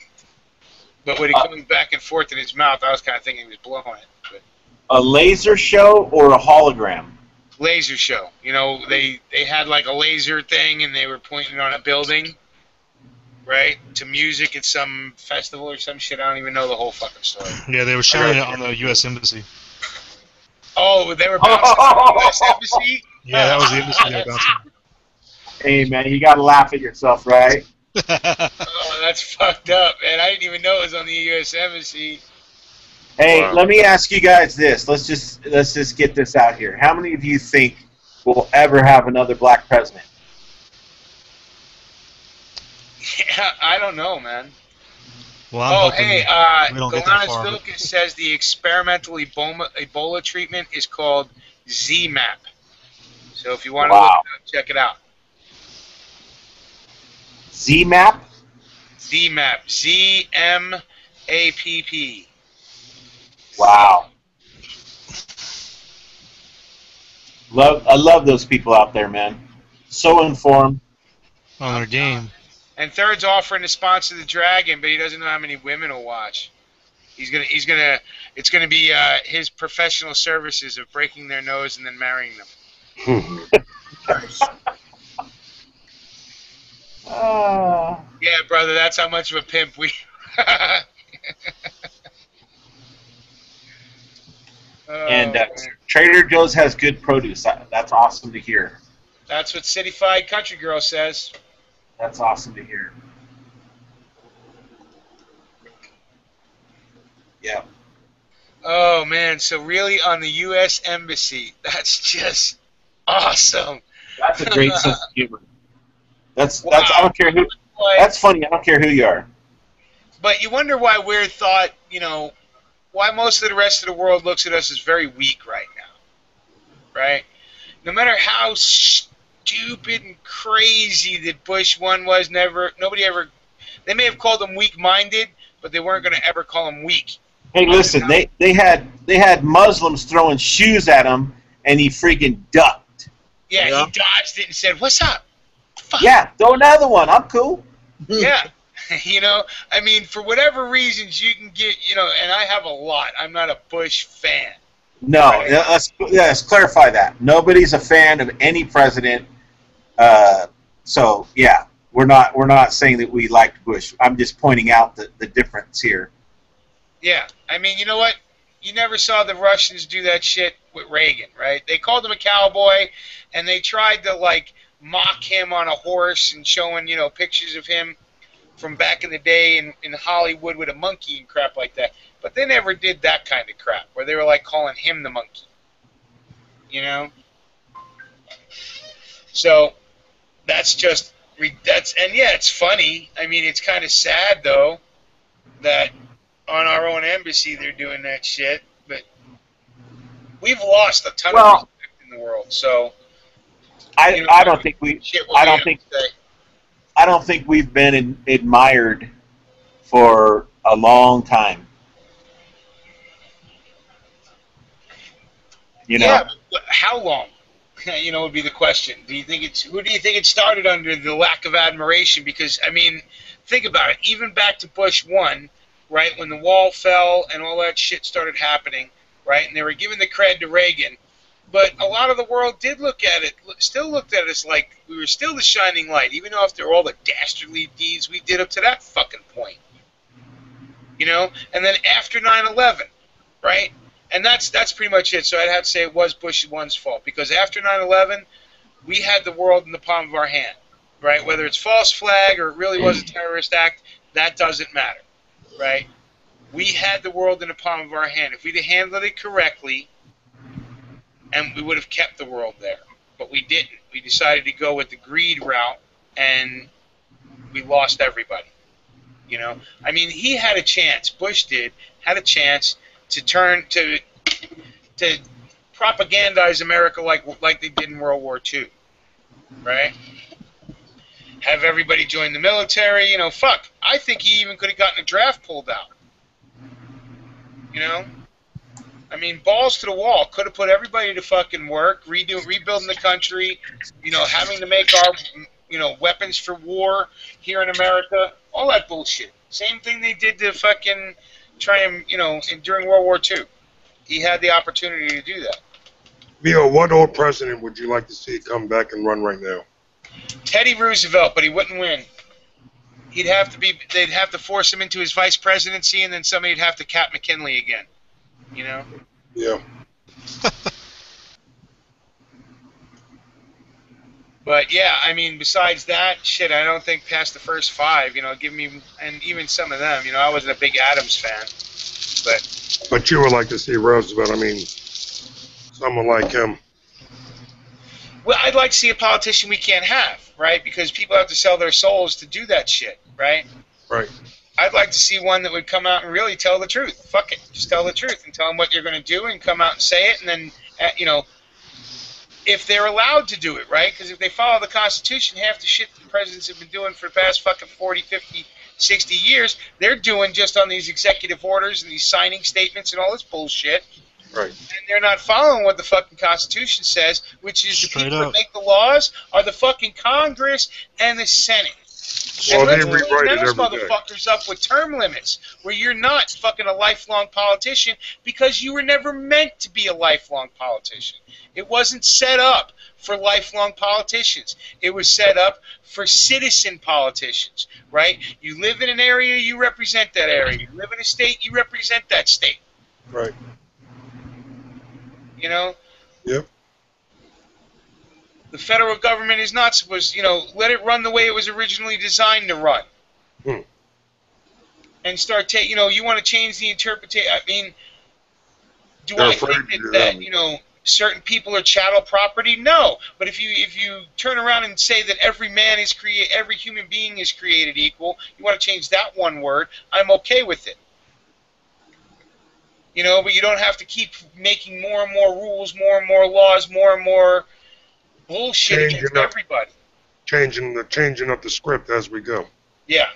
But when he coming back and forth in his mouth, I was kind of thinking he was blowing it. But A laser show or a hologram? laser show. They had like a laser thing, and they were pointing on a building, right, to music at some festival or some shit. I don't even know the whole fucking story. Yeah, they were showing it on the U.S. Embassy. Oh, they were bouncing on the U.S. Embassy? Yeah, that was the embassy they were bouncing. Hey, man, you got to laugh at yourself, right? Oh, that's fucked up, man. I didn't even know it was on the U.S. Embassy. Hey, Wow. let me ask you guys this. Let's just get this out here. How many of you think we'll ever have another black president? Yeah, I don't know, man. Well, I'm Oh, hoping hey, we don't get that Galanis far. But Vilcus says the experimental Ebola treatment is called ZMAP. So if you want to look Wow. it up, check it out. ZMAP? ZMAP. ZMAPP. Wow. I love those people out there, man. So informed. on their game. And Third's offering to sponsor the Dragon, but he doesn't know how many women will watch. It's gonna be his professional services of breaking their nose and then marrying them. Yeah, brother, that's how much of a pimp we. And Man. Trader Joe's has good produce. That's awesome to hear. That's what Cityfied Country Girl says. That's awesome to hear. Yeah. Oh man, so really on the U.S. Embassy, that's just awesome. That's a great sense of humor. That's Wow. I don't care who. That's funny. I don't care who you are. But you wonder why we're thought, why most of the rest of the world looks at us as very weak right now, right? No matter how stupid and crazy that Bush one was, nobody ever. They may have called him weak-minded, but they weren't going to ever call him weak. Hey, listen. They had Muslims throwing shoes at him, and he freaking ducked. Yeah, he dodged it and said, "What's up?" Fuck. Yeah, throw another one. I'm cool. Yeah. I mean, for whatever reasons you can get, and I have a lot. I'm not a Bush fan. No, Right. let's clarify that. Nobody's a fan of any president. So yeah, we're not saying that we liked Bush. I'm just pointing out the difference here. Yeah, I mean, you know what? You never saw the Russians do that shit with Reagan, right? They called him a cowboy, and they tried to mock him on a horse and showing pictures of him from back in the day in Hollywood with a monkey and crap like that. But they never did that kind of crap where they were calling him the monkey. So that's just and yeah, it's funny. I mean, it's kind of sad though that on our own embassy they're doing that shit. But we've lost a ton of respect in the world. So I don't think we've been admired for a long time. Yeah, but how long? Would be the question. Who do you think it started under the lack of admiration? Because I mean, think about it. Even back to Bush 1, right, when the wall fell and all that shit started happening, right, and they were giving the cred to Reagan, but a lot of the world did still looked at us like we were still the shining light, even after all the dastardly deeds we did up to that fucking point. And then after 9/11, right? And that's pretty much it. So I'd have to say it was Bush 1's fault, because after 9/11, we had the world in the palm of our hand, right? Whether it's false flag or it really was a terrorist act, that doesn't matter, right? We had the world in the palm of our hand. If we'd have handled it correctly, and we would have kept the world there. But we didn't. We decided to go with the greed route, and we lost everybody. I mean, he had a chance. Bush had a chance to turn to propagandize America like they did in World War II, right? Have everybody join the military. Fuck. I think he even could have gotten a draft pulled out. I mean, balls to the wall. Could have put everybody to fucking work, rebuilding the country, having to make our, weapons for war here in America, all that bullshit. Same thing they did to fucking try and, during World War II. He had the opportunity to do that. Leo, what old president would you like to see come back and run right now? Teddy Roosevelt, but he wouldn't win. They'd have to force him into his vice presidency, and then somebody'd have to cap McKinley again. Yeah. But yeah, I mean, besides that, shit, I don't think past the first 5. Give me, and even some of them. I wasn't a big Adams fan, But you would like to see Roosevelt. I mean, someone like him. well, I'd like to see a politician we can't have, right? Because people have to sell their souls to do that shit, right? Right. I'd like to see one that would come out and really tell the truth. Fuck it, just tell the truth and tell them what you're going to do and come out and say it, and then, if they're allowed to do it, right? Because if they follow the Constitution, half the shit the presidents have been doing for the past fucking 40, 50, 60 years, they're doing just on these executive orders and these signing statements and all this bullshit. Right. And they're not following what the fucking Constitution says, which is the people that make the laws are the fucking Congress and the Senate. Well, and they let's rewrite clean it those every day. motherfuckers up with term limits, where you're not fucking a lifelong politician because you were never meant to be a lifelong politician. It wasn't set up for lifelong politicians. It was set up for citizen politicians, right? You live in an area, you represent that area. You live in a state, you represent that state. Right. Yep. The federal government is not supposed, let it run the way it was originally designed to run. And start taking, you want to change the interpretation. I mean, do I think that, certain people are chattel property? No. But if you turn around and say that every human being is created equal, you want to change that one word, I'm okay with it. But you don't have to keep making more and more rules, more and more laws, more and more bullshit against everybody. Changing up the script as we go. Yeah.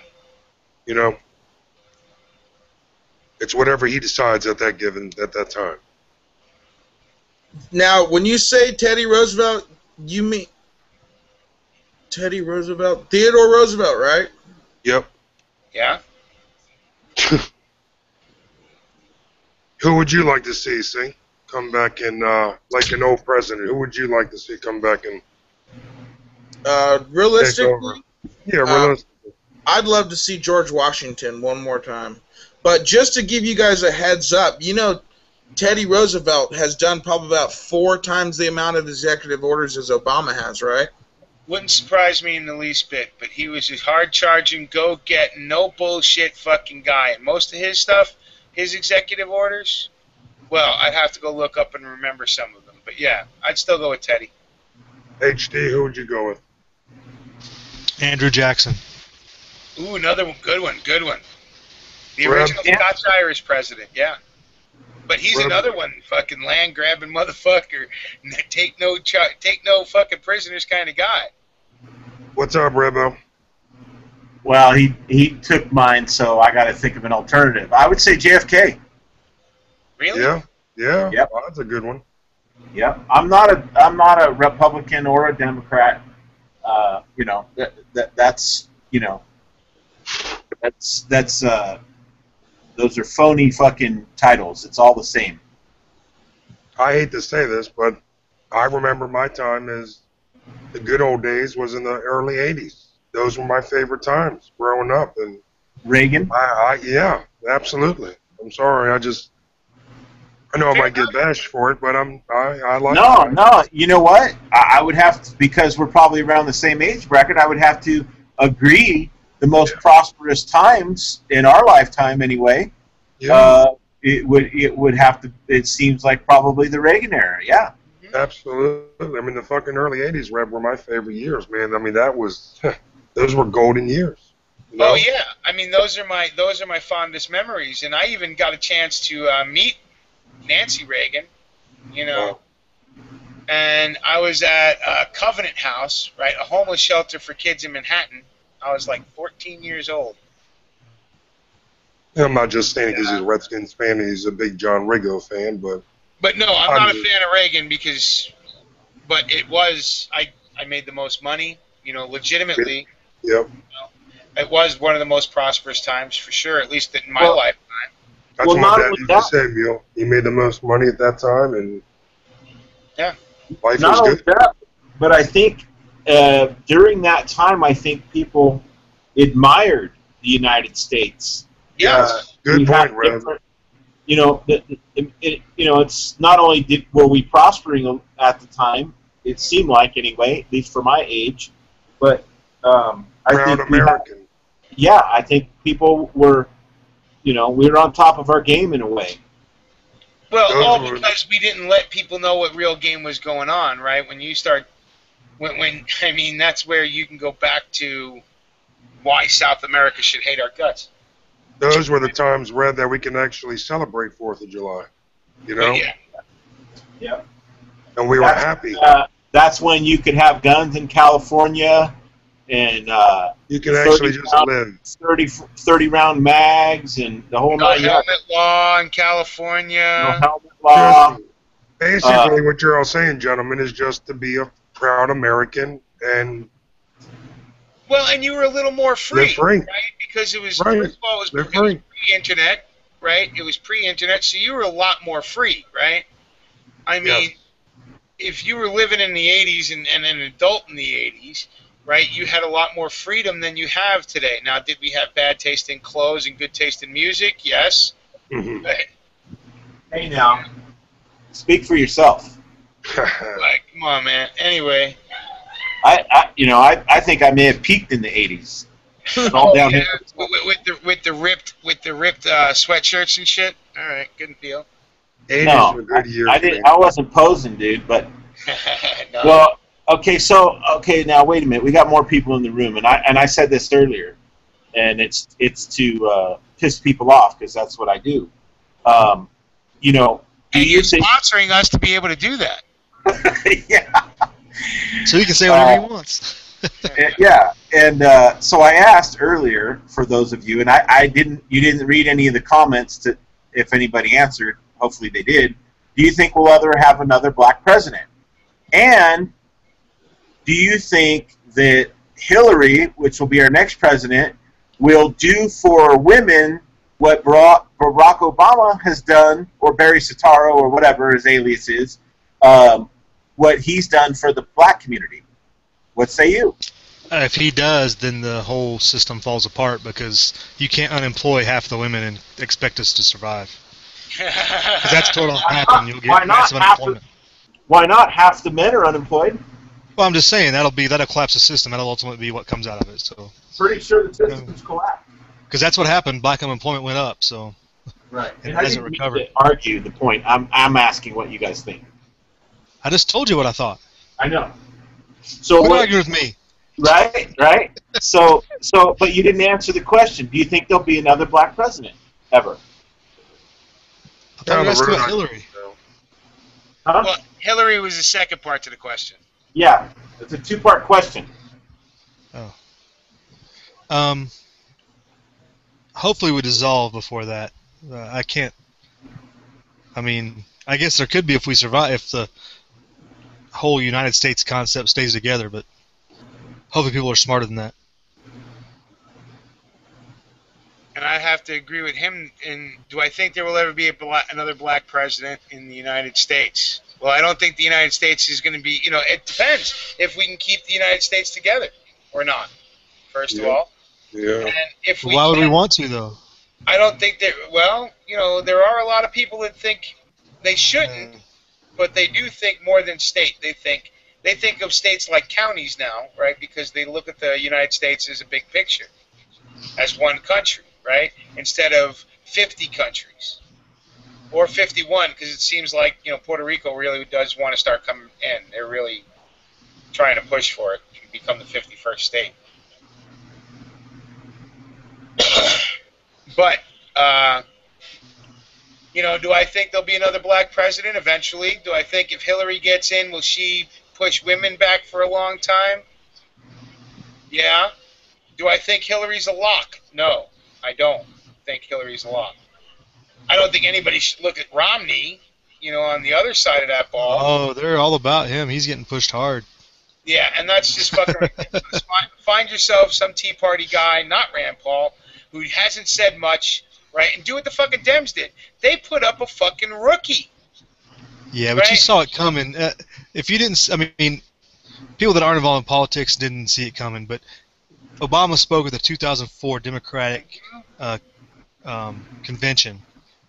It's whatever he decides at that time. Now, when you say Teddy Roosevelt, you mean Teddy Roosevelt, Theodore Roosevelt, right? Yep. Yeah. Who would you like to see come back in, like an old president? Who would you like to see come back and realistically? Yeah, realistically. I'd love to see George Washington one more time. But just to give you guys a heads up, Teddy Roosevelt has done probably about 4 times the amount of executive orders as Obama has, right? Wouldn't surprise me in the least bit, but he was a hard-charging, go-get, no bullshit fucking guy. And most of his stuff, his executive orders, well, I'd have to go look up and remember some of them. But yeah, I'd still go with Teddy. HD, who would you go with? Andrew Jackson. Ooh, another one, good one. The original Scotch-Irish president, yeah. But he's another one, fucking land-grabbing motherfucker, take no fucking prisoners kind of guy. What's up, Rebo? Well, he took mine, so I got to think of an alternative. I would say JFK. Really? Yeah. Yep. Well, that's a good one. Yep. I'm not a Republican or a Democrat. That's those are phony fucking titles. It's all the same. I hate to say this, but I remember my time as the good old days was in the early 80s. Those were my favorite times growing up. And Reagan? Yeah, absolutely. I'm sorry. I know I might get bashed for it, but I like it. No. You know what? I would have to, because we're probably around the same age bracket, I would have to agree the most prosperous times in our lifetime anyway. Yeah. It would have to, it seems like probably the Reagan era, yeah. Absolutely. I mean, the fucking early 80s, Reb, were my favorite years, man. I mean, those were golden years. Oh yeah, I mean those are my fondest memories, and I even got a chance to meet Nancy Reagan, and I was at Covenant House, right, a homeless shelter for kids in Manhattan. I was like 14 years old. I'm not just saying because he's a Redskins fan and he's a big John Rigo fan, But no, I'm not a fan of Reagan but it was, I made the most money, legitimately. Yep. It was one of the most prosperous times for sure, at least in my lifetime. That's what my dad used to say, Neil. He made the most money at that time, and life was good. That, but I think during that time, I think people admired the United States. Yes. Good point, Rev. It's not only were we prospering at the time, It seemed like anyway, at least for my age. But I Proud think American. I think people were, we were on top of our game in a way. Well, Those all were- because we didn't let people know what real game was going on, right? When you start, when I mean, that's where you can go back to why South America should hate our guts. Those were the times, Red, that we can actually celebrate 4th of July. You know? But yeah. Yeah. And we were happy. That's when you could have guns in California, and You can actually just live. 30 round mags and the whole No nine yards. helmet law in No California. helmet law. Basically, what you're all saying, gentlemen, is just to be a proud American and Well, and you were a little more free, live free. right? Because it was, Right. first of all, it Live was free. pre-internet, right? It was pre-internet, so you were a lot more free, right? I mean, Yes. if you were living in the 80s and an adult in the 80s, right, you had a lot more freedom than you have today. Now, did we have bad taste in clothes and good taste in music? Yes. Mhm. But, Hey now, speak for yourself. like, come on, man. Anyway. I think I may have peaked in the 80s. All down here. With the ripped sweatshirts and shit. All right, good deal. 80s No, were good years. I wasn't posing, dude. But No. well, okay. Now wait a minute. We got more people in the room, and I said this earlier, and it's to piss people off because that's what I do. Do and you you're think? sponsoring us to be able to do that. Yeah. So he can say whatever he wants. Yeah, and so I asked earlier for those of you, and you didn't read any of the comments if anybody answered. Hopefully they did. Do you think we'll ever have another black president? And do you think that Hillary, which will be our next president, will do for women what Barack Obama has done, or Barry Soetoro, or whatever his alias is, what he's done for the black community? What say you? If he does, then the whole system falls apart because you can't unemploy half the women and expect us to survive. Because that's what'll happen. You'll Why get not massive unemployment. Why not? Half the men are unemployed. Well, I'm just saying that'll collapse the system. That'll ultimately be what comes out of it. So, Pretty sure the system's collapsed. because that's what happened. Black unemployment went up. So, Right. And And I hasn't didn't mean recovered. to argue the point. I'm asking what you guys think. I just told you what I thought. I know. So Quit what? arguing with me. Right. So, but you didn't answer the question. Do you think there'll be another black president ever? I thought you were Down the asking road, about I Hillary. think so. Huh? Well, Hillary was the second part to the question. Yeah. It's a two-part question. Hopefully we dissolve before that. I can't. I mean, I guess there could be if we survive, if the whole United States concept stays together, but hopefully people are smarter than that. And I have to agree with him. Do I think there will ever be another black president in the United States? Well, I don't think the United States is going to be. It depends if we can keep the United States together or not. First of Yeah. all, Yeah. and if we Why would we can- want to, though? I don't think that. Well, there are a lot of people that think they shouldn't, but they do think more than state. They think of states like counties now, right? Because they look at the United States as a big picture, as one country, right? Instead of 50 countries or 51, because it seems like Puerto Rico really does want to start coming in. They're really trying to push for it to become the 51st state. But, do I think there'll be another black president eventually? Do I think if Hillary gets in, will she push women back for a long time? Yeah. Do I think Hillary's a lock? No, I don't think Hillary's a lock. I don't think anybody should look at Romney, on the other side of that ball. Oh, they're all about him. He's getting pushed hard. Yeah, and that's just fucking ridiculous. Find yourself some Tea Party guy, not Rand Paul, who hasn't said much, right? And do what the fucking Dems did. They put up a fucking rookie. Yeah, but you Right. saw it coming. If you didn't, I mean, people that aren't involved in politics didn't see it coming. But Obama spoke at the 2004 Democratic convention,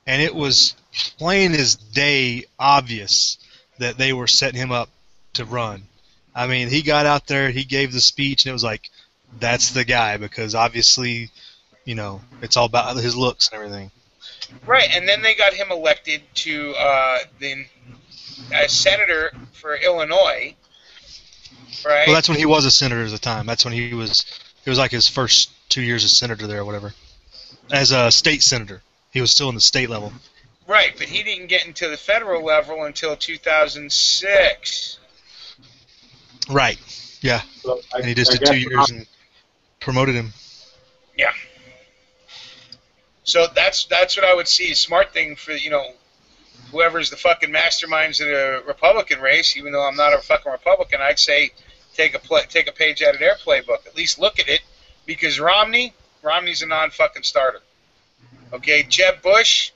and it was plain as day obvious that they were setting him up to run. I mean, he got out there, he gave the speech, and it was like, that's the guy, because obviously, you know, it's all about his looks and everything. Right, and then they got him elected to as senator for Illinois. Right. Well, that's when he was a senator at the time. That's when it was like his first 2 years as senator there or whatever. As a state senator. He was still in the state level. Right, but he didn't get into the federal level until 2006. Right, yeah. So and he just did 2 years and promoted him. Yeah. So that's what I would see a smart thing for, you know, whoever's the fucking masterminds of the Republican race. Even though I'm not a fucking Republican, I'd say take a page out of their playbook. At least look at it, because Romney's a non-fucking starter. Okay, Jeb Bush,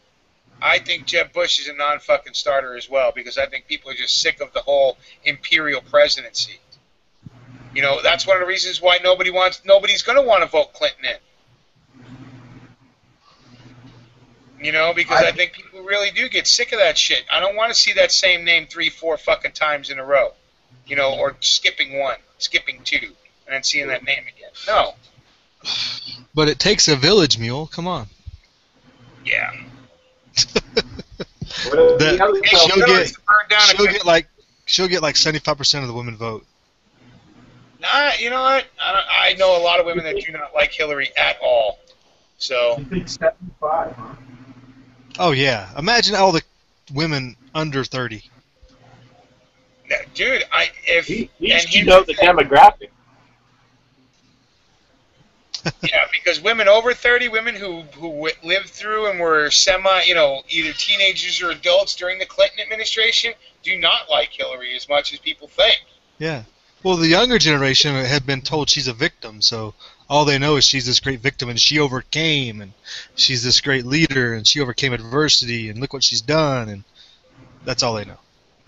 I think Jeb Bush is a non-fucking starter as well, because I think people are just sick of the whole imperial presidency. You know, that's one of the reasons why nobody's going to want to vote Clinton in. You know, because I think people really do get sick of that shit. I don't want to see that same name 3-4 fucking times in a row. You know, or skipping 1, skipping 2, and then seeing that name again. No. But it takes a village, Mule. Come on. Yeah. She'll get like 75% of the women vote. Nah, you know what? I know a lot of women that do not like Hillary at all. So. You think 75, huh? Oh yeah. Imagine all the women under 30. Yeah, dude, you know the demographic. Yeah, because women over 30, women who lived through and were either teenagers or adults during the Clinton administration, do not like Hillary as much as people think. Yeah. Well, the younger generation had been told she's a victim, so all they know is she's this great victim, and she overcame, and she's this great leader, and she overcame adversity, and look what she's done, and that's all they know.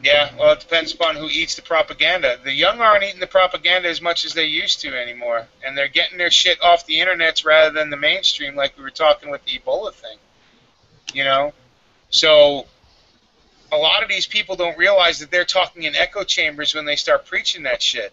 Yeah, well, it depends upon who eats the propaganda. The young aren't eating the propaganda as much as they used to anymore, and they're getting their shit off the internets rather than the mainstream, like we were talking with the Ebola thing. You know? So a lot of these people don't realize that they're talking in echo chambers when they start preaching that shit.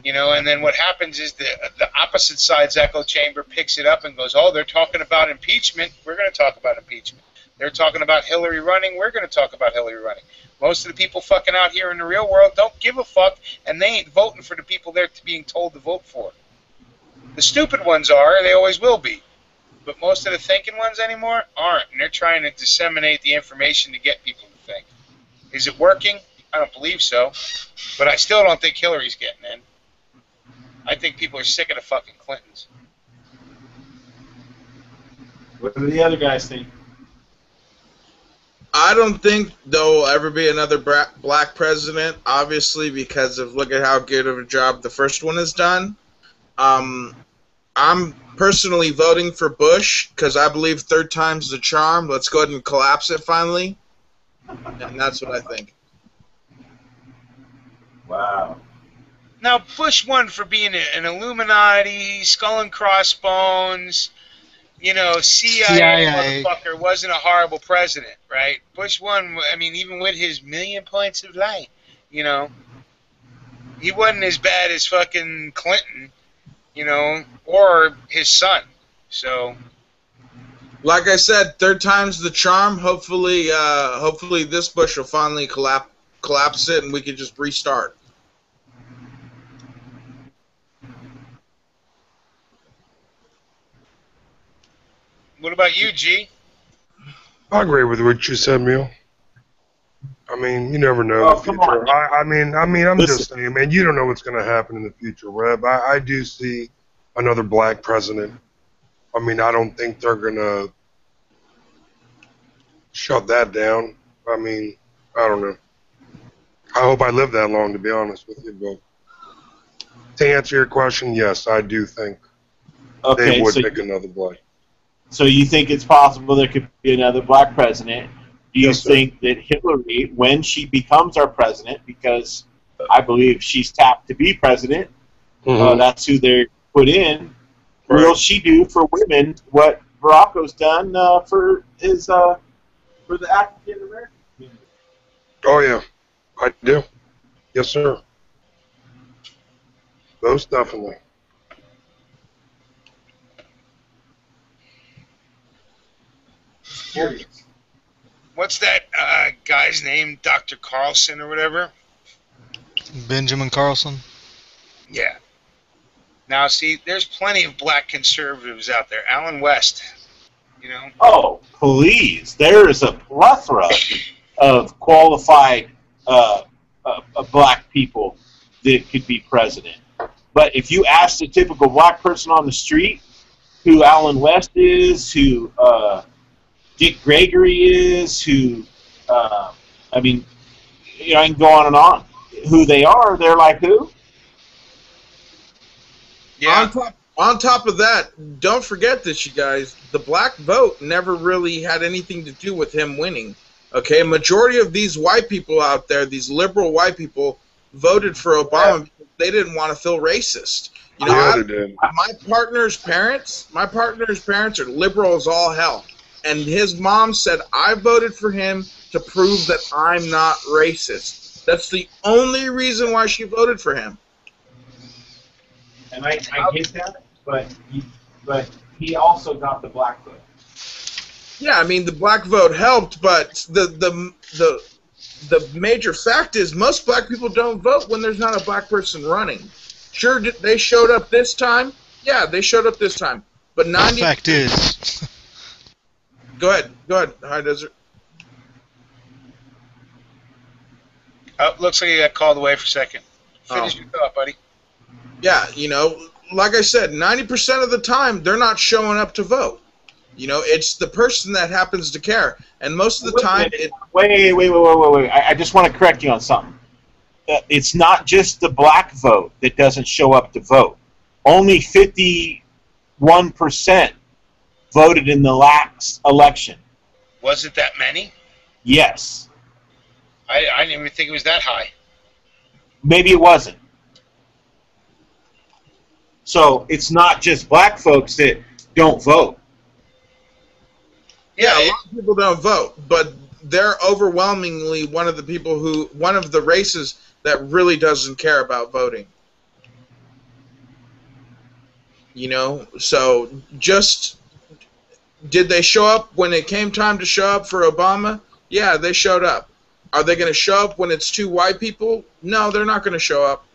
You know, and then what happens is the opposite side's echo chamber picks it up and goes, oh, they're talking about impeachment, we're going to talk about impeachment. They're talking about Hillary running, we're going to talk about Hillary running. Most of the people fucking out here in the real world don't give a fuck, and they ain't voting for the people they're being told to vote for. The stupid ones are, they always will be. But most of the thinking ones anymore aren't, and they're trying to disseminate the information to get people to think. Is it working? I don't believe so. But I still don't think Hillary's getting in. I think people are sick of the fucking Clintons. What do the other guys think? I don't think there'll ever be another black president, obviously, because of look at how good of a job the first one has done. I'm personally voting for Bush because I believe third time's the charm. Let's go ahead and collapse it finally. And that's what I think. Wow. Now, Bush won for being an Illuminati, skull and crossbones, you know, CIA motherfucker, wasn't a horrible president, right? Bush won, I mean, even with his million points of light, you know, he wasn't as bad as fucking Clinton, you know, or his son, so. Like I said, third time's the charm. Hopefully this Bush will finally collapse it and we can just restart. What about you, G? I agree with what you said, Neil. I mean, you never know the future. I mean, I'm just saying, man, you don't know what's going to happen in the future, Reb. I do see another black president. I mean, I don't think they're going to shut that down. I mean, I don't know. I hope I live that long, to be honest with you. But to answer your question, yes, I do think they would pick another black. So you think it's possible there could be another black president? Do you Yes, think that Hillary, when she becomes our president, because I believe she's tapped to be president, that's who they're put in, will she do for women what Baracko's done for his for the African American community? Oh, yeah, I do. Yes, sir. Most definitely. Curious. What's that guy's name? Dr. Carlson or whatever? Benjamin Carlson. Yeah. Now, see, there's plenty of black conservatives out there. Alan West, you know. Oh, please! There is a plethora of qualified black people that could be president. But if you ask the typical black person on the street who Alan West is, who Dick Gregory is, who I mean, you know, I can go on and on. Who they are? They're like who? Yeah. On top of that, don't forget this, you guys. The black vote never really had anything to do with him winning. Okay, majority of these white people out there, these liberal white people, voted for Obama because they didn't want to feel racist. You know, Yeah, they did. my partner's parents are liberal as all hell, and his mom said, "I voted for him to prove that I'm not racist." That's the only reason why she voted for him. And I get that, but he also got the black vote. Yeah, I mean the black vote helped, but the major fact is most black people don't vote when there's not a black person running. Sure, they showed up this time. Yeah, they showed up this time, but 90. The fact is, Go ahead, High Desert. Oh, looks like you got called away for a second. Finish your thought, buddy. Yeah, you know, like I said, 90% of the time they're not showing up to vote. You know, it's the person that happens to care, and most of the time, Wait. I just want to correct you on something. It's not just the black vote that doesn't show up to vote. Only 51% voted in the last election. Was it that many? Yes. I didn't even think it was that high. Maybe it wasn't. So it's not just black folks that don't vote. yeah, a lot of people don't vote, but they're overwhelmingly one of the races that really doesn't care about voting. You know, so just did they show up when it came time to show up for Obama? Yeah, they showed up. Are they going to show up when it's two white people? No, they're not going to show up.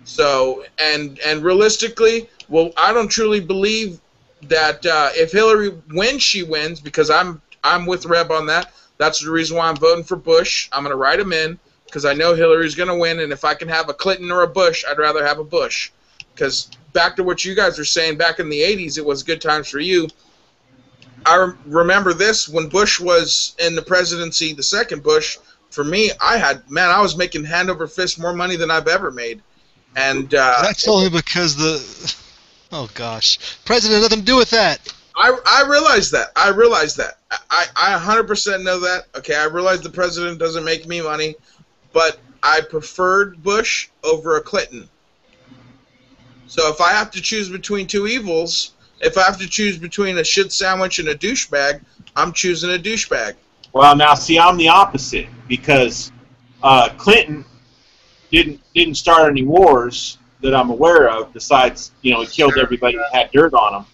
So, and realistically, well, I don't truly believe that if Hillary wins, she wins, because I'm with Reb on that. That's the reason why I'm voting for Bush. I'm going to write him in because I know Hillary's going to win, and if I can have a Clinton or a Bush, I'd rather have a Bush. Because back to what you guys were saying, back in the 80s, it was good times for you. I remember this when Bush was in the presidency, the second Bush. For me, I was making hand over fist more money than I've ever made. And that's only because oh gosh, president had nothing to do with that. I realize that. I 100% know that. Okay, I realize the president doesn't make me money, but I preferred Bush over a Clinton. So if I have to choose between two evils, if I have to choose between a shit sandwich and a douchebag, I'm choosing a douchebag. Well, now see, I'm the opposite because Clinton didn't start any wars that I'm aware of. Besides, you know, he killed everybody that had dirt on him.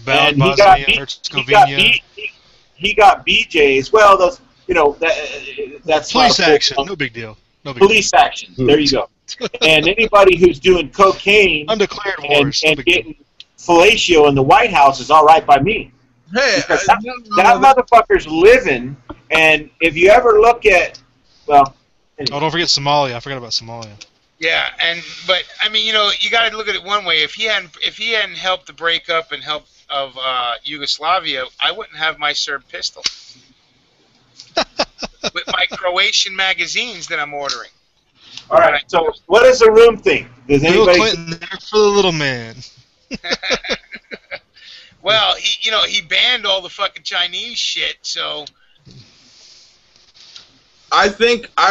And he got BJ's. Well, those, you know, that's police action. No big deal. Police action. There you go. And anybody who's doing cocaine undeclared wars and getting fellatio in the White House is all right by me. Hey, because that motherfucker's living. And if you ever look at, well, anyway. Oh, don't forget Somalia. I forgot about Somalia. Yeah, but I mean, you know, you got to look at it one way. If he hadn't helped the breakup and help of Yugoslavia, I wouldn't have my Serb pistol with my Croatian magazines that I'm ordering. All right. So, what does the room think? Does Bill anybody? Clinton there for the little man. Well, he banned all the fucking Chinese shit, so. I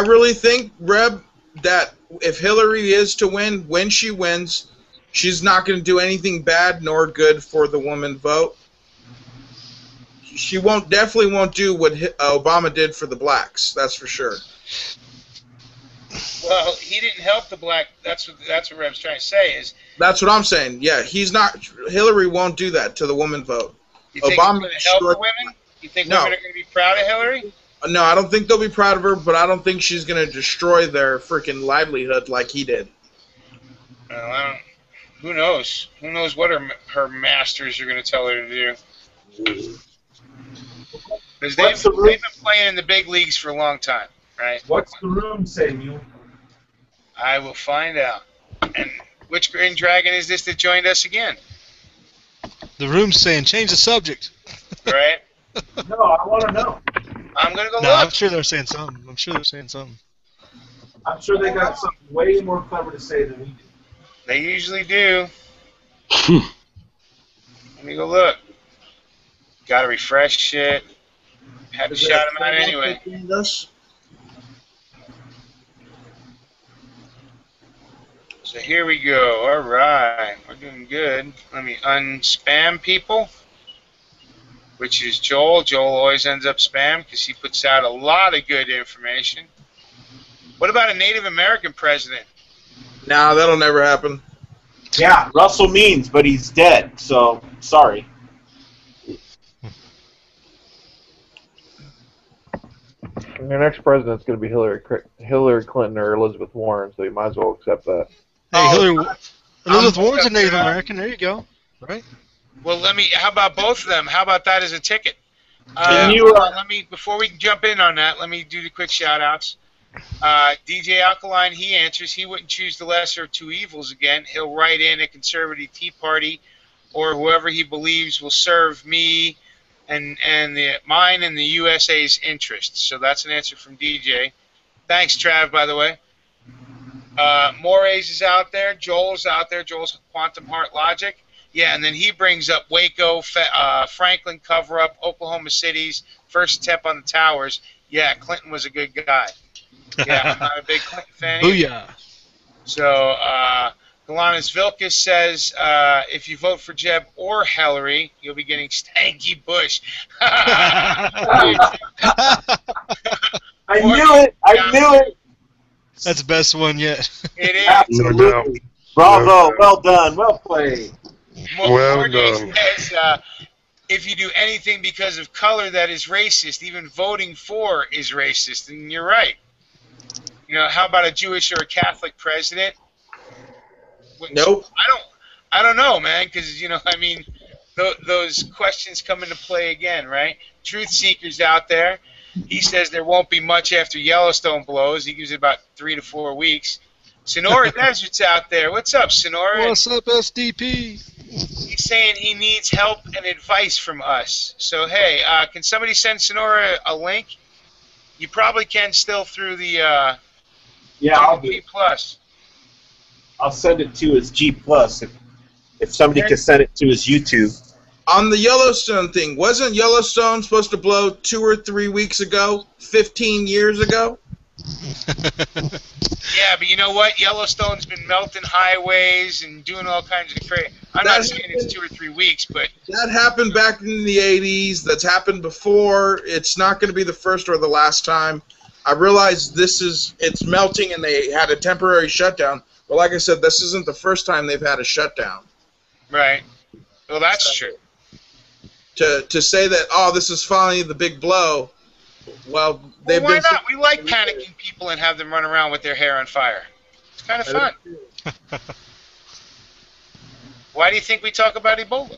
really think, Reb, that if Hillary is to win, when she wins, she's not going to do anything bad nor good for the woman vote. She definitely won't do what Obama did for the blacks. That's for sure. Well, he didn't help the black. That's what Reb's trying to say. Is That's what I'm saying. Yeah, he's not. Hillary won't do that to the woman vote. you think Obama he's going to help the destroyed- women? You think No. women are going to be proud of Hillary? No, I don't think they'll be proud of her, but I don't think she's going to destroy their freaking livelihood like he did. Well, I don't, who knows? Who knows what her masters are going to tell her to do? Because they've been playing in the big leagues for a long time, right? What's the room say, Mule? I will find out. And which Green Dragon is this that joined us again? The room's saying change the subject. Right? No, I want to know. I'm going to go No, look. I'm sure they're saying something. I'm sure I'm sure they got something way more clever to say than we do. They usually do. Let me go look. Got to refresh shit. Had to shout him out anyway. So here we go. All right. We're doing good. Let me unspam people, which is Joel. Joel always ends up spam because he puts out a lot of good information. What about a Native American president? Nah, that'll never happen. Yeah, Russell Means, but he's dead, so sorry. Your next president's going to be Hillary Clinton or Elizabeth Warren, so you might as well accept that. Hey, Elizabeth Warren's a Native American. There you go. Right? Well, how about both of them? How about that as a ticket? Before we jump in on that, let me do the quick shout-outs. DJ Alkaline, he answers he wouldn't choose the lesser of two evils again. He'll write in a conservative Tea Party or whoever he believes will serve me and mine and the USA's interests. So that's an answer from DJ. Thanks, Trav, by the way. Moraes is out there. Joel's out there. Joel's Quantum Heart Logic. Yeah, and then he brings up Waco, Franklin cover-up, Oklahoma City's first attempt on the towers. Yeah, Clinton was a good guy. Yeah, I'm not a big Clinton fan either. Booyah. So, Galanis Vilkas says, if you vote for Jeb or Hillary, you'll be getting stanky Bush. I knew it! I knew it! That's the best one yet. It is. Absolutely. Bravo. Well done. Well played. Well done. Says, if you do anything because of color that is racist, even voting for is racist. And you're right. You know, how about a Jewish or a Catholic president? Nope. I don't know, man, because, you know, I mean, those questions come into play again, right? Truth Seeker's out there. He says there won't be much after Yellowstone blows. He gives it about 3 to 4 weeks. Sonora Desert's out there. What's up, Sonora? What's up, SDP? He's saying he needs help and advice from us. So, hey, can somebody send Sonora a link? You probably can still through the I'll do G+. it. I'll send it to his G+. If somebody could send it to his YouTube. On the Yellowstone thing, wasn't Yellowstone supposed to blow 2 or 3 weeks ago? 15 years ago? Yeah, but you know what? Yellowstone's been melting highways and doing all kinds of crazy. I'm not saying it's 2 or 3 weeks, but That happened back in the 80s. That's happened before. It's not going to be the first or the last time. I realize it's melting and they had a temporary shutdown. But like I said, this isn't the first time they've had a shutdown. right. Well, that's true. To say that, this is finally the big blow, well, they've Well, why been... not? We like panicking people and have them run around with their hair on fire. It's kind of fun. Why do you think we talk about Ebola?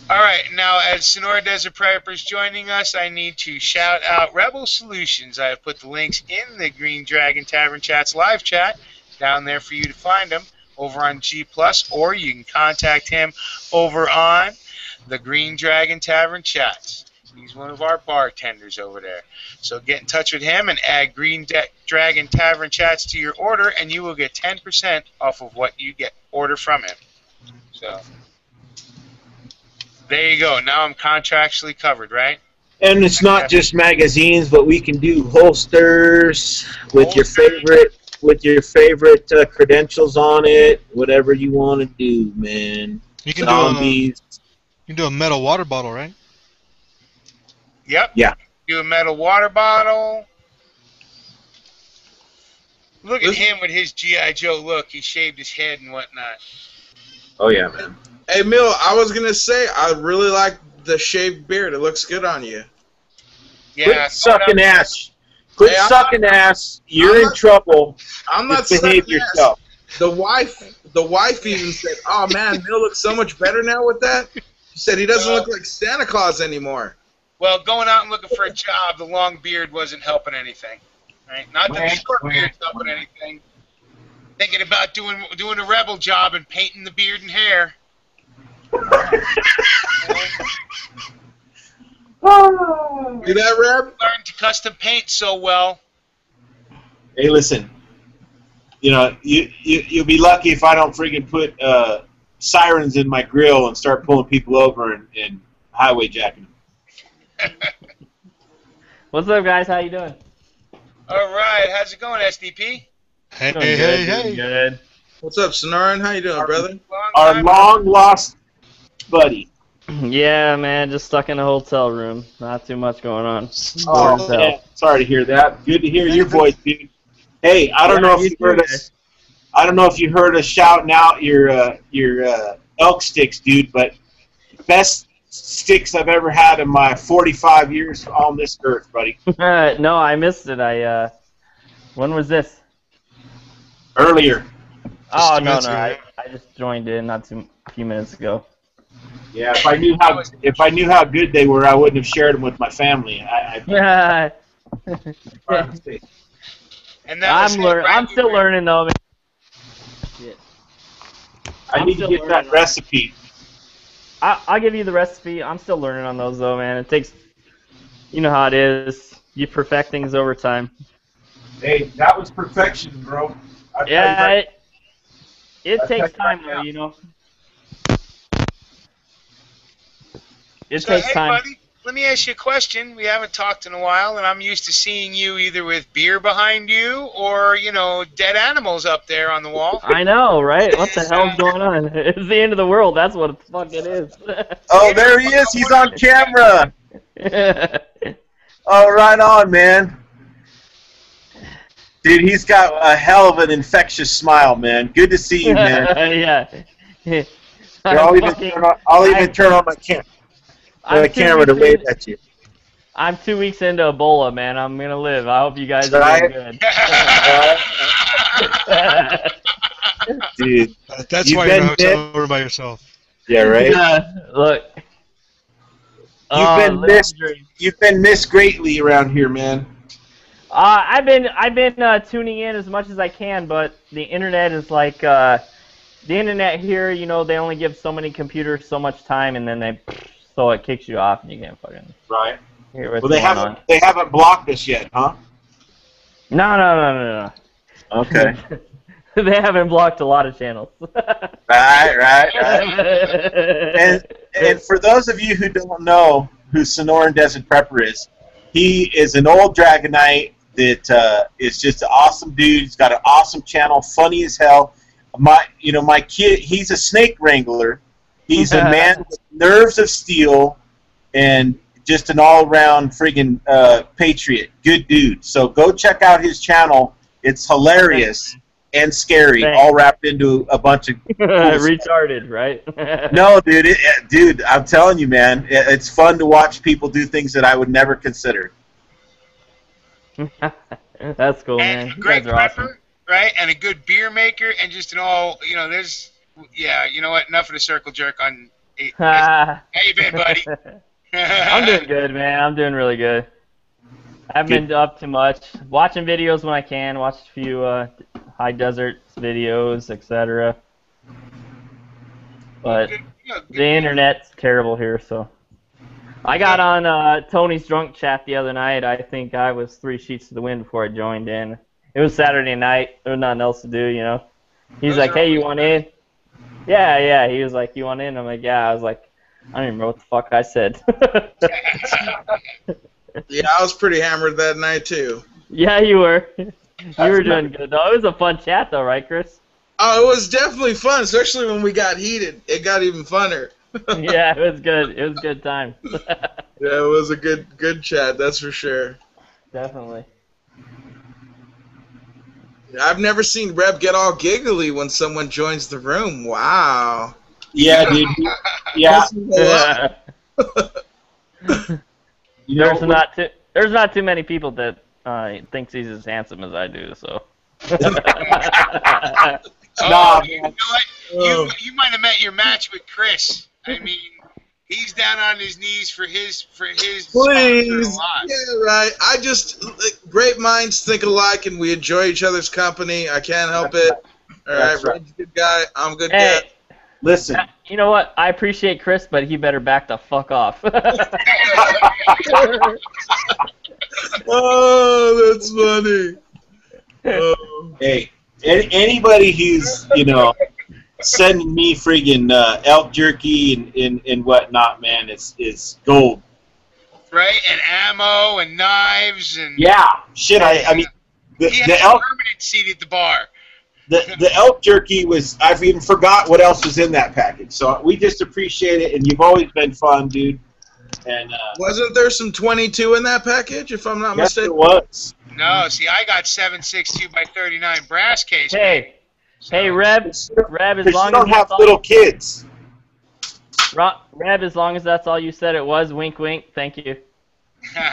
All right, now as Sonora Desert Prepper is joining us, I need to shout out Rebel Solutions. I have put the links in the Green Dragon Tavern Chat's live chat down there for you to find them over on G+, or you can contact him over on the Green Dragon Tavern Chats. He's one of our bartenders over there. So get in touch with him and add Green Dragon Tavern Chats to your order, and you will get 10% off of what you order from him. So there you go. Now I'm contractually covered, right? And it's not just magazines, but we can do holsters with your favorite credentials on it. Whatever you want to do, man. You can Zombies. do a metal water bottle, right? Yep. Yeah. Do a metal water bottle. Look at him with his G.I. Joe look. He shaved his head and whatnot. Oh yeah, man. Hey, Mill, I was gonna say I really like the shaved beard. It looks good on you. Yeah, Quit sucking ass. Quit Hey, sucking ass. You're I'm in not- trouble. I'm not Just behave sucking ass. yourself. The wife even said, "Oh man, Mill looks so much better now with that." She said he doesn't look like Santa Claus anymore. Well, going out and looking for a job, the long beard wasn't helping anything. Right? Not that the short beard's helping anything. Thinking about doing a rebel job and painting the beard and hair. See that, Reb? Learned to custom paint so well. Hey, listen. You know, you'll be lucky if I don't freaking put sirens in my grill and start pulling people over and highway jacking them. What's up, guys? How you doing? All right, how's it going, SDP? Hey, Doing hey, good, hey, doing hey. good. What's up, Sonoran? How you doing, brother? Our long lost buddy. Yeah, man, just stuck in a hotel room. Not too much going on. Oh, Bored as hell. man. Sorry to hear that. Good to hear your voice, dude. Hey, I don't know if you heard us. I don't know if you heard us shouting out your elk sticks, dude. But best sticks I've ever had in my 45 years on this earth, buddy. No, I missed it. When was this? Earlier. Oh, a no, minute I just joined in a few minutes ago. Yeah, if I knew how good they were, I wouldn't have shared them with my family. Yeah. And that was I'm still learning though, man. Shit. I need to get that recipe. I'll give you the recipe. I'm still learning on those though, man. It takes, you know how it is. You perfect things over time. Hey, that was perfection, bro. Yeah, it takes time though, you know. It takes hey, time. buddy, let me ask you a question. We haven't talked in a while, and I'm used to seeing you either with beer behind you or, dead animals up there on the wall. I know, right? What the hell's going on? It's the end of the world. That's what the fuck it is. Oh, there he is. He's on camera. Oh, right on, man. Dude, he's got a hell of an infectious smile, man. Good to see you, man. Yeah. Here, I'll even turn on my camera to wave at you. I'm 2 weeks into Ebola, man. I'm gonna live. I hope you guys are doing good. Dude, That's You've why you're in a been hotel room by yourself. yeah, right. Look. You've been missed greatly around here, man. I've been tuning in as much as I can, but the internet is like the internet here. They only give so many computers so much time, and then so it kicks you off, and you can't fucking Right. hear what's Well, they going on. haven't blocked us yet, huh? No. Okay. They haven't blocked a lot of channels. Right. And for those of you who don't know who Sonoran Desert Prepper is, he is an old Dragonite that is just an awesome dude. He's got an awesome channel, funny as hell. My kid, he's a snake wrangler. He's a man with nerves of steel and just an all-around friggin' patriot. Good dude. So go check out his channel. It's hilarious and scary, all wrapped into a bunch of cool retarded, right? No, dude, I'm telling you, man, it's fun to watch people do things that I would never consider. That's cool, and man. a You great guys are awesome. prepper, right? And a good beer maker, and just an all, there's, you know what? Enough of the circle jerk on. How you been, buddy? I'm doing good, man. I'm doing really good. I haven't been up too much. Watching videos when I can. Watched a few high desert videos, etc. But the internet's terrible here, so. I got on Tony's drunk chat the other night. I think I was 3 sheets to the wind before I joined in. It was Saturday night. There was nothing else to do, He's like, hey, you want in? Yeah. He was like, you want in? I'm like, yeah. I was like, I don't even remember what the fuck I said. Yeah, I was pretty hammered that night, too. Yeah, you were. You were doing good, though. It was a fun chat, though, right, Chris? Oh, it was definitely fun, especially when we got heated. It got even funner. Yeah, it was good. It was a good time. Yeah, it was a good chat, that's for sure. Definitely. I've never seen Reb get all giggly when someone joins the room. Wow. Yeah, dude. Yeah. You know, there's not too many people that thinks he's as handsome as I do. So. Oh, you know what? You might have met your match with Chris. I mean, he's down on his knees for his Please. sponsor a lot. Yeah, right. I just great minds think alike, and we enjoy each other's company. I can't help it. All right, Red's a good guy. I'm a good guy. Listen. You know what? I appreciate Chris, but he better back the fuck off. Oh, that's funny. Oh. Hey, anybody who's, sending me friggin' elk jerky and whatnot, man, it's gold. Right? And ammo and knives and... Yeah. Shit, I mean... He had a permanent seat at the bar. The elk jerky was... I've even forgot what else was in that package. So we just appreciate it, and you've always been fun, dude. And wasn't there some 22 in that package, if I'm not mistaken? Yes, there was. No, see, I got 7.62 by 39 brass case. Hey, Reb, as long as you don't have little kids. Reb, as long as that's all you said it was, wink, wink, thank you.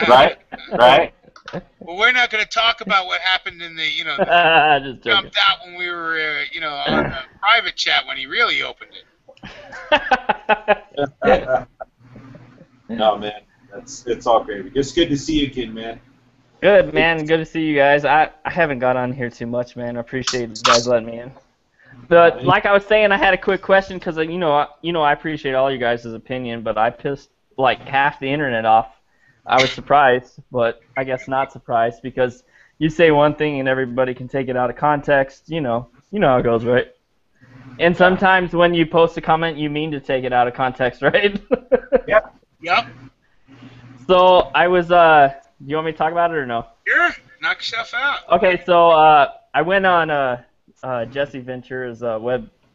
Right. Well, we're not going to talk about what happened in the, just jumped out when we were, on the private chat when he really opened it. No, man, it's all gravy. It's good to see you again, man. Good, man. Good to see you guys. I haven't got on here too much, man. I appreciate you guys letting me in. But like I was saying, I had a quick question because I appreciate all you guys' opinion, but I pissed like half the internet off. I was surprised, but I guess not surprised because you say one thing and everybody can take it out of context. You know how it goes, right? And sometimes when you post a comment, you mean to take it out of context, right? Yep. So I was, do you want me to talk about it or no? Sure. Knock yourself out. Okay, so I went on Jesse Ventura's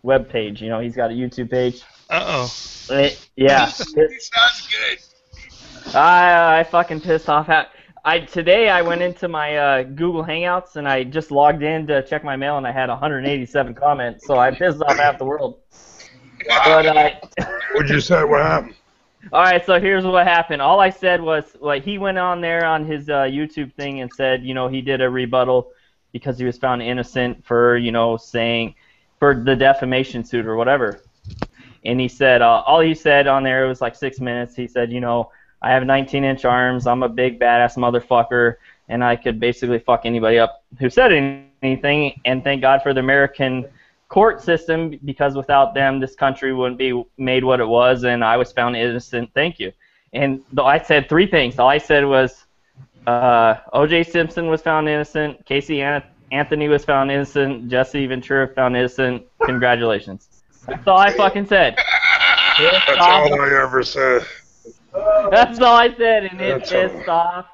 web page. He's got a YouTube page. Uh-oh. Yeah. It sounds good. I fucking pissed off. Today I went into my Google Hangouts and I just logged in to check my mail and I had 187 comments, so I pissed off half the world. But What'd you say? What happened? All right, so here's what happened. All I said was, like, he went on there on his YouTube thing and said, he did a rebuttal because he was found innocent for, saying, for the defamation suit or whatever. And he said, all he said on there, it was like 6 minutes. He said, I have 19-inch arms, I'm a big badass motherfucker, and I could basically fuck anybody up who said anything, and thank God for the American court system, because without them, this country wouldn't be made what it was, and I was found innocent, thank you. And I said 3 things. All I said was O.J. Simpson was found innocent, Casey Anthony was found innocent, Jesse Ventura found innocent, congratulations. That's all I fucking said. That's all I ever said. That's all I said, and it pissed off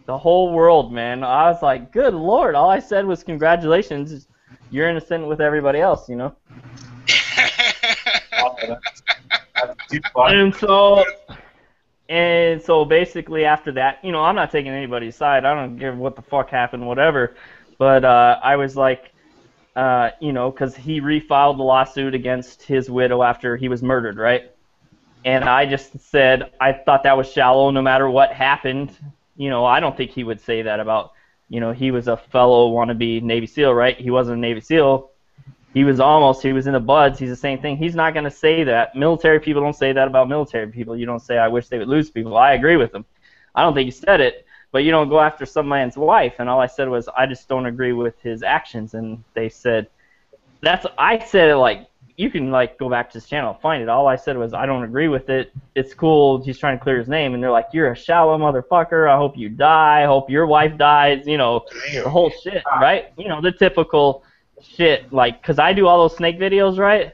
the whole world, man. I was like, good Lord, all I said was congratulations. You're innocent with everybody else, Oh, that's too fun. And so basically after that, I'm not taking anybody's side. I don't give what the fuck happened, whatever. But I was like, because he refiled the lawsuit against his widow after he was murdered, right? And I just said I thought that was shallow no matter what happened. I don't think he would say that about, he was a fellow wannabe Navy SEAL, right? He wasn't a Navy SEAL. He was in the Buds. He's the same thing. He's not going to say that. Military people don't say that about military people. You don't say, I wish they would lose people. I agree with him. I don't think he said it, but you don't go after some man's wife. And all I said was, I just don't agree with his actions. And they said, I said it like, you can go back to his channel and find it. All I said was, I don't agree with it. It's cool. He's trying to clear his name. And they're like, you're a shallow motherfucker. I hope you die. I hope your wife dies. The whole shit, right? The typical shit. Because I do all those snake videos, right?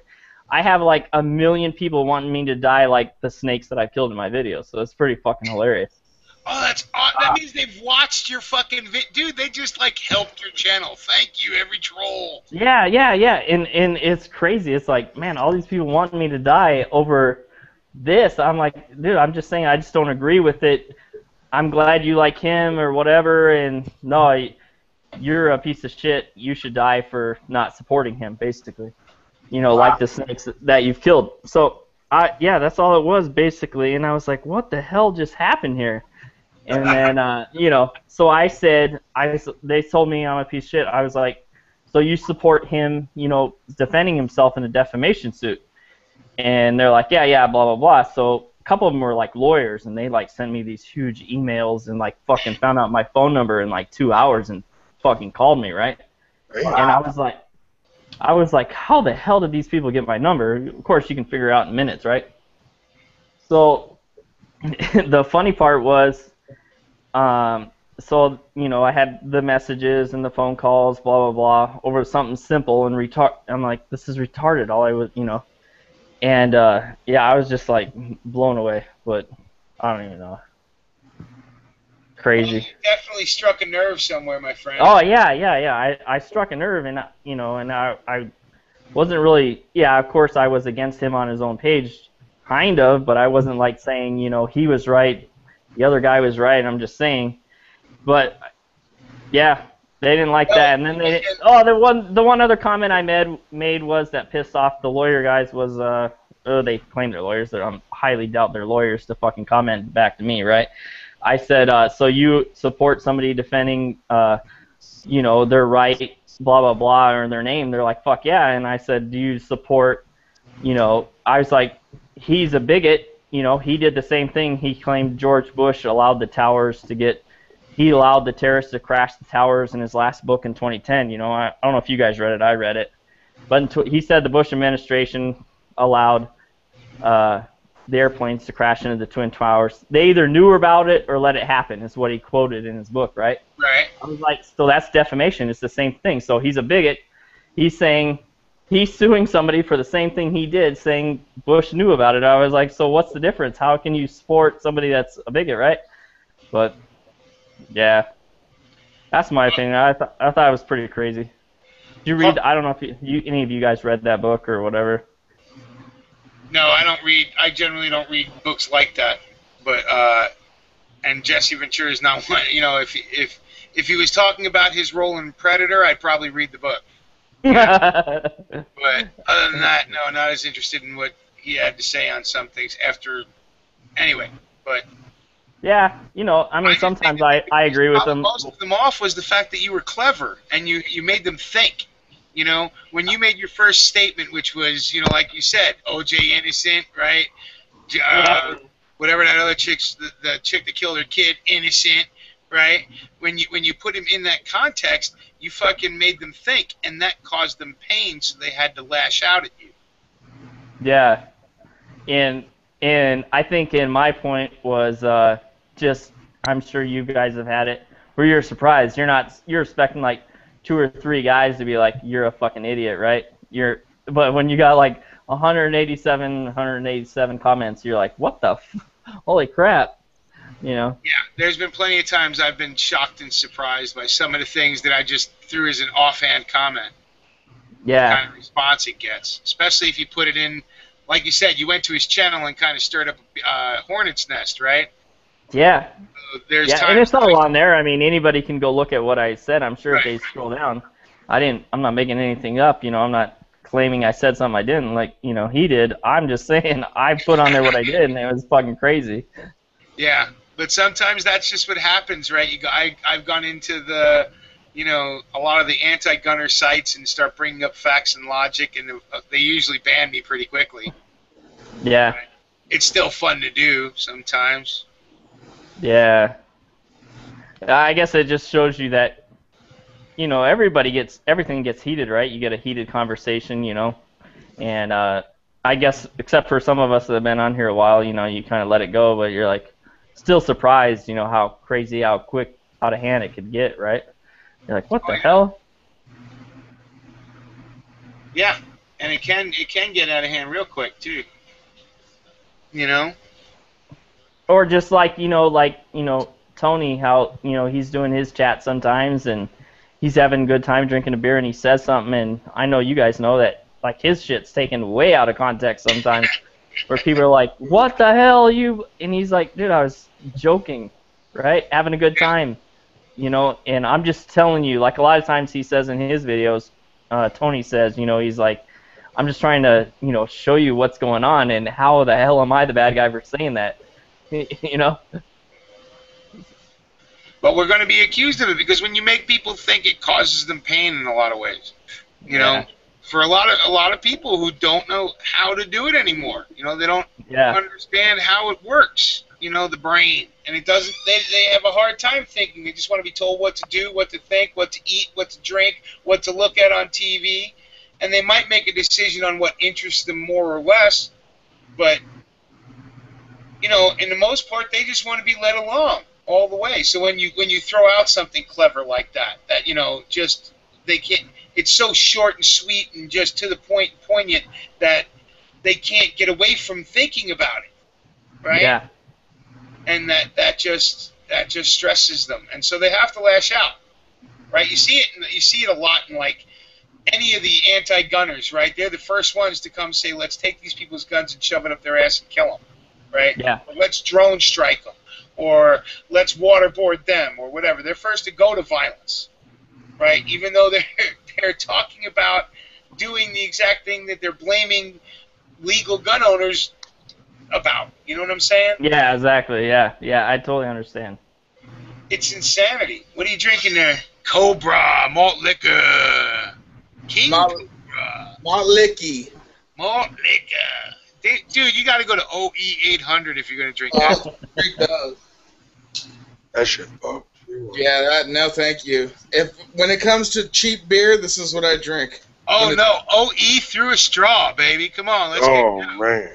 I have 1 million people wanting me to die like the snakes that I've killed in my videos. So it's pretty fucking hilarious. Oh, that's awesome. That means they've watched your fucking dude, they just helped your channel. Thank you, every troll. Yeah. And it's crazy. It's like, man, all these people want me to die over this. I'm like, dude, I'm just saying I just don't agree with it. I'm glad you like him or whatever, and no, you're a piece of shit. You should die for not supporting him, basically. You know, like the snakes that you've killed. So, yeah, that's all it was, basically. And I was like, what the hell just happened here? And then, you know, so I said, they told me I'm a piece of shit. I was like, so you support him, you know, defending himself in a defamation suit. And they're like, yeah, blah, blah, blah. So a couple of them were like lawyers, and they like sent me these huge emails and like fucking found out my phone number in like 2 hours and fucking called me, right? And I was like, how the hell did these people get my number? Of course, you can figure out in minutes, right? So the funny part was, so, you know, I had the messages and the phone calls, blah, blah, blah, over something simple and I'm like, this is retarded, all I was, you know. And, yeah, I was just, like, blown away, but I don't even know. Crazy. Well, you definitely struck a nerve somewhere, my friend. Oh, yeah. I struck a nerve, and, you know, and I wasn't really, yeah, of course I was against him on his own page, kind of, but I wasn't, like, saying, you know, he was right, the other guy was right, I'm just saying. But, yeah, they didn't like that. And then the one other comment I made was that pissed off the lawyer guys was, they claim they're lawyers. I highly doubt they're lawyers to fucking comment back to me, right? I said, so you support somebody defending, you know, their right, blah, blah, blah, or their name. They're like, fuck yeah. And I said, do you support, you know, I was like, he's a bigot. You know, he did the same thing. He claimed George Bush allowed the towers to get, he allowed the terrorists to crash the towers in his last book in 2010. You know, I don't know if you guys read it. I read it. But he said the Bush administration allowed the airplanes to crash into the Twin Towers. They either knew about it or let it happen, is what he quoted in his book, right? Right. I was like, so that's defamation. It's the same thing. So he's a bigot. He's saying, he's suing somebody for the same thing he did, saying Bush knew about it. I was like, so what's the difference? How can you support somebody that's a bigot, right? But, yeah, that's my opinion. I thought it was pretty crazy. Did you read, I don't know if any of you guys read that book or whatever. No, I don't read. I generally don't read books like that. But and Jesse Ventura is not one. You know, if he was talking about his role in Predator, I'd probably read the book. But other than that, no, not as interested in what he had to say on some things. Anyway, but yeah, you know, I mean, sometimes I agree with them. Most of them off was the fact that you were clever and you made them think. You know, when you made your first statement, which was, you know, like you said, O.J. innocent, right? Whatever that other chick's, the chick that killed her kid, innocent, right? When you put him in that context, you fucking made them think, and that caused them pain, so they had to lash out at you. Yeah, and I think in my point was just, I'm sure you guys have had it, where you're surprised. You're expecting like 2 or 3 guys to be like, you're a fucking idiot, right? But when you got like 187 comments, you're like, what the holy crap, you know? Yeah, there's been plenty of times I've been shocked and surprised by some of the things that I just threw as an offhand comment. Yeah. The kind of response it gets, especially if you put it in, like you said, you went to his channel and kind of stirred up a hornet's nest, right? Yeah. There's and it's all on there. I mean, anybody can go look at what I said. I'm sure if they scroll down. I'm not making anything up. You know, I'm not claiming I said something I didn't. Like, you know, he did. I'm just saying I put on there what I did, and it was fucking crazy. Yeah, but sometimes that's just what happens, right? I've gone into the, you know, a lot of the anti-gunner sites and start bringing up facts and logic, and they usually ban me pretty quickly. Yeah. But it's still fun to do sometimes. Yeah. I guess it just shows you that, you know, everything gets heated, right? You get a heated conversation, you know, and I guess except for some of us that have been on here a while, you know, you kind of let it go, but you're like still surprised, you know, how crazy, how quick, out of hand it could get, right? You're like, what the hell? Yeah, and it can get out of hand real quick too. You know. Or just like Tony, how, you know, he's doing his chat sometimes and he's having a good time drinking a beer and he says something, and I know you guys know that like his shit's taken way out of context sometimes, where people are like, what the hell, you, and he's like, dude, I was joking, right? Having a good time. you know, and I'm just telling you, like a lot of times he says in his videos, Tony says, you know, he's like, I'm just trying to, you know, show you what's going on, and how the hell am I the bad guy for saying that? You know? But we're going to be accused of it because when you make people think, it causes them pain in a lot of ways. You know, for a lot of people who don't know how to do it anymore. You know, they don't understand how it works. You know, the brain, and it doesn't. They have a hard time thinking. They just want to be told what to do, what to think, what to eat, what to drink, what to look at on TV, and they might make a decision on what interests them more or less. But you know, in the most part, they just want to be led along all the way. So when you throw out something clever like that you know, just they can't. It's so short and sweet and just to the point, poignant that they can't get away from thinking about it, right? Yeah. And that just stresses them, and so they have to lash out, right? You see it a lot in like any of the anti-gunners, right? They're the first ones to come say, let's take these people's guns and shove it up their ass and kill them, right? Yeah. Or let's drone strike them, or let's waterboard them, or whatever. They're first to go to violence, right? Even though they're talking about doing the exact thing that they're blaming legal gun owners about. You know what I'm saying? Yeah, exactly. Yeah, I totally understand. It's insanity. What are you drinking there? Cobra, malt liquor. King Cobra. Malt licky. Malt liquor. Dude, you got to go to OE 800 if you're going to drink that. Drink those. That shit fucked. Yeah, no, thank you. When it comes to cheap beer, this is what I drink. Oh, no. OE through a straw, baby. Come on, let's get Oh, man.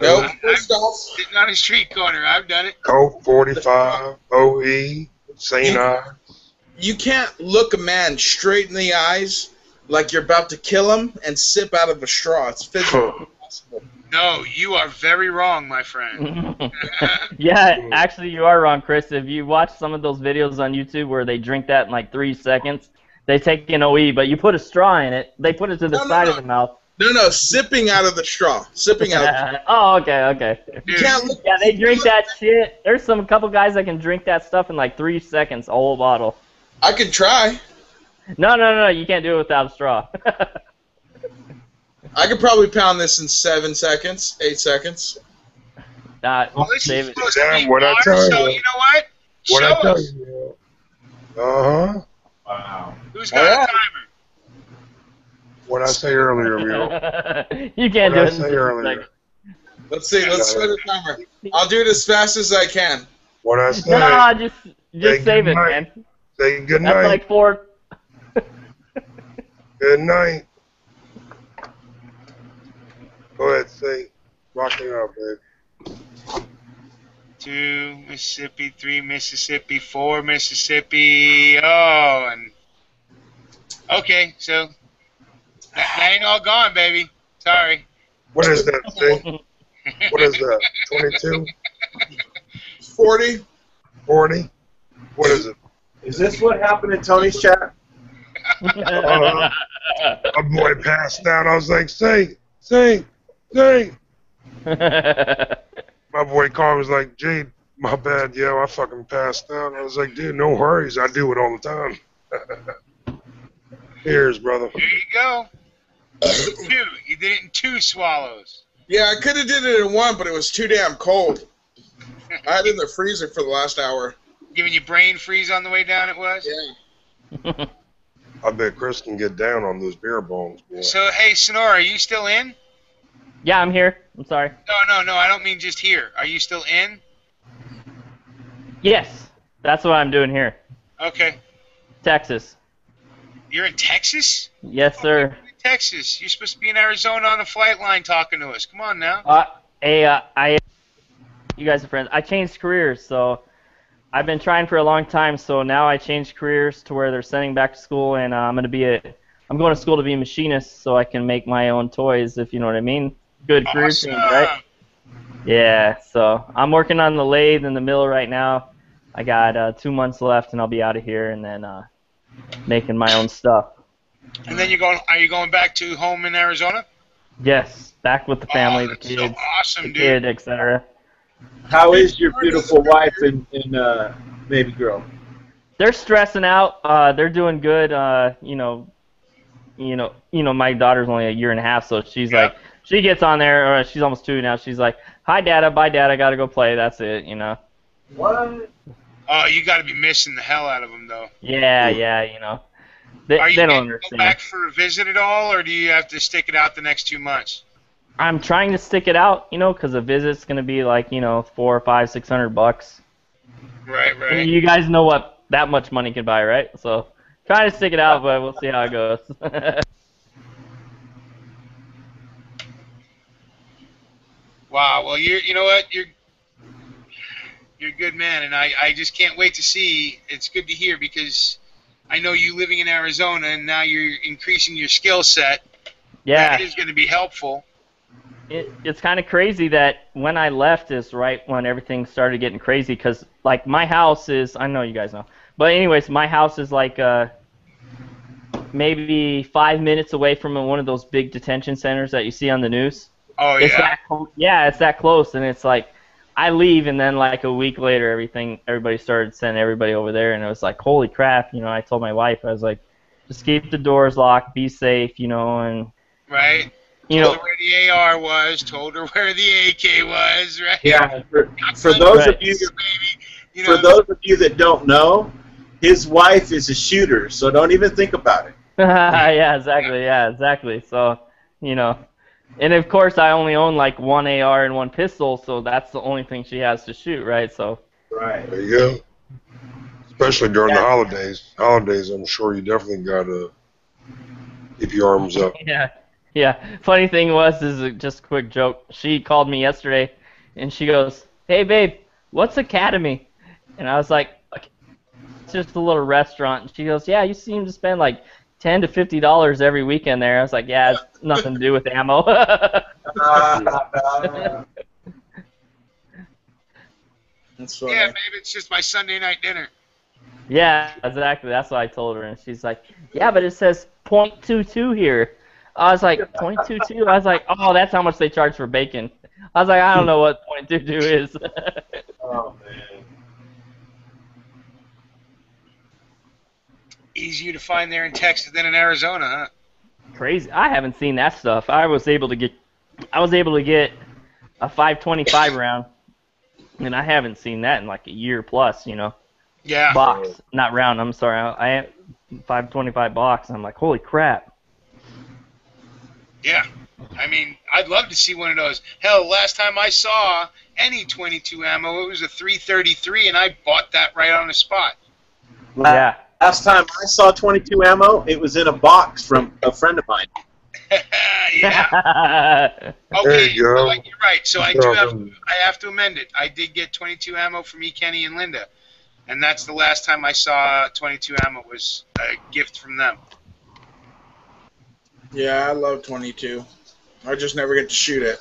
Nope. I'm sitting on a street corner. I've done it. Coke 45, OE, St. Ives. You can't look a man straight in the eyes like you're about to kill him and sip out of a straw. It's physically impossible. No, you are very wrong, my friend. Yeah, actually you are wrong, Chris. If you watch some of those videos on YouTube where they drink that in like 3 seconds, they take an OE, but you put a straw in it, they put it to the side of the mouth. No, sipping out of the straw. Sipping out of the straw. Oh, okay. You can't look, Yeah, they drink that shit. There's a couple guys that can drink that stuff in like 3 seconds, a whole bottle. I could try. No, you can't do it without a straw. I could probably pound this in 7 seconds, 8 seconds. Well, this save is it. supposed to be What I bar, tell so you. you know what? What I Show tell us. you. Uh-huh. Wow. Who's got a timer? What I say earlier, Mule. You can't What do I it in say 6 earlier. seconds. Let's see. Let's start a timer. I'll do it as fast as I can. What I say. No, just Say save it, good night. man. Say good That's night. like 4. Good night. Go ahead, say. Rock it out, babe. 2 Mississippi, 3 Mississippi, 4 Mississippi. Oh, and okay, so that ain't all gone, baby. Sorry. What is that, say? What is that? 22? 40. 40? What is it? Is this what happened in Tony's chat? My boy passed out. I was like, say. My boy called was like, Jade, my bad, yo, I fucking passed out. I was like, dude, no worries. I do it all the time. Here's, brother. There you go. Two. You did it in 2 swallows. Yeah, I could have did it in 1, but it was too damn cold. I had it in the freezer for the last hour. Giving you brain freeze on the way down, it was? Yeah. I bet Chris can get down on those beer bongs, boy. So, hey, Sonora, are you still in? Yeah, I'm here. I'm sorry. No, I don't mean just here. Are you still in? Yes, that's what I'm doing here. Okay. Texas. You're in Texas? Yes, sir. You're in Texas. You're supposed to be in Arizona on the flight line talking to us. Come on now. You guys are friends. I changed careers, so I've been trying for a long time. So now I changed careers to where they're sending back to school, and I'm going to school to be a machinist, so I can make my own toys, if you know what I mean. Good career Awesome. change, right? Yeah. So I'm working on the lathe in the mill right now. I got 2 months left, and I'll be out of here, and then making my own stuff. And then are you going back to home in Arizona? Yes, back with the family, the that's kids, so awesome, the dude. kid, etc. How is your beautiful wife and baby girl? They're stressing out. They're doing good. My daughter's only a year and a half, so she's like, she gets on there. Or she's almost 2 now. She's like, "Hi, Dad. Bye, Dad. I gotta go play." That's it. What? Oh, you got to be missing the hell out of them, though. Yeah. They Are you don't getting understand. back for a visit at all, or do you have to stick it out the next 2 months? I'm trying to stick it out, because a visit's gonna be like, $400, $500, $600. Right. You guys know what that much money can buy, right? So trying to stick it out, but we'll see how it goes. Wow. Well, you know what? You're a good man, and I just can't wait to see. It's good to hear because I know you living in Arizona, and now you're increasing your skill set. Yeah. That is going to be helpful. It's kind of crazy that when I left is right when everything started getting crazy because, like, my house is, I know you guys know, but anyways, my house is like maybe 5 minutes away from one of those big detention centers that you see on the news. Oh, yeah? It's that close, and it's like, I leave, and then like a week later, everybody started sending everybody over there, and it was like, holy crap, I told my wife, I was like, just keep the doors locked, be safe, and... Right. Told her where the AR was, told her where the AK was, right? Yeah, for those of you, for those of you that don't know, his wife is a shooter, so don't even think about it. Yeah, exactly. So, and of course I only own like one AR and one pistol, so that's the only thing she has to shoot, right? So. Right. There you go. Especially during the holidays. Holidays, I'm sure you definitely gotta keep your arms up. Yeah. Funny thing is just a quick joke. She called me yesterday, and she goes, "Hey, babe, what's Academy?" And I was like, "It's just a little restaurant." And she goes, "Yeah, you seem to spend like $10 to $50 every weekend there." I was like, "Yeah, it's nothing to do with ammo." That's funny. Yeah, maybe it's just my Sunday night dinner. Yeah, exactly. That's what I told her, and she's like, "Yeah, but it says .22 here." I was like, .22? I was like, oh, that's how much they charge for bacon. I was like, I don't know what .22 is. Oh, man. Easier to find there in Texas than in Arizona, huh? Crazy. I haven't seen that stuff. I was able to get a 525 round, and I haven't seen that in like a year plus, Yeah. Box, not round. I'm sorry. I had 525 box. I'm like, holy crap. Yeah. I mean, I'd love to see one of those. Hell, last time I saw any .22 ammo, it was a 333, and I bought that right on the spot. Yeah. Last time I saw .22 ammo, it was in a box from a friend of mine. Yeah. Okay, There you go. You're right. So I have to amend it. I did get .22 ammo from E. Kenny and Linda, and that's the last time I saw .22 ammo was a gift from them. Yeah, I love .22. I just never get to shoot it.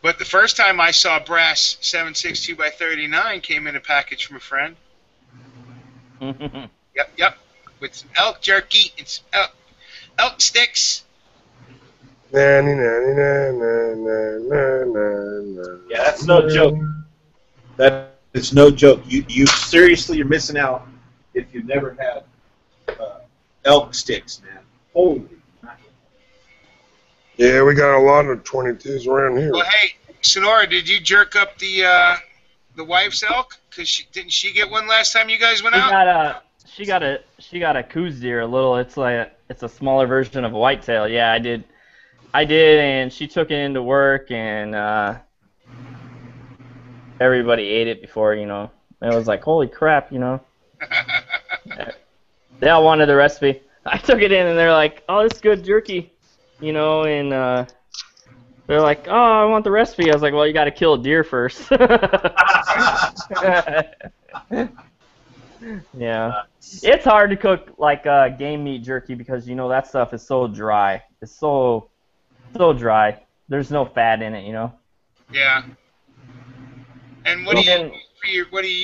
But the first time I saw brass 7.62 by 39 came in a package from a friend. Yep. With some elk jerky and some elk sticks. Yeah, that's no joke. That is no joke. You seriously, you're missing out if you've never had elk sticks, man. Holy. Yeah, we got a lot of 22s around here. Well, hey, Sonora, did you jerk up the wife's elk? Cause didn't she get one last time you guys went out? She got a coos deer, a little. It's a smaller version of a whitetail. Yeah, I did, and she took it into work, and everybody ate it before, It was like, holy crap, They all wanted the recipe. I took it in, and they're like, oh, this is good jerky, and they're like, oh, I want the recipe. I was like, well, you got to kill a deer first. Yeah. It's hard to cook like game meat jerky because that stuff is so dry. It's so dry. There's no fat in it, Yeah. And what do you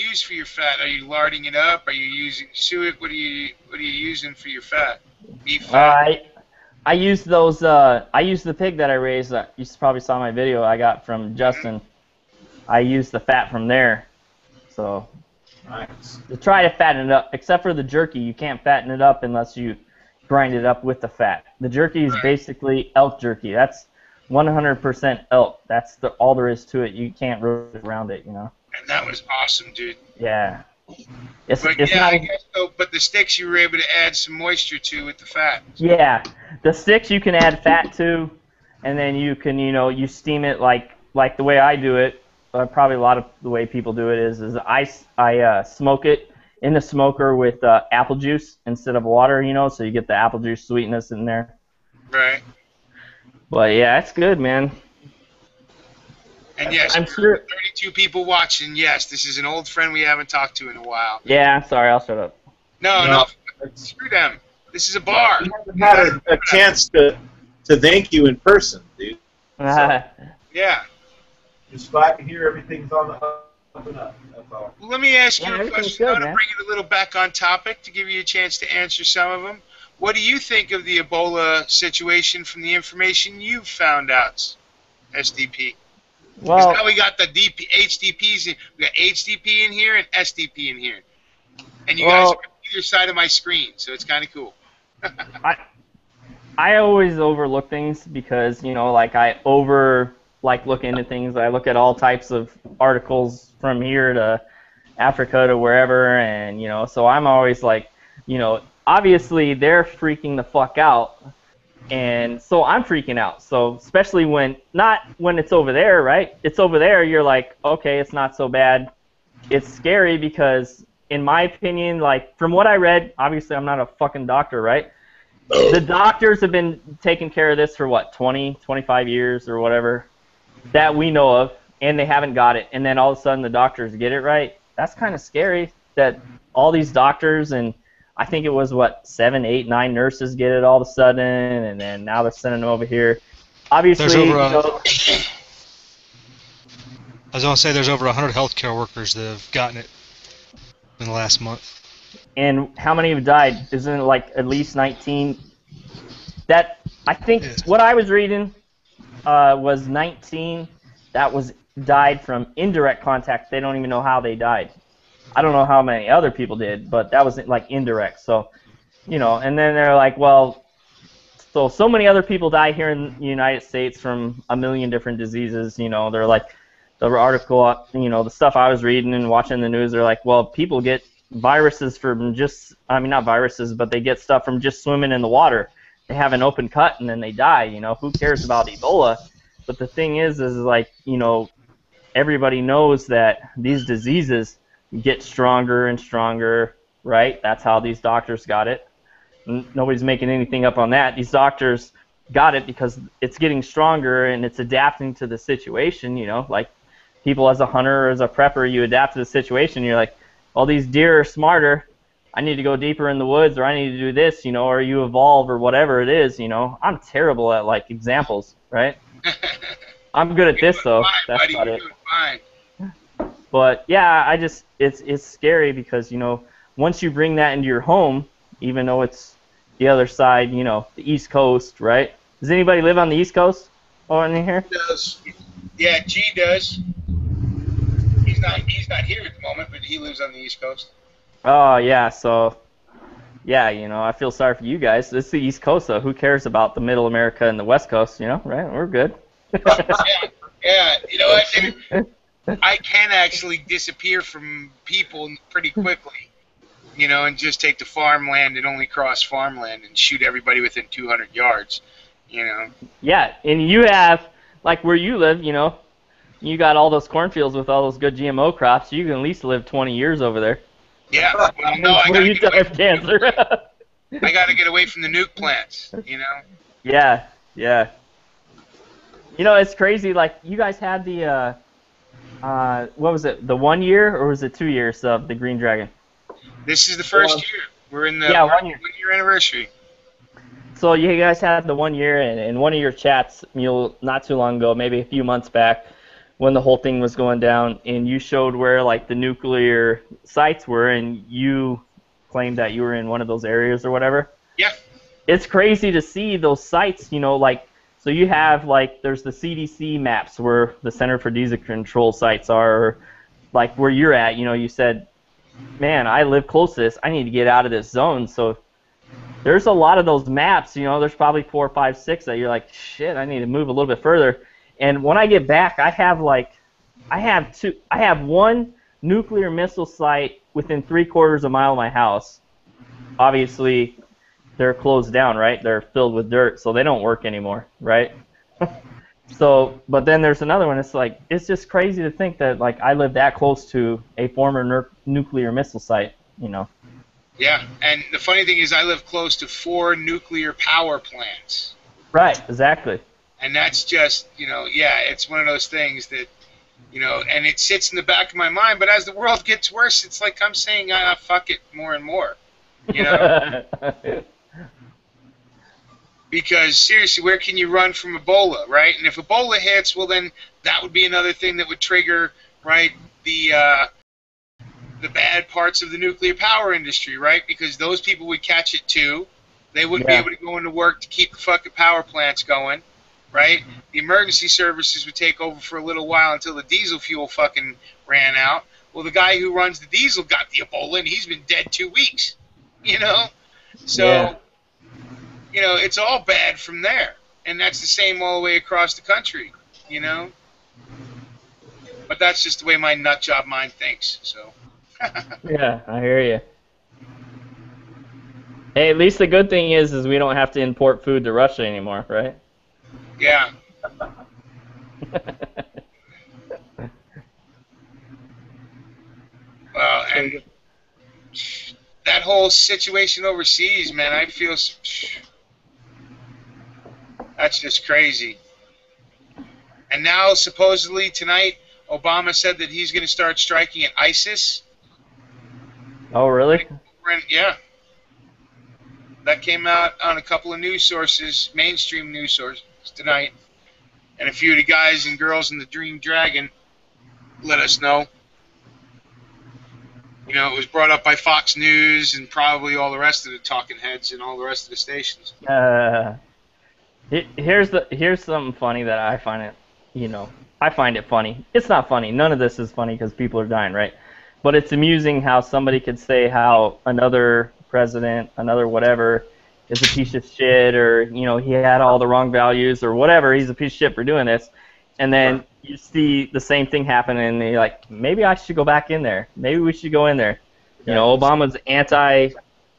use for your fat? Are you larding it up? Are you using suet? What are you using for your fat? Beef fat? I use those. I use the pig that I raised. You probably saw my video I got from Justin. I used the fat from there. So. Nice. To try to fatten it up. Except for the jerky, you can't fatten it up unless you grind it up with the fat. The jerky is basically elk jerky. That's 100% elk. That's all there is to it. You can't really around it, you know. And that was awesome, dude. Yeah. It's But it's yeah, not. I guess so. But the sticks you were able to add some moisture to with the fat. Yeah, the sticks you can add fat to, and then you can, you steam it like the way I do it. Probably a lot of the way people do it is I smoke it in the smoker with apple juice instead of water, so you get the apple juice sweetness in there. Right. But yeah, it's good, man. And yes, I'm sure. 32 people watching. Yes, this is an old friend we haven't talked to in a while. Yeah, sorry, I'll shut up. No, screw them. This is a bar. We haven't had a chance to thank you in person, dude. Yeah. Just glad to hear everything's on the up and up. That's all. Well, let me ask you a everything's question. good, I want to man. bring it a little back on topic to give you a chance to answer some of them. What do you think of the Ebola situation from the information you've found out, SDP? Well, Now we got the HDPs. We got HDP in here and SDP in here, and you guys are on either side of my screen, so it's kind of cool. I always overlook things because I look into things. I look at all types of articles from here to Africa to wherever, and so I'm always like, obviously they're freaking the fuck out. And so I'm freaking out. So especially when it's over there, right? It's over there, you're like, okay, it's not so bad. It's scary because, in my opinion, like from what I read, obviously I'm not a fucking doctor, right? The doctors have been taking care of this for what, 20, 25 years or whatever that we know of, and they haven't got it. And then all of a sudden the doctors get it right. That's kind of scary that all these doctors and I think it was, 7, 8, 9 nurses get it all of a sudden, and then now they're sending them over here. Obviously, I was going to say there's over 100 healthcare workers that have gotten it in the last month. And how many have died? Isn't it like at least 19? That I think what I was reading was 19 that died from indirect contact. They don't even know how they died. I don't know how many other people did, but that was like indirect. So, and then they're like, well, so many other people die here in the United States from a million different diseases. They're like, the article, the stuff I was reading and watching the news, they're like, well, people get viruses from not viruses, but they get stuff from just swimming in the water. They have an open cut and then they die. Who cares about Ebola? But the thing is like, everybody knows that these diseases get stronger and stronger, right? That's how these doctors got it. Nobody's making anything up on that. These doctors got it because it's getting stronger and it's adapting to the situation, like people as a hunter or as a prepper, you adapt to the situation. You're like, well, these deer are smarter. I need to go deeper in the woods, or I need to do this, or you evolve or whatever it is, I'm terrible at like examples, right? I'm good at this though. That's about it. But yeah, it's scary because once you bring that into your home, even though it's the other side, the East Coast, right? Does anybody live on the East Coast? Oh, in here? Yes. Yeah, G does. He's not here at the moment, but he lives on the East Coast. Oh yeah, so yeah, I feel sorry for you guys. It's the East Coast though. Who cares about the Middle America and the West Coast? Right? We're good. Yeah. You know what? I can actually disappear from people pretty quickly, and just take the farmland and only cross farmland and shoot everybody within 200 yards, Yeah, and you have, like where you live, you got all those cornfields with all those good GMO crops. You can at least live 20 years over there. Yeah, well, no, I Before you die of cancer. I got to get away from the nuke plants, Yeah. It's crazy. Like you guys had the what was it? The 1 year or was it 2 years of the Green Dragon? This is the first year. We're in the 1 year. 1 year anniversary. So you guys had the 1 year, and in one of your chats, not too long ago, maybe a few months back, when the whole thing was going down, and you showed where like the nuclear sites were, and you claimed that you were in one of those areas or whatever. Yeah. It's crazy to see those sites, like, so you have like, there's the CDC maps where the Center for Disease Control sites are, like where you're at, you said man, I live close to this. I need to get out of this zone. So there's a lot of those maps, you know, there's probably 4, 5, 6 that you're like, shit, I need to move a little bit further. And when I get back, I have one nuclear missile site within 3/4 of a mile of my house. Obviously, they're closed down, right? They're filled with dirt, so they don't work anymore, right? So, but then there's another one. It's like, it's just crazy to think that, like, I live that close to a former nuclear missile site, you know. Yeah, and the funny thing is I live close to 4 nuclear power plants. Right, exactly. And that's just, you know, yeah, it's one of those things that, you know, and it sits in the back of my mind, but as the world gets worse, it's like I'm saying, fuck it more and more, you know? Because, seriously, where can you run from Ebola, right? And if Ebola hits, well, then that would be another thing that would trigger, right, the bad parts of the nuclear power industry, right? Because those people would catch it, too. They wouldn't be able to go into work to keep the fucking power plants going, right? The emergency services would take over for a little while until the diesel fuel fucking ran out. Well, the guy who runs the diesel got the Ebola, and he's been dead 2 weeks, you know? So, you know, it's all bad from there. And that's the same all the way across the country, you know? But that's just the way my nut job mind thinks, so. Yeah, I hear you. Hey, at least the good thing is we don't have to import food to Russia anymore, right? Yeah. Well, and that whole situation overseas, man, I feel that's just crazy. And now, supposedly, tonight, Obama said that he's going to start striking at ISIS. Oh, really? Yeah. That came out on a couple of news sources, mainstream news sources, tonight. And a few of the guys and girls in the Dream Dragon let us know. You know, it was brought up by Fox News and probably all the rest of the talking heads and all the rest of the stations. Here's something funny that I find it, you know, I find it funny. It's not funny. None of this is funny because people are dying, right? But it's amusing how somebody could say how another president, another whatever, is a piece of shit, or, you know, he had all the wrong values or whatever. He's a piece of shit for doing this. And then you see the same thing happen, and you're like, maybe I should go back in there. Maybe we should go in there. You know, Obama's anti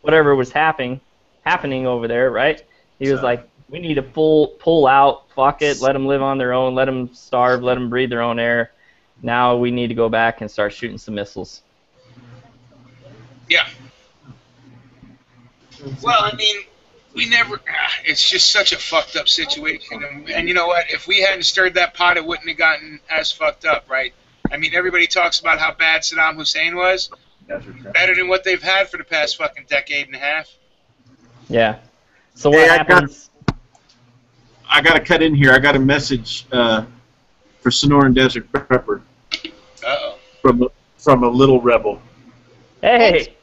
whatever was happening over there, right? He was like, we need to pull out, fuck it, let them live on their own, let them starve, let them breathe their own air. Now we need to go back and start shooting some missiles. Yeah. Well, I mean, we never. It's just such a fucked up situation, and you know what? If we hadn't stirred that pot, it wouldn't have gotten as fucked up, right? I mean, everybody talks about how bad Saddam Hussein was. Better than what they've had for the past fucking decade and a half. Yeah. So what happens? I got to cut in here. I got a message for Sonoran Desert Prepper. Uh-oh. From a little rebel. Hey.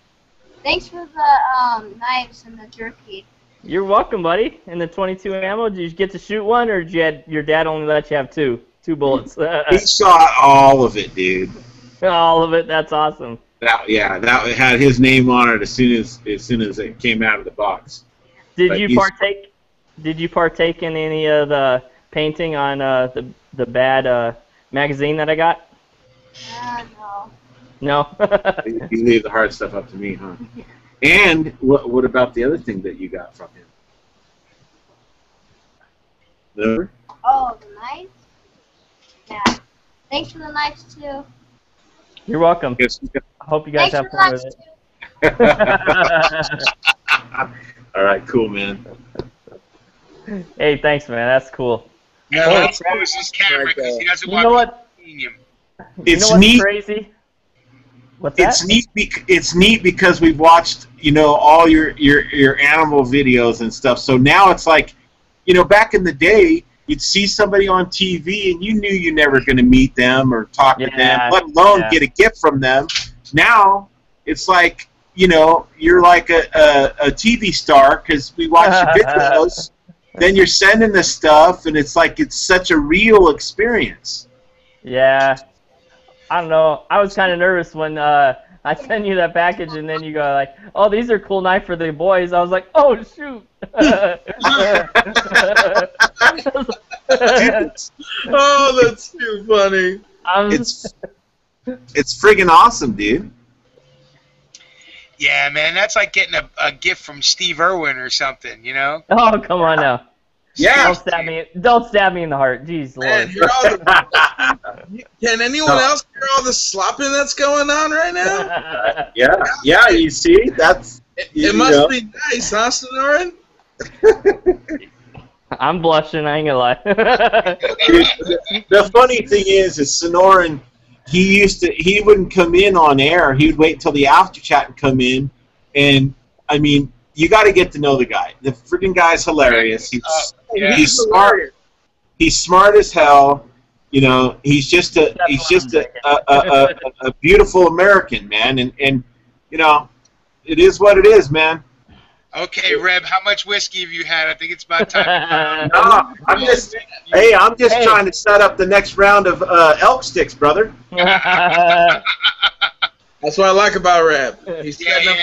Thanks for the knives and the jerky. You're welcome, buddy. And the 22 ammo, did you get to shoot one, or did your dad only let you have two bullets? He shot all of it, dude. All of it. That's awesome. That had his name on it as soon as it came out of the box. Did you partake in any of the painting on the bad magazine that I got? No. No. You leave the hard stuff up to me, huh? And what about the other thing that you got from him? Remember? Oh, the knives? Yeah. Thanks for the knives, too. You're welcome. I hope you guys have fun with it. All right, cool, man. Hey, thanks, man. That's cool. Yeah, let's close his camera because he doesn't want what? It's what's neat. Crazy? What's that? It's neat because we've watched, you know, all your animal videos and stuff. So now it's like, you know, back in the day, you'd see somebody on TV and you knew you're never going to meet them or talk to them, let alone get a gift from them. Now it's like, you know, you're like a TV star because we watch your videos. Then you're sending the stuff, and it's like it's such a real experience. Yeah. I don't know. I was kind of nervous when I send you that package, and then you go like, "Oh, these are cool knife for the boys." I was like, "Oh shoot!" Oh, that's too funny. It's friggin' awesome, dude. Yeah, man, that's like getting a gift from Steve Irwin or something, you know? Oh, come on now. Yeah. Don't stab me in the heart. Jeez, Man, Lord. hear all can anyone else hear all the slopping that's going on right now? Yeah, you see? That's... It must be nice, huh, Sonoran? I'm blushing, I ain't gonna lie. The funny thing is Sonoran, he wouldn't come in on air. He would wait until the after chat and come in. And, I mean, you got to get to know the guy. The freaking guy's hilarious. He's smart. He's smart as hell. You know, he's just a beautiful American, man. And you know, it is what it is, man. Okay, Reb, how much whiskey have you had? I think it's about time. No, I'm just trying to set up the next round of elk sticks, brother. That's what I like about Reb. He's setting up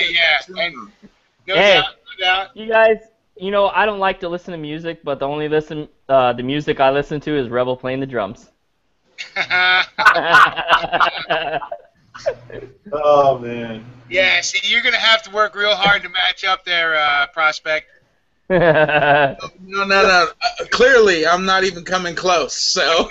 No doubt. You guys, you know, I don't like to listen to music, but the music I listen to is Rebel playing the drums. Oh, man. Yeah, see, you're going to have to work real hard to match up there, Prospect. No. Clearly, I'm not even coming close, so...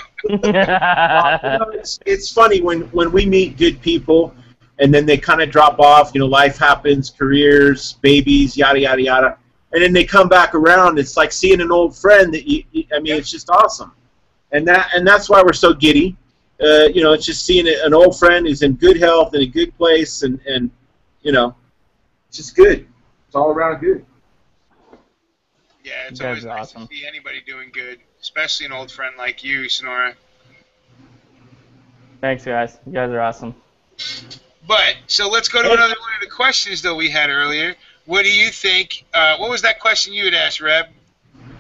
It's funny when we meet good people, and then they kind of drop off, you know, life happens, careers, babies, yada, yada, yada. And then they come back around. It's like seeing an old friend that it's just awesome. And that's why we're so giddy. You know, it's just seeing an old friend who's in good health, in a good place, and you know, it's just good. It's all around good. Yeah, it's always nice to see anybody doing good, especially an old friend like you, Sonora. Thanks, guys. You guys are awesome. But, so let's go to another one of the questions that we had earlier. What do you think? What was that question you had asked, Reb?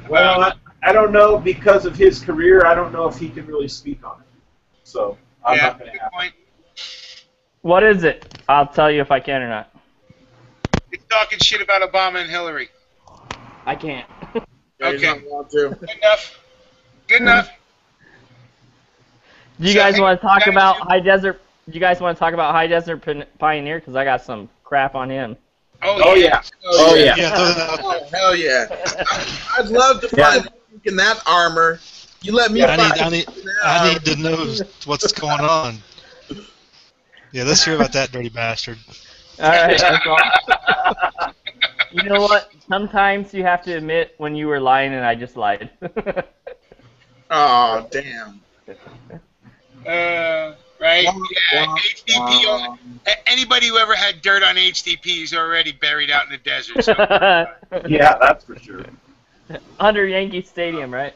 Well, I don't know, because of his career, I don't know if he can really speak on it. So, I'm not going to have it. What is it? I'll tell you if I can or not. It's talking shit about Obama and Hillary. I can't. Okay. Good enough. Good enough. Do you guys want to talk about High Desert? Do you guys want to talk about High Desert Pioneer? Because I got some crap on him. Oh yeah. Oh, hell yeah. I'd love to find in that armor. You let me I need to know what's going on. Yeah, let's hear about that dirty bastard. All right, that's all. You know what? Sometimes you have to admit when you were lying, and I just lied. Oh, damn. Right? Yeah, HDP. Anybody who ever had dirt on HDP is already buried out in the desert. So. Yeah, that's for sure. Under Yankee Stadium, right?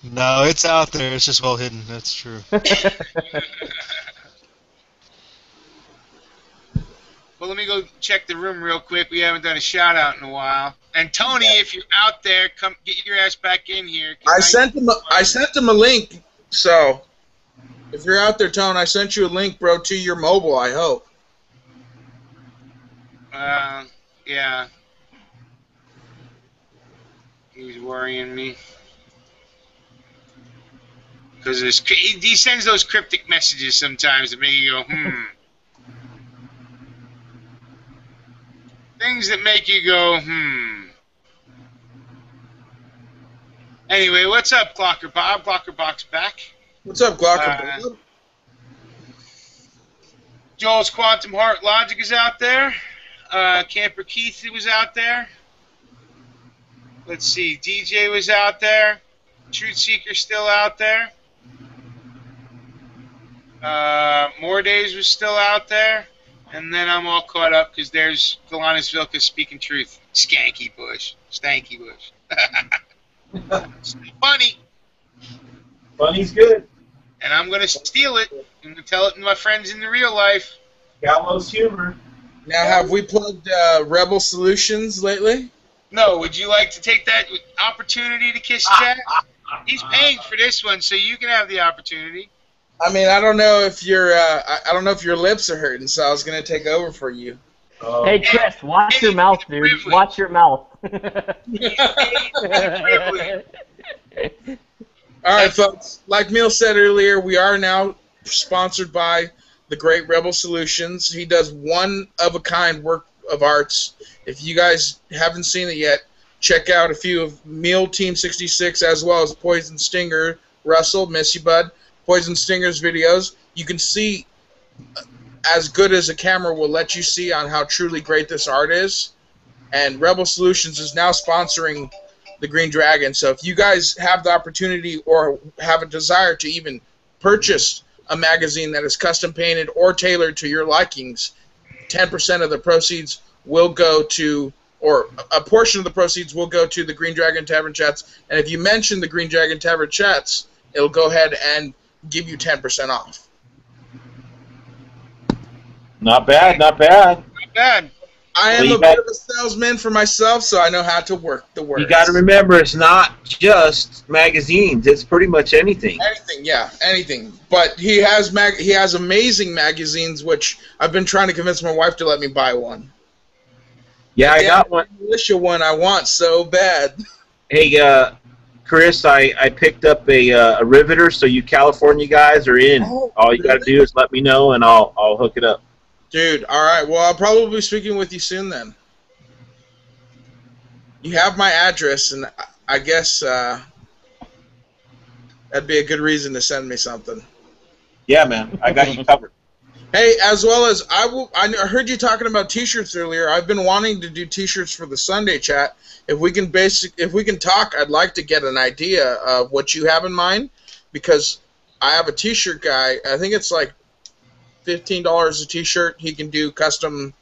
No, it's out there. It's just well hidden. That's true. Well, let me go check the room real quick. We haven't done a shout out in a while. And Tony, if you're out there, come get your ass back in here. I sent him a link. So, if you're out there, Tone, I sent you a link, bro, to your mobile. I hope. Yeah. He's worrying me. Because he sends those cryptic messages sometimes that make you go, Things that make you go, Anyway, what's up, Glocker Bob? Glocker Bob's back. What's up, Glocker Bob? Joel's Quantum Heart Logic is out there. Camper Keith was out there. Let's see, DJ was out there. Truth Seeker's still out there. More Days was still out there. And then I'm all caught up because there's Galanis Vilka speaking truth. Skanky Bush. Stanky Bush. Funny. Funny's good. And I'm going to steal it. I'm going to tell it to my friends in the real life. Gallows humor. Now, have we plugged Rebel Solutions lately? No. Would you like to take that opportunity to kiss Jack? He's paying for this one, so you can have the opportunity. I mean, I don't know if I don't know if your lips are hurting, so I was gonna take over for you. Hey, Chris, watch your mouth, dude. Watch your mouth. All right, folks. Like Neil said earlier, we are now sponsored by the great Rebel Solutions. He does one-of-a-kind work of arts. If you guys haven't seen it yet, check out a few of Meal Team 66 as well as Poison Stinger, Russell, miss you, bud, Poison Stinger's videos. You can see as good as a camera will let you see on how truly great this art is. And Rebel Solutions is now sponsoring the Green Dragon. So if you guys have the opportunity or have a desire to even purchase a magazine that is custom painted or tailored to your likings, 10% of the proceeds will go to, or a portion of the proceeds will go to the Green Dragon Tavern Chats. And if you mention the Green Dragon Tavern Chats, it'll go ahead and give you 10% off. Not bad, not bad. Not bad. I am a bit of a salesman for myself, so I know how to work the words. You got to remember, it's not just magazines. It's pretty much anything. Anything, yeah, anything. But he has amazing magazines, which I've been trying to convince my wife to let me buy one. Yeah, I got one. Militia one I want so bad. Hey, Chris, I picked up a riveter, so you California guys are in. Oh, all you got to do is let me know, and I'll hook it up. Dude, all right. Well, I'll probably be speaking with you soon then. You have my address, and I guess that'd be a good reason to send me something. Yeah, man, I got you covered. Hey, as well as I heard you talking about T-shirts earlier. I've been wanting to do T-shirts for the Sunday chat. If we can talk, I'd like to get an idea of what you have in mind, because I have a T-shirt guy. I think it's like $15 a T-shirt. He can do custom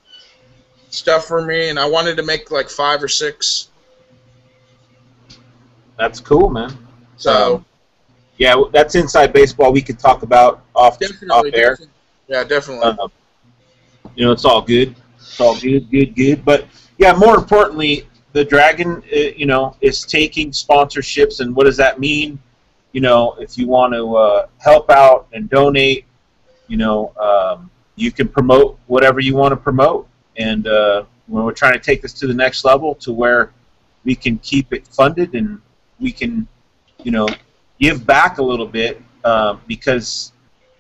stuff for me, and I wanted to make like 5 or 6. That's cool, man. So, yeah, that's inside baseball. We could talk about off air. Definitely. Yeah, definitely. You know, it's all good. It's all good. But yeah, more importantly, the Dragon, is taking sponsorships, and what does that mean? You know, if you want to help out and donate, you can promote whatever you want to promote, and when we're trying to take this to the next level, to where we can keep it funded and we can, give back a little bit, because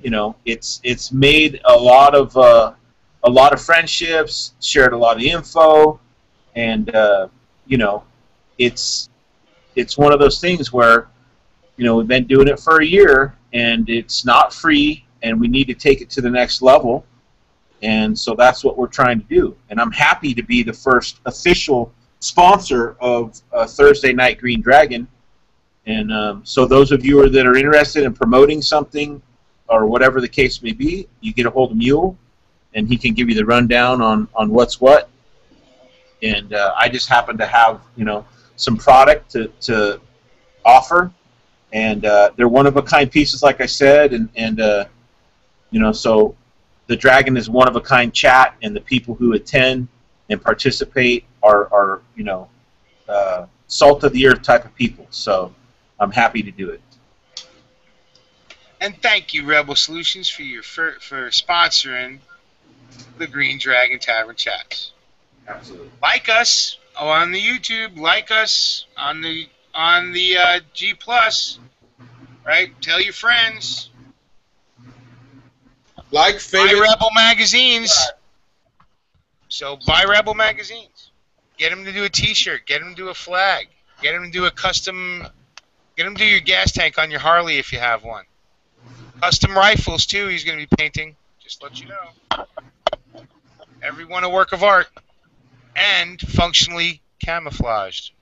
it's made a lot of friendships, shared a lot of info, and it's one of those things where we've been doing it for a year, and it's not free, and we need to take it to the next level, and so that's what we're trying to do. And I'm happy to be the first official sponsor of Thursday Night Green Dragon. And so those of you that are interested in promoting something or whatever the case may be, you get a hold of Mule, and he can give you the rundown on what's what. And I just happen to have some product to offer, and they're one-of-a-kind pieces, like I said, and so the Dragon is one-of-a-kind chat, and the people who attend and participate are salt-of-the-earth type of people. So I'm happy to do it. And thank you, Rebel Solutions, for sponsoring the Green Dragon Tavern Chats. Absolutely. Like us on the YouTube. Like us on the G+. Right? Tell your friends. Like, favorite. Buy Rebel magazines. So buy Rebel magazines. Get them to do a T-shirt. Get them to do a flag. Get them to do a custom. Get them to do your gas tank on your Harley if you have one. Custom rifles too. He's going to be painting. Just let you know. Every one a work of art and functionally camouflaged.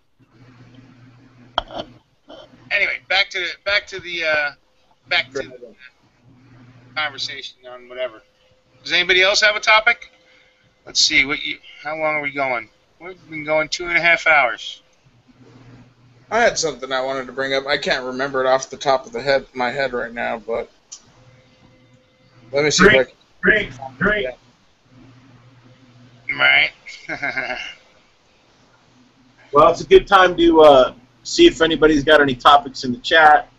Anyway, back to the conversation on whatever. Does anybody else have a topic? Let's see. How long are we going? We've been going 2.5 hours. I had something I wanted to bring up. I can't remember it off the top of my head right now, but let me see if I can. Drink. Right. Well, it's a good time to see if anybody's got any topics in the chat.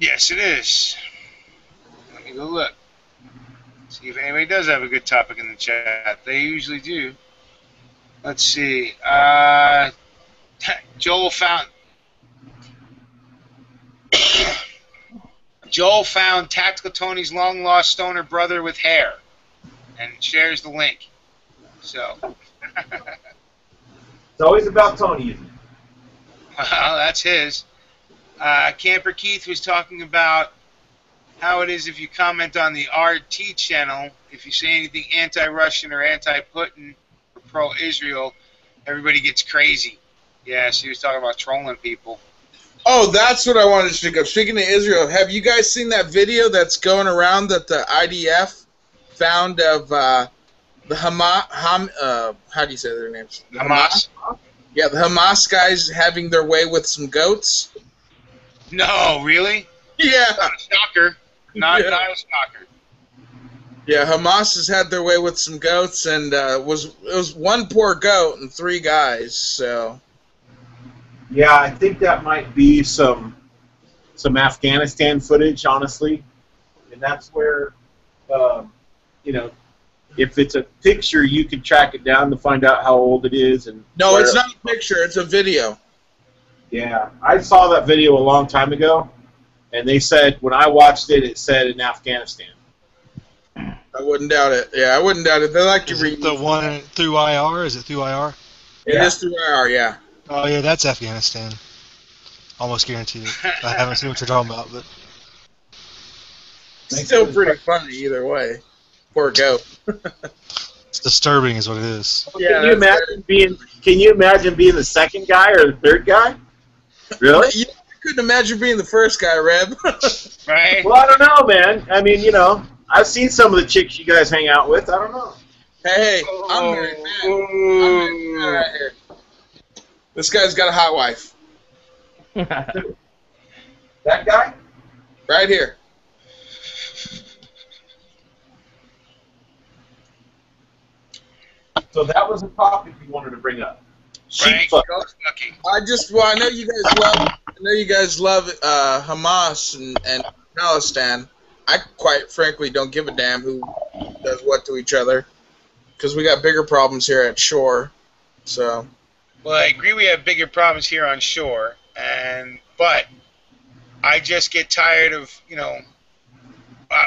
Yes, it is. Let me go look. See if anybody does have a good topic in the chat. They usually do. Let's see. Joel found Tactical Tony's long lost stoner brother with hair, and shares the link. So. It's always about Tony, isn't it? Well, that's his. Camper Keith was talking about how it is if you comment on the RT channel, if you say anything anti-Russian or anti-Putin or pro-Israel, everybody gets crazy. Yes, he was talking about trolling people. Oh, that's what I wanted to speak of. Speaking of Israel, have you guys seen that video that's going around that the IDF found of the Hamas? How do you say their names? Hamas. Yeah, the Hamas guys having their way with some goats. No, really? Yeah. Not a shocker. Not a shocker. Yeah, Hamas has had their way with some goats, and it was one poor goat and 3 guys. So. Yeah, I think that might be some Afghanistan footage, honestly, and that's where, if it's a picture, you can track it down to find out how old it is. And no, it's not a picture; it's a video. Yeah, I saw that video a long time ago, and they said when I watched it, it said in Afghanistan. I wouldn't doubt it. Yeah, I wouldn't doubt it. They like to read the one through IR. Is it through IR? It is through IR. Yeah. Oh yeah, that's Afghanistan. Almost guaranteed it. I haven't seen what you're talking about, but still pretty funny either way. Poor goat. It's disturbing, is what it is. Yeah, Can you imagine being the second guy or the third guy? Really? Yeah, I couldn't imagine being the first guy, Reb. Right. Well, I don't know, man. I mean, I've seen some of the chicks you guys hang out with. I don't know. Hey, I'm married man. I'm married man right here. This guy's got a hot wife. That guy? Right here. So that was a topic you wanted to bring up. Right. I know you guys love Hamas and Palestine. I quite frankly don't give a damn who does what to each other, because we got bigger problems here at shore. So. Well, I agree we have bigger problems here on shore, but I just get tired of,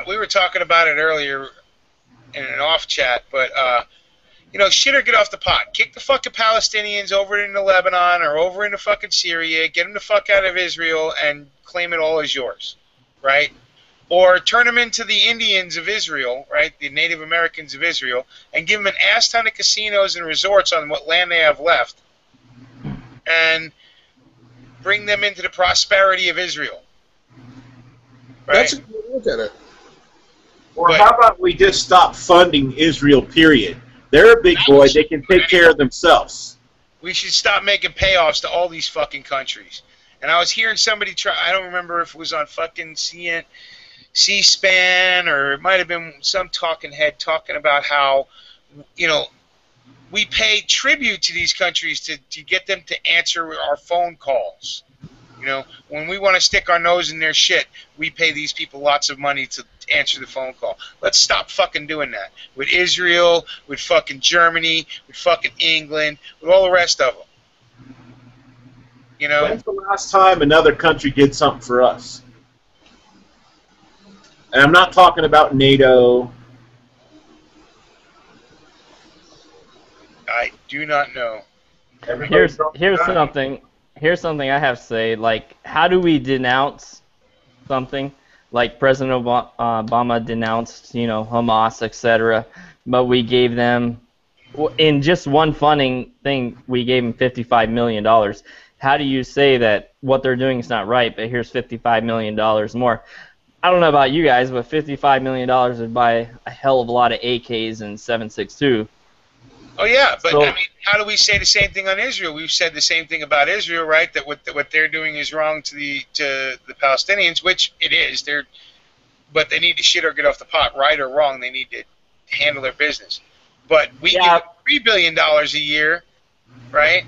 we were talking about it earlier in an off chat, but, shit or get off the pot. Kick the fucking Palestinians over into Lebanon or over into fucking Syria, get them the fuck out of Israel and claim it all as yours, right? Or turn them into the Indians of Israel, right, the Native Americans of Israel, and give them an ass ton of casinos and resorts on what land they have left, and bring them into the prosperity of Israel. Right? That's a good look at it. Or how about we just stop funding Israel, period? They're a big boy. They can take care of themselves. We should stop making payoffs to all these fucking countries. And I was hearing somebody I don't remember if it was on fucking C-SPAN or it might have been some talking head talking about how, we pay tribute to these countries to get them to answer our phone calls. When we want to stick our nose in their shit, we pay these people lots of money to answer the phone call. Let's stop fucking doing that. With Israel, with fucking Germany, with fucking England, with all the rest of them. When's the last time another country did something for us? And I'm not talking about NATO. I do not know. Here's something. Here's something I have to say. Like, how do we denounce something? Like President Obama denounced, Hamas, etc. But we gave them, in just one funding thing, we gave them $55 million. How do you say that what they're doing is not right, but here's $55 million more? I don't know about you guys, but $55 million would buy a hell of a lot of AKs and 7.62. Oh yeah, but how do we say the same thing on Israel? We've said the same thing about Israel, right? That what they're doing is wrong to the Palestinians, which it is. But they need to shit or get off the pot, right or wrong. They need to handle their business. But we give them $3 billion a year, right?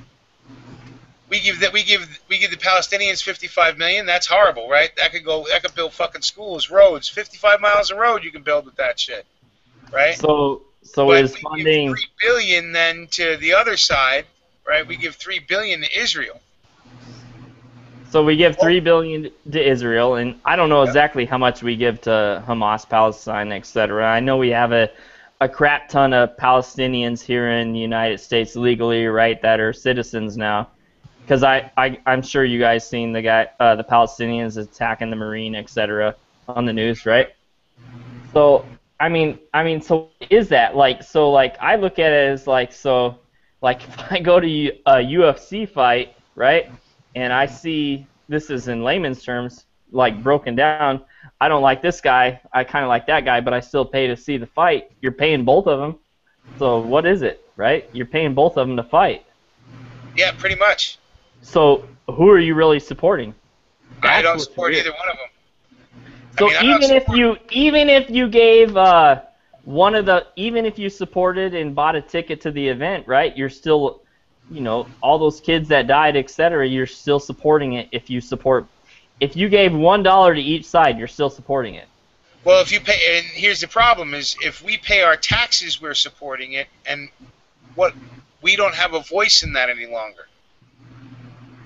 we give the Palestinians 55 million. That's horrible, right? That could build fucking schools, roads, 55 miles of road you can build with that shit, right? So but is we funding. give $3 billion then to the other side, right? We give $3 billion to Israel. So we give $3 billion to Israel, and I don't know exactly how much we give to Hamas, Palestine, etc. I know we have a crap ton of Palestinians here in the United States legally, right, that are citizens now. Because I'm sure you guys seen the Palestinians attacking the Marine, etc. on the news, right? So I mean, so what is that like? So like I look at it as like if I go to a UFC fight, right, and I see, this is in layman's terms, like broken down, I don't like this guy, I kind of like that guy, but I still pay to see the fight. You're paying both of them. So what is it, right? You're paying both of them to fight. Yeah, pretty much. So who are you really supporting? I don't support either one of them. So even if you gave even if you supported and bought a ticket to the event, right? You're still, all those kids that died, etc. You're still supporting it. If you gave $1 to each side, you're still supporting it. Well, if you pay, and here's the problem: is if we pay our taxes, we're supporting it, and we don't have a voice in that any longer,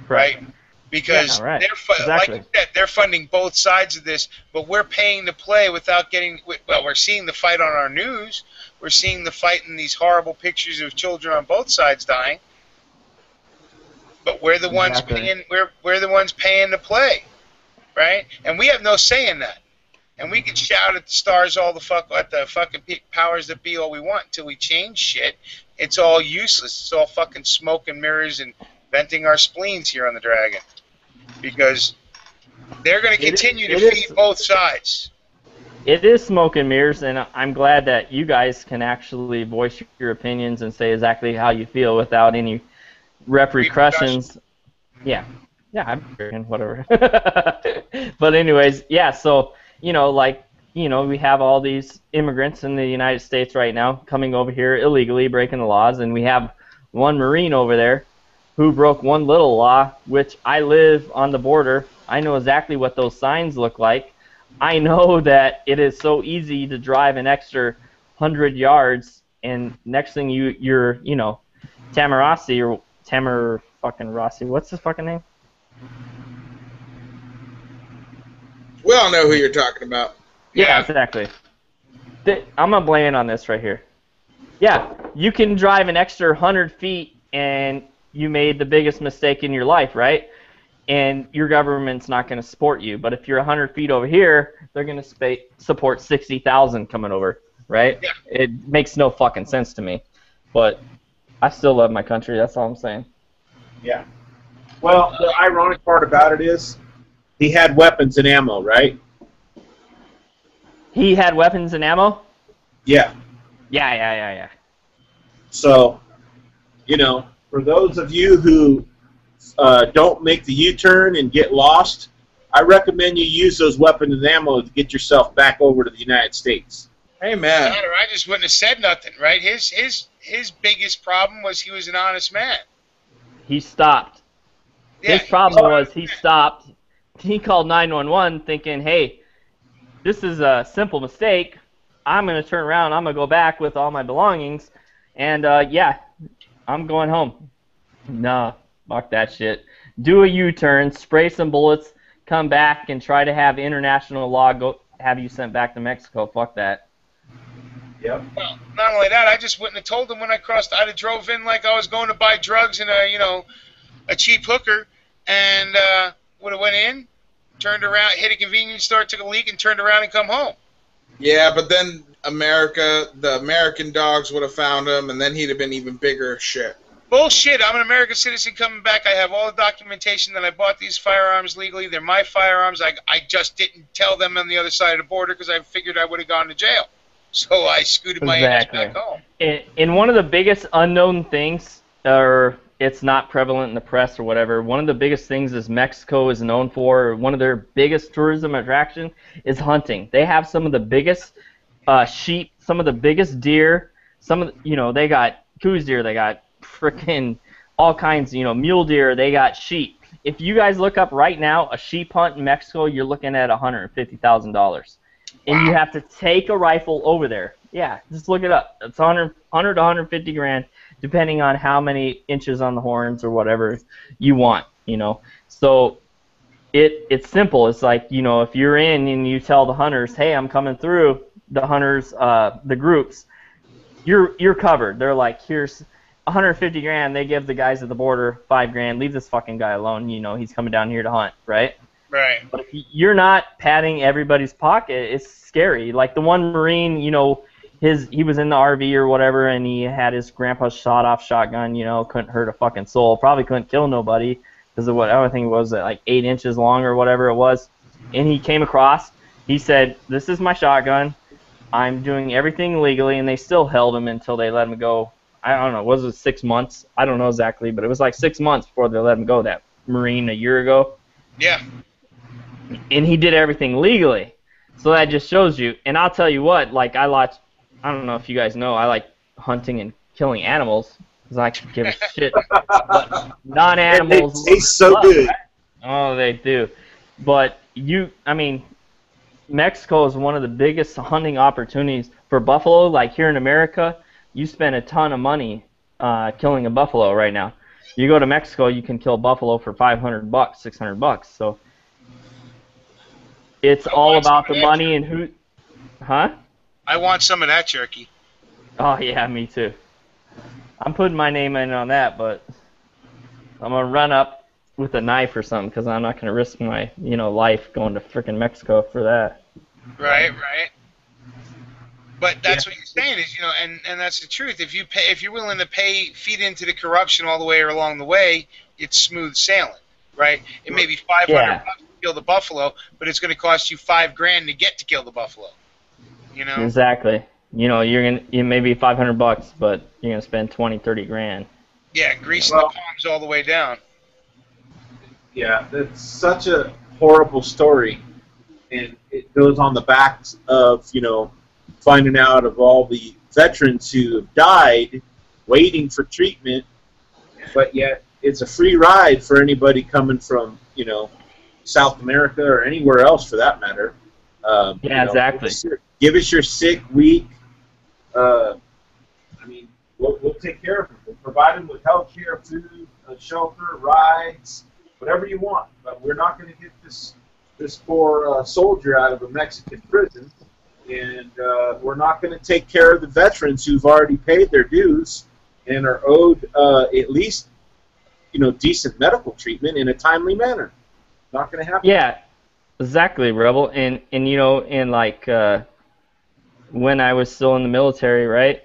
right? Because exactly. Like you said, they're funding both sides of this, but we're paying to play without getting. Well, we're seeing the fight on our news. We're seeing the fight in these horrible pictures of children on both sides dying. But we're the ones paying. We're the ones paying to play, right? And we have no say in that. And we can shout at the stars at the fucking powers that be all we want until we change shit. It's all useless. It's all fucking smoke and mirrors and venting our spleens here on the Dragon. Because they're going to continue to feed both sides. It is smoke and mirrors, and I'm glad that you guys can actually voice your opinions and say exactly how you feel without any repercussions. Yeah, I'm whatever. But anyways, yeah, so, we have all these immigrants in the United States right now coming over here illegally, breaking the laws, and we have one Marine over there who broke one little law, which I live on the border. I know exactly what those signs look like. I know that it is so easy to drive an extra 100 yards, and next thing you're Tamarasi or Tamar fucking Rossi. What's his fucking name? We all know who you're talking about. Yeah, exactly. I'm going to blame it on this right here. Yeah, you can drive an extra 100 feet and you made the biggest mistake in your life, right? And your government's not going to support you. But if you're 100 feet over here, they're going to support 60,000 coming over, right? Yeah. It makes no fucking sense to me. But I still love my country. That's all I'm saying. Yeah. Well, the ironic part about it is he had weapons and ammo, right? He had weapons and ammo? Yeah. Yeah. So, for those of you who don't make the U-turn and get lost, I recommend you use those weapons and ammo to get yourself back over to the United States. Hey, man. I just wouldn't have said nothing, right? His biggest problem was he was an honest man. He stopped. Yeah, his problem was he stopped. He called 911 thinking, hey, this is a simple mistake. I'm going to turn around. I'm going to go back with all my belongings. And, I'm going home. Nah, fuck that shit. Do a U-turn, spray some bullets, come back, and try to have international law have you sent back to Mexico. Fuck that. Yep. Well, not only that, I just wouldn't have told them when I crossed. I'd have drove in like I was going to buy drugs in a cheap hooker, and would have went in, turned around, hit a convenience store, took a leak, and turned around and come home. Yeah, but then the American dogs would have found him, and then he'd have been even bigger shit. Bullshit. I'm an American citizen coming back. I have all the documentation that I bought these firearms legally. They're my firearms. I just didn't tell them on the other side of the border because I figured I would have gone to jail. So I scooted my ass back home. And one of the biggest unknown things, or it's not prevalent in the press or whatever, one of the biggest things is Mexico is known for, one of their biggest tourism attraction is hunting. They have some of the biggest sheep, some of the biggest deer, they got Coues deer, they got freaking all kinds, mule deer, they got sheep. If you guys look up right now, a sheep hunt in Mexico, you're looking at $150,000. And you have to take a rifle over there. Yeah, just look it up. It's 100 to 150 grand, depending on how many inches on the horns or whatever you want, So it's simple. It's like, if you're in and you tell the hunters, hey, I'm coming through, the hunters, the groups, you're covered. They're like, here's 150 grand. They give the guys at the border 5 grand. Leave this fucking guy alone. He's coming down here to hunt, right? Right. But if you're not padding everybody's pocket, it's scary. Like the one Marine, he was in the RV or whatever, and he had his grandpa's shot-off shotgun. Couldn't hurt a fucking soul. Probably couldn't kill nobody because of what I think it was, like 8 inches long or whatever it was. And he came across. He said, "This is my shotgun. I'm doing everything legally," and they still held him until they let him go. I don't know, was it 6 months? I don't know exactly, but it was like 6 months before they let him go, that Marine a year ago. Yeah. And he did everything legally. So that just shows you. And I'll tell you what, like I don't know if you guys know, I like hunting and killing animals because I could give a shit. But non-animals. They taste so good. Oh, they do. But Mexico is one of the biggest hunting opportunities for buffalo. Like here in America, you spend a ton of money killing a buffalo right now. You go to Mexico, you can kill buffalo for $500, $600. So it's all about the money and who, huh? I want some of that jerky. Oh yeah, me too. I'm putting my name in on that, but I'm gonna run up with a knife or something because I'm not gonna risk my life going to frickin' Mexico for that. Right. But that's what you're saying is, and that's the truth. If you're willing to feed into the corruption all the way along the way, it's smooth sailing, right? It may be $500 to kill the buffalo, but it's going to cost you $5 grand to get to kill the buffalo. Exactly. It may be $500, but you're gonna spend 20, 30 grand. Yeah, greasing the palms all the way down. Yeah, that's such a horrible story, and it goes on the backs of finding out of all the veterans who have died waiting for treatment, but yet it's a free ride for anybody coming from, South America or anywhere else for that matter. Exactly. Give us your sick, weak. We'll take care of them. We'll provide them with health care, food, shelter, rides, whatever you want. But we're not going to get this poor soldier out of a Mexican prison. And we're not going to take care of the veterans who've already paid their dues and are owed at least, decent medical treatment in a timely manner. Not going to happen. Yeah, exactly, Rebel. And when I was still in the military, right?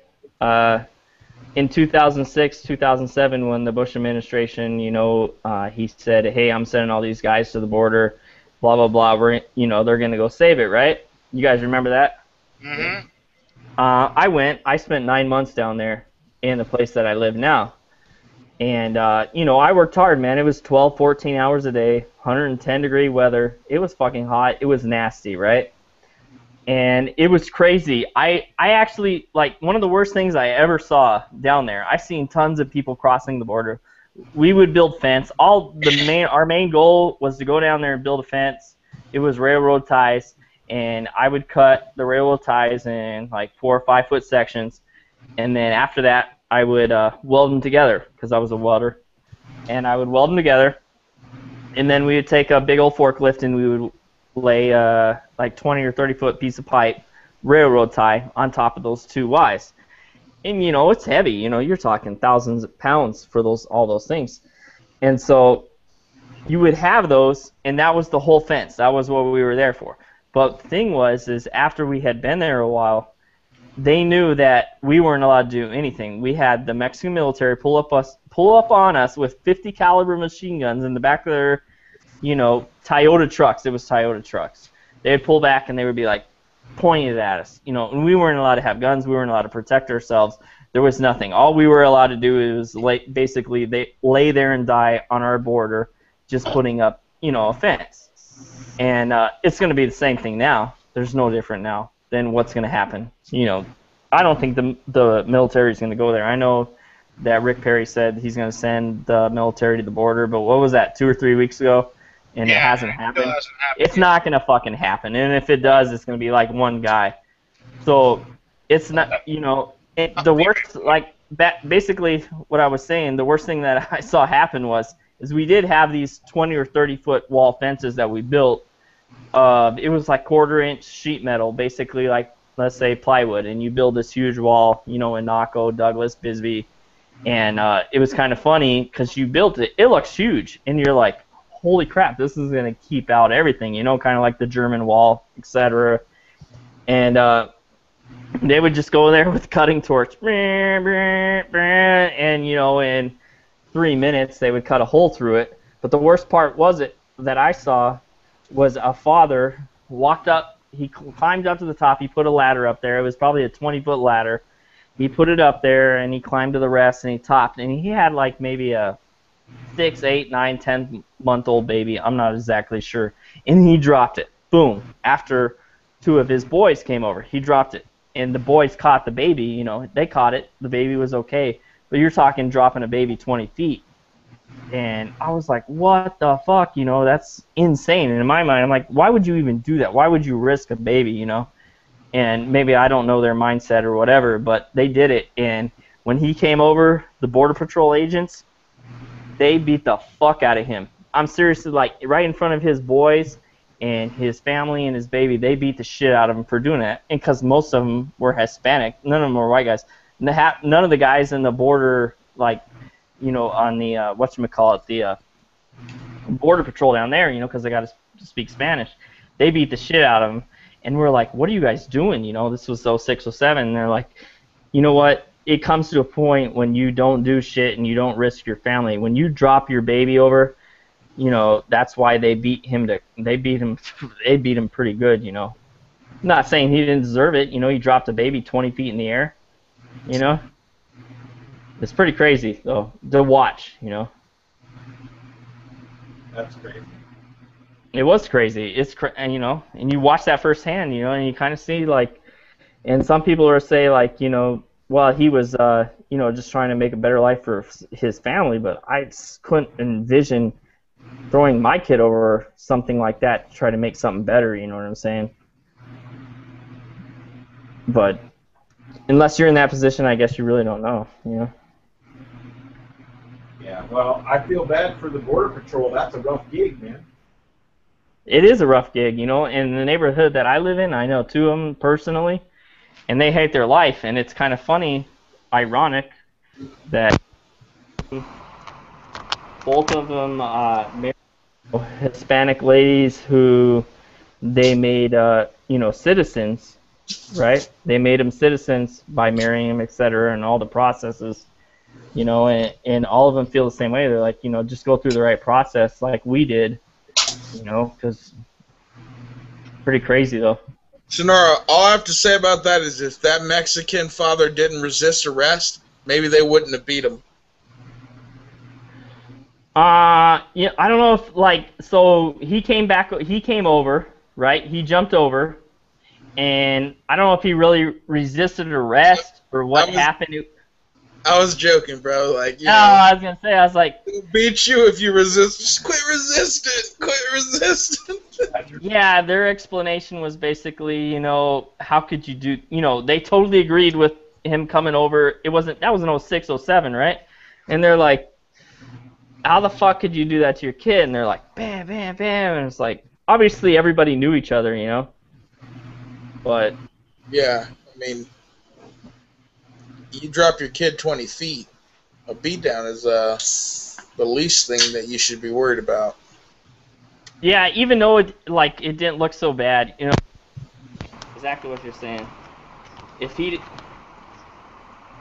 In 2006, 2007, when the Bush administration, he said, "Hey, I'm sending all these guys to the border, blah blah blah. They're going to go save it, right?" You guys remember that? Mm-hmm. I went. I spent 9 months down there in the place that I live now. And, I worked hard, man. It was 12, 14 hours a day, 110-degree weather. It was fucking hot. It was nasty, right? And it was crazy. I actually, one of the worst things I ever saw down there, I seen tons of people crossing the border. We would build fence. Our main goal was to go down there and build a fence. It was railroad ties. And I would cut the railroad ties in 4 or 5 foot sections, and then after that I would weld them together because I was a welder, and I would weld them together, and then we would take a big old forklift and we would lay 20 or 30 foot piece of pipe, railroad tie on top of those 2 Ys, and it's heavy. You're talking thousands of pounds for all those things, and so you would have those, and that was the whole fence. That was what we were there for. But the thing is after we had been there a while, they knew that we weren't allowed to do anything. We had the Mexican military pull up on us with 50 caliber machine guns in the back of their, Toyota trucks. It was Toyota trucks. They would pull back and they would be pointing at us, and we weren't allowed to have guns. We weren't allowed to protect ourselves. There was nothing. All we were allowed to do was they lay there and die on our border, just putting up, a fence. And it's going to be the same thing now. There's no different now than what's going to happen. I don't think the military is going to go there. I know that Rick Perry said he's going to send the military to the border. But what was that, 2 or 3 weeks ago? And it hasn't happened. Still hasn't happened It's yet. not going to fucking happen. And if it does, it's going to be like one guy. So it's not, the worst, like, basically what I was saying, the worst thing that I saw happen is we did have these 20 or 30-foot wall fences that we built. It was like 1/4-inch sheet metal, basically like, let's say, plywood, and you build this huge wall, in Naco, Douglas, Bisbee, and it was kind of funny because you built it. It looks huge, and you're like, holy crap, this is going to keep out everything, kind of like the German wall, etc. And they would just go there with a cutting torch, and, in 3 minutes they would cut a hole through it. But the worst part that I saw was a father walked up, he climbed up to the top, he put a ladder up there. It was probably a 20-foot ladder. He put it up there, and he climbed to the rest, and he topped, and he had like maybe a 6, 8, 9, 10-month-old baby. I'm not exactly sure. And he dropped it. Boom. After 2 of his boys came over, he dropped it. And the boys caught the baby, they caught it. The baby was okay. But you're talking dropping a baby 20 feet. And I was like, what the fuck, that's insane. And in my mind, I'm like, why would you even do that? Why would you risk a baby, And maybe I don't know their mindset or whatever, but they did it. And when he came over, the Border Patrol agents, they beat the fuck out of him. I'm seriously, like, right in front of his boys and his family and his baby, they beat the shit out of him for doing that. And because most of them were Hispanic, none of them were white guys. None of the guys in the border, like, on the, the Border Patrol down there, because they got to speak Spanish, they beat the shit out of him. And we're like, what are you guys doing? This was 06, 07. And they're like, you know what? It comes to a point when you don't do shit and you don't risk your family. When you drop your baby over, that's why they beat him. They beat him pretty good. I'm not saying he didn't deserve it. He dropped a baby 20 feet in the air. It's pretty crazy though to watch. That's crazy. It was crazy. And you watch that firsthand. And you kind of see like, and some people are say like, well, he was, just trying to make a better life for his family, but I couldn't envision throwing my kid over something like that to try to make something better, you know what I'm saying? But unless you're in that position, I guess you really don't know, Yeah, well, I feel bad for the Border Patrol. That's a rough gig, man. It is a rough gig, In the neighborhood that I live in, I know 2 of them personally, and they hate their life, and it's kind of funny, ironic, that both of them married Hispanic ladies who they made, citizens, right? They made them citizens by marrying them, etc., and all the processes, and all of them feel the same way. They're like, just go through the right process like we did, because pretty crazy, though. Sonora, all I have to say about that is if that Mexican father didn't resist arrest, maybe they wouldn't have beat him. Yeah, I don't know if, so he came over, right? He jumped over, and I don't know if he really resisted arrest or what happened. I was joking, bro. Like, I was gonna say, I was like, they'll beat you if you resist. Just quit resisting. Quit resisting. Yeah, their explanation was basically, how could you do, they totally agreed with him coming over. That was in 06, 07, right? And they're like, how the fuck could you do that to your kid? And they're like, bam, bam, bam. And it's like, obviously everybody knew each other, But yeah, I mean, you drop your kid 20 feet, a beatdown is the least thing that you should be worried about. Yeah, even though it didn't look so bad, exactly what you're saying. If he,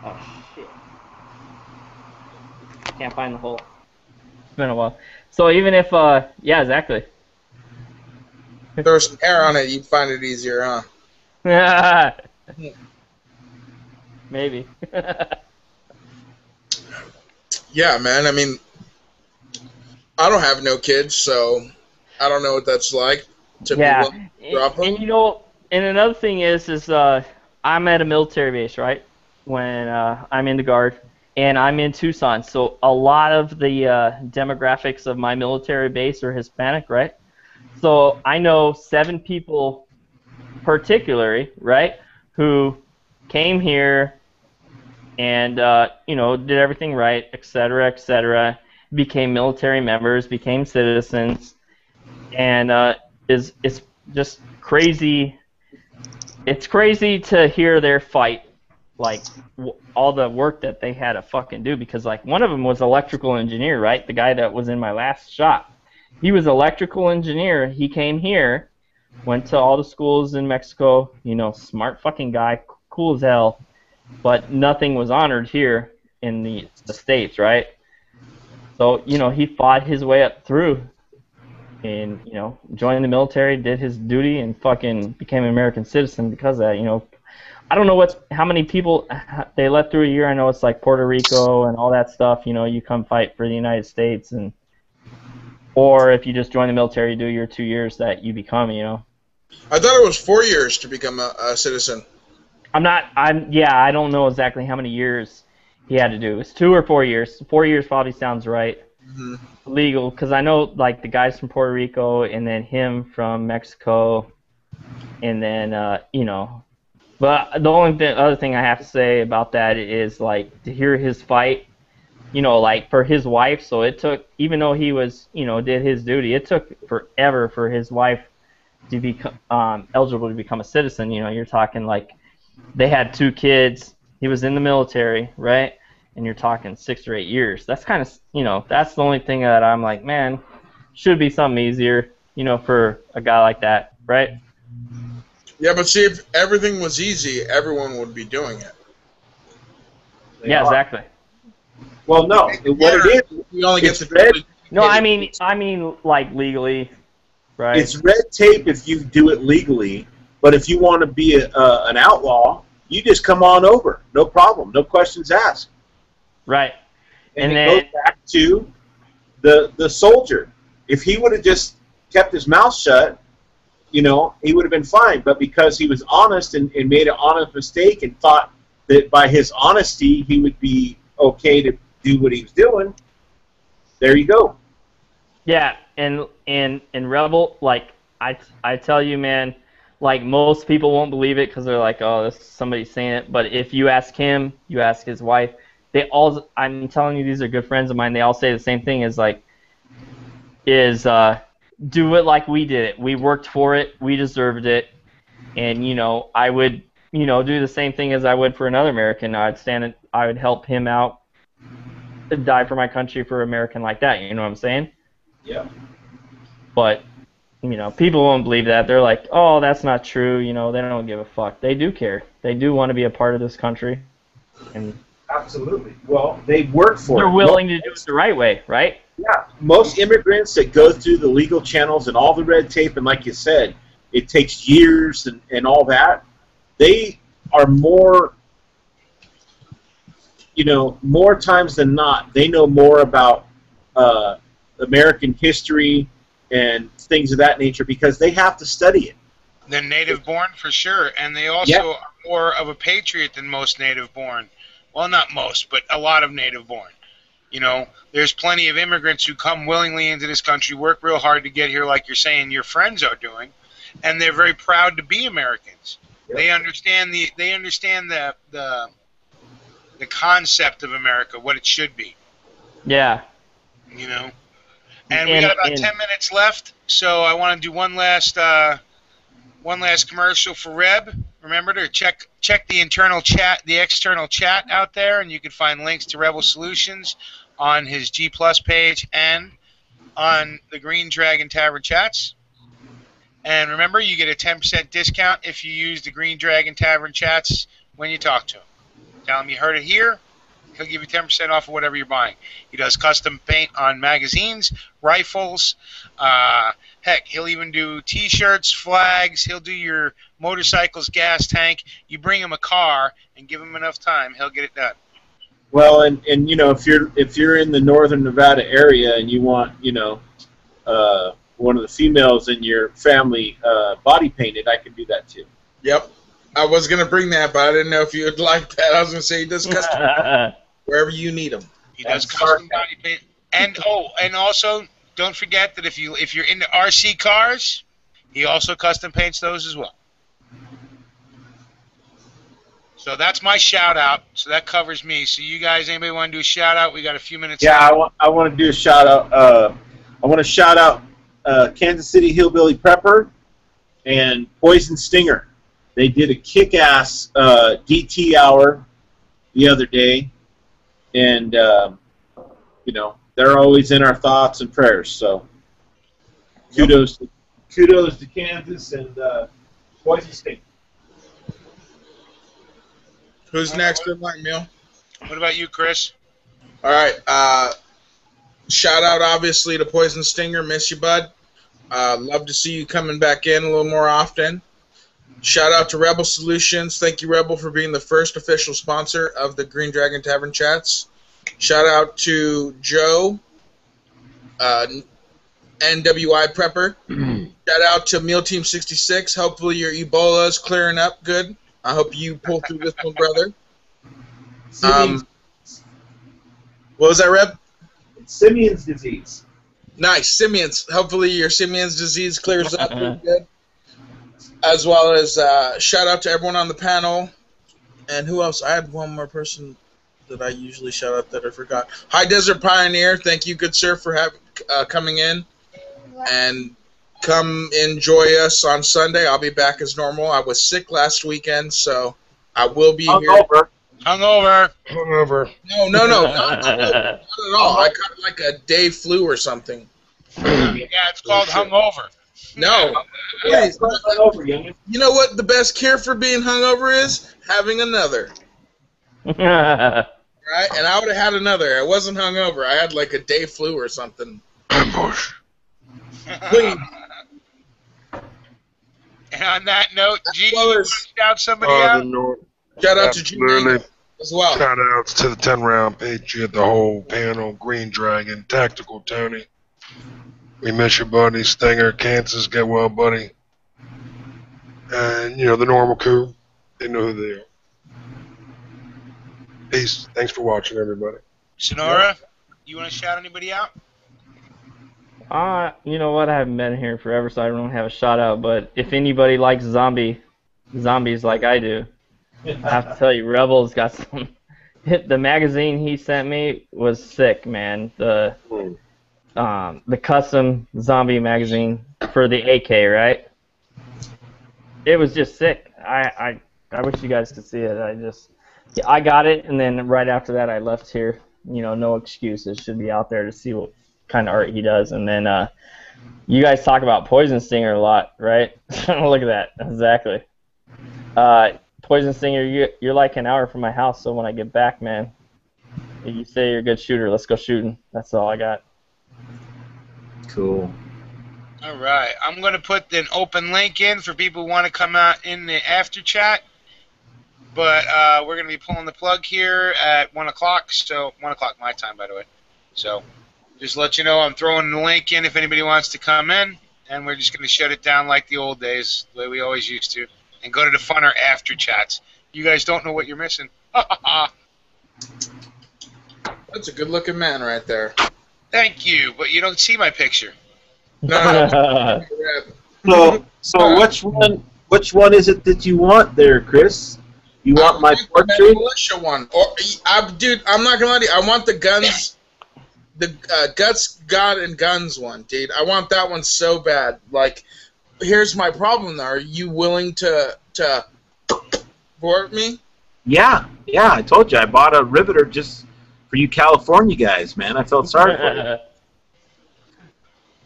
oh shit, can't find the hole. It's been a while. So even if, yeah, exactly. Throw some air on it, you'd find it easier, huh? Maybe. Yeah, man. I mean, I don't have no kids, so I don't know what that's like. Yeah, and another thing is I'm at a military base, right? When I'm in the Guard, and I'm in Tucson, so a lot of the demographics of my military base are Hispanic, right? So I know 7 people particularly, right, who came here and did everything right, etc., became military members, became citizens, and it's just crazy. It's crazy to hear their fight, like all the work that they had to fucking do, because like one of them was electrical engineer, right? The guy that was in my last shop, he was electrical engineer. He came here, went to all the schools in Mexico, smart fucking guy, cool as hell, but nothing was honored here in the States, right? So, he fought his way up through and, joined the military, did his duty, and fucking became an American citizen because of that, I don't know how many people they let through a year. I know it's like Puerto Rico and all that stuff, you come fight for the United States, or if you just join the military, you do your 2 years that you become, I thought it was 4 years to become a citizen. I don't know exactly how many years he had to do. It's 2 or 4 years. 4 years probably sounds right. Mm-hmm. Legal, because I know like the guys from Puerto Rico and then him from Mexico, and then But the other thing I have to say about that is like to hear his fight, like for his wife. So it took, even though he was, did his duty, it took forever for his wife to become eligible to become a citizen. You're talking like they had 2 kids. He was in the military, right? And you're talking 6 or 8 years. That's kind of, that's the only thing that I'm like, man, should be something easier, for a guy like that, right? Yeah, but see, if everything was easy, everyone would be doing it. Yeah, exactly. Well, no. What it is, you only get red. No, I mean, like legally, right? It's red tape if you do it legally, but if you want to be an outlaw, you just come on over, no problem, no questions asked. Right. And it goes back to the soldier. If he would have just kept his mouth shut, he would have been fine. But because he was honest and made an honest mistake and thought that by his honesty he would be okay to do what he was doing, there you go. Yeah, and Rebel, like I tell you, man, like most people won't believe it because they're like, oh, this is somebody saying it. But if you ask him, you ask his wife, I'm telling you, these are good friends of mine. They all say the same thing: do it like we did it. We worked for it. We deserved it. And I would do the same thing as I would for another American. I would help him out, die for my country for an American like that. You know what I'm saying? Yeah. But people won't believe that. They're like, oh, that's not true. They don't give a fuck. They do care. They do want to be a part of this country. And absolutely. Well, they work for it. They're willing to do it the right way, right? Yeah. Most immigrants that go through the legal channels and all the red tape, and like you said, it takes years and all that, they are more, more times than not, they know more about American history and things of that nature because they have to study it. They're native-born for sure, and they also are more of a patriot than most native-born. Well, not most, but a lot of native-born. There's plenty of immigrants who come willingly into this country, work real hard to get here, like you're saying your friends are doing, and they're very proud to be Americans. Yep. They understand the concept of America, what it should be. Yeah. And we got about 10 minutes left, so I want to do one last commercial for Reb. Remember to check the external chat out there, and you can find links to Rebel Solutions on his G Plus page and on the Green Dragon Tavern chats. And remember, you get a 10% discount if you use the Green Dragon Tavern chats when you talk to him. Tell him you heard it here. He'll give you 10% off of whatever you're buying. He does custom paint on magazines, rifles. Heck, he'll even do T-shirts, flags. He'll do your motorcycle's gas tank. You bring him a car and give him enough time, he'll get it done. Well, and if you're in the northern Nevada area and you want one of the females in your family body painted, I can do that too. Yep. I was going to bring that, but I didn't know if you would like that. I was going to say, he does custom. wherever you need them. He does That's custom body paint. And also don't forget that if you're into RC cars, he also custom paints those as well. So that's my shout out. So that covers me. So you guys, anybody want to do a shout out? We got a few minutes Yeah, left. I want to do a shout out. I want to shout out Kansas City Hillbilly Prepper and Poison Stinger. They did a kick-ass DT hour the other day, and you know, they're always in our thoughts and prayers. So kudos to Kansas and Poison Stinger. Who's next in line, Meal? What about you, Chris? All right. Shout out, obviously, to Poison Stinger. Miss you, bud. Love to see you coming back in a little more often. Shout out to Rebel Solutions. Thank you, Rebel, for being the first official sponsor of the Green Dragon Tavern Chats. Shout out to Joe, NWI Prepper. Shout out to Meal Team 66. Hopefully your Ebola is clearing up good. I hope you pull through this one, brother. What was that, Reb? Simeon's disease. Nice, Simeon's. Hopefully your Simeon's disease clears up pretty good. As well as shout out to everyone on the panel. And who else? I had one more person that I usually shout out that I forgot. High Desert Pioneer. Thank you, good sir, for coming in. And come enjoy us on Sunday. I'll be back as normal. I was sick last weekend, so I will be here. Hungover. No, not at all. I got like a day flu or something. Yeah, it's called hungover. No. Yeah, it's called hungover, young. You know what the best cure for being hungover is? Having another. Right? And I would have had another. I wasn't hungover. I had like a day flu or something. Ambush. Please. And on that note, G, well you as- shout out somebody out? Shout out to Absolutely. G as well. Shout outs to the 10-round Patriot, the whole panel, Green Dragon, Tactical Tony. We miss you, buddy. Stinger, Kansas, get well, buddy. And, you know, the normal crew. They know who they are. Peace. Thanks for watching, everybody. Sonora, you want to shout anybody out? You know what? I haven't been here forever, so I don't have a shout out. But if anybody likes zombies like I do, I have to tell you, Rebel's got some. The magazine he sent me was sick, man. The custom zombie magazine for the AK, right? It was just sick. I wish you guys could see it. I got it, and then right after that, I left here. You know, no excuses. Should be out there to see what kind of art he does. And then you guys talk about Poison Stinger a lot, right? Look at that. Exactly. Poison Stinger, you're like an hour from my house, so when I get back, man, you say you're a good shooter, let's go shooting. That's all I got. Cool. All right. I'm going to put an open link in for people who want to come out in the after chat. But we're going to be pulling the plug here at 1 o'clock. So 1 o'clock my time, by the way. So just to let you know, I'm throwing the link in if anybody wants to come in. And we're just going to shut it down like the old days, the way we always used to. And go to the funner after chats. You guys don't know what you're missing. That's a good-looking man right there. Thank you, but you don't see my picture. No. So which one is it that you want there, Chris? You want my The portrait? militia one. Dude, I'm not gonna lie to you. I want the guns, the Guts, God, and Guns one, dude. I want that one so bad. Like, here's my problem, though. Are you willing to support me? Yeah. I told you I bought a riveter just for you California guys, man. I felt sorry for you.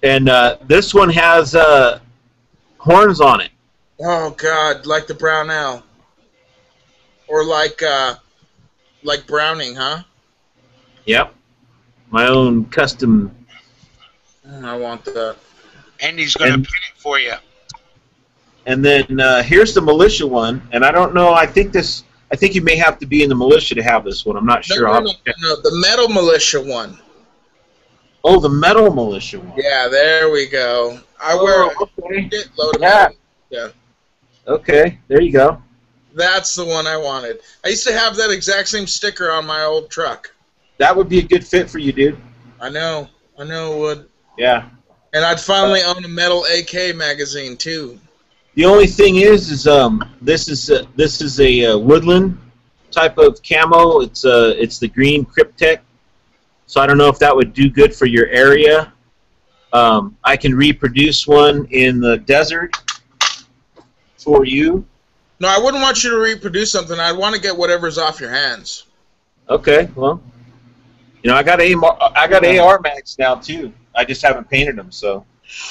And this one has horns on it. Oh God, like the brown owl, or like Browning, huh? Yep. My own custom. I want that. And he's going to And- pin it for you. And then here's the militia one, and I don't know. I think you may have to be in the militia to have this one. I'm not sure. No, the metal militia one. Oh, the metal militia one. Yeah, there we go. I wear a okay. shitload of Yeah. metal. Yeah. Okay, there you go. That's the one I wanted. I used to have that exact same sticker on my old truck. That would be a good fit for you, dude. I know it would. Yeah. And I'd finally own a metal AK magazine too. The only thing is this is a woodland type of camo. It's the green Cryptek. So I don't know if that would do good for your area. I can reproduce one in the desert for you. No, I wouldn't want you to reproduce something. I'd want to get whatever's off your hands. Okay, well, I got AR mags now too. I just haven't painted them, so.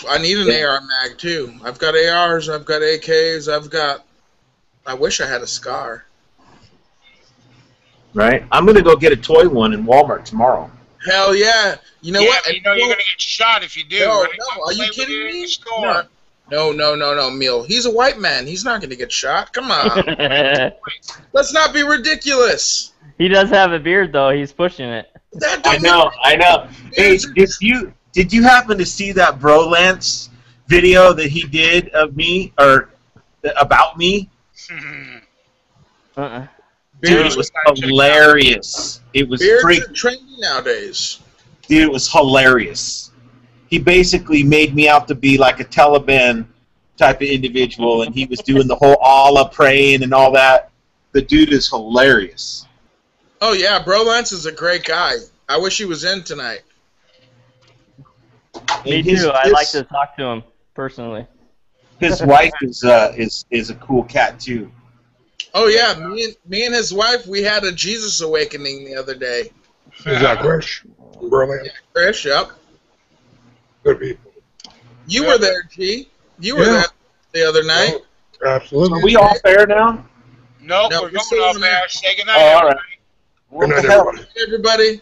I need an AR mag too. I've got ARs, I've got AKs, I wish I had a SCAR. Right. I'm gonna go get a toy one in Walmart tomorrow. Hell yeah! You know what? But you're gonna get shot if you do. No, right? no. Are you kidding me? Store. No, Meal. He's a white man. He's not gonna get shot. Come on. Let's not be ridiculous. He does have a beard though. He's pushing it. I know. Hey, did you happen to see that Brolance video that he did of me or about me? Dude, it was hilarious. It was Beards are trendy nowadays. Dude, it was hilarious. He basically made me out to be like a Taliban type of individual, and he was doing the whole Allah praying and all that. The dude is hilarious. Oh yeah, Brolance is a great guy. I wish he was in tonight. Me too. I'd like to talk to him personally. His wife is a cool cat too. Oh yeah, me and his wife, we had a Jesus awakening the other day. Is that Krish? Berlin? Yeah, Krish, yep. Good people. You were there, G. You were there the other night. Oh, absolutely. Are we all fair now? Nope, No, we're we're going still off in there. there. Say goodnight. Oh, all right. Good night, What the hell? everybody. Hey, everybody.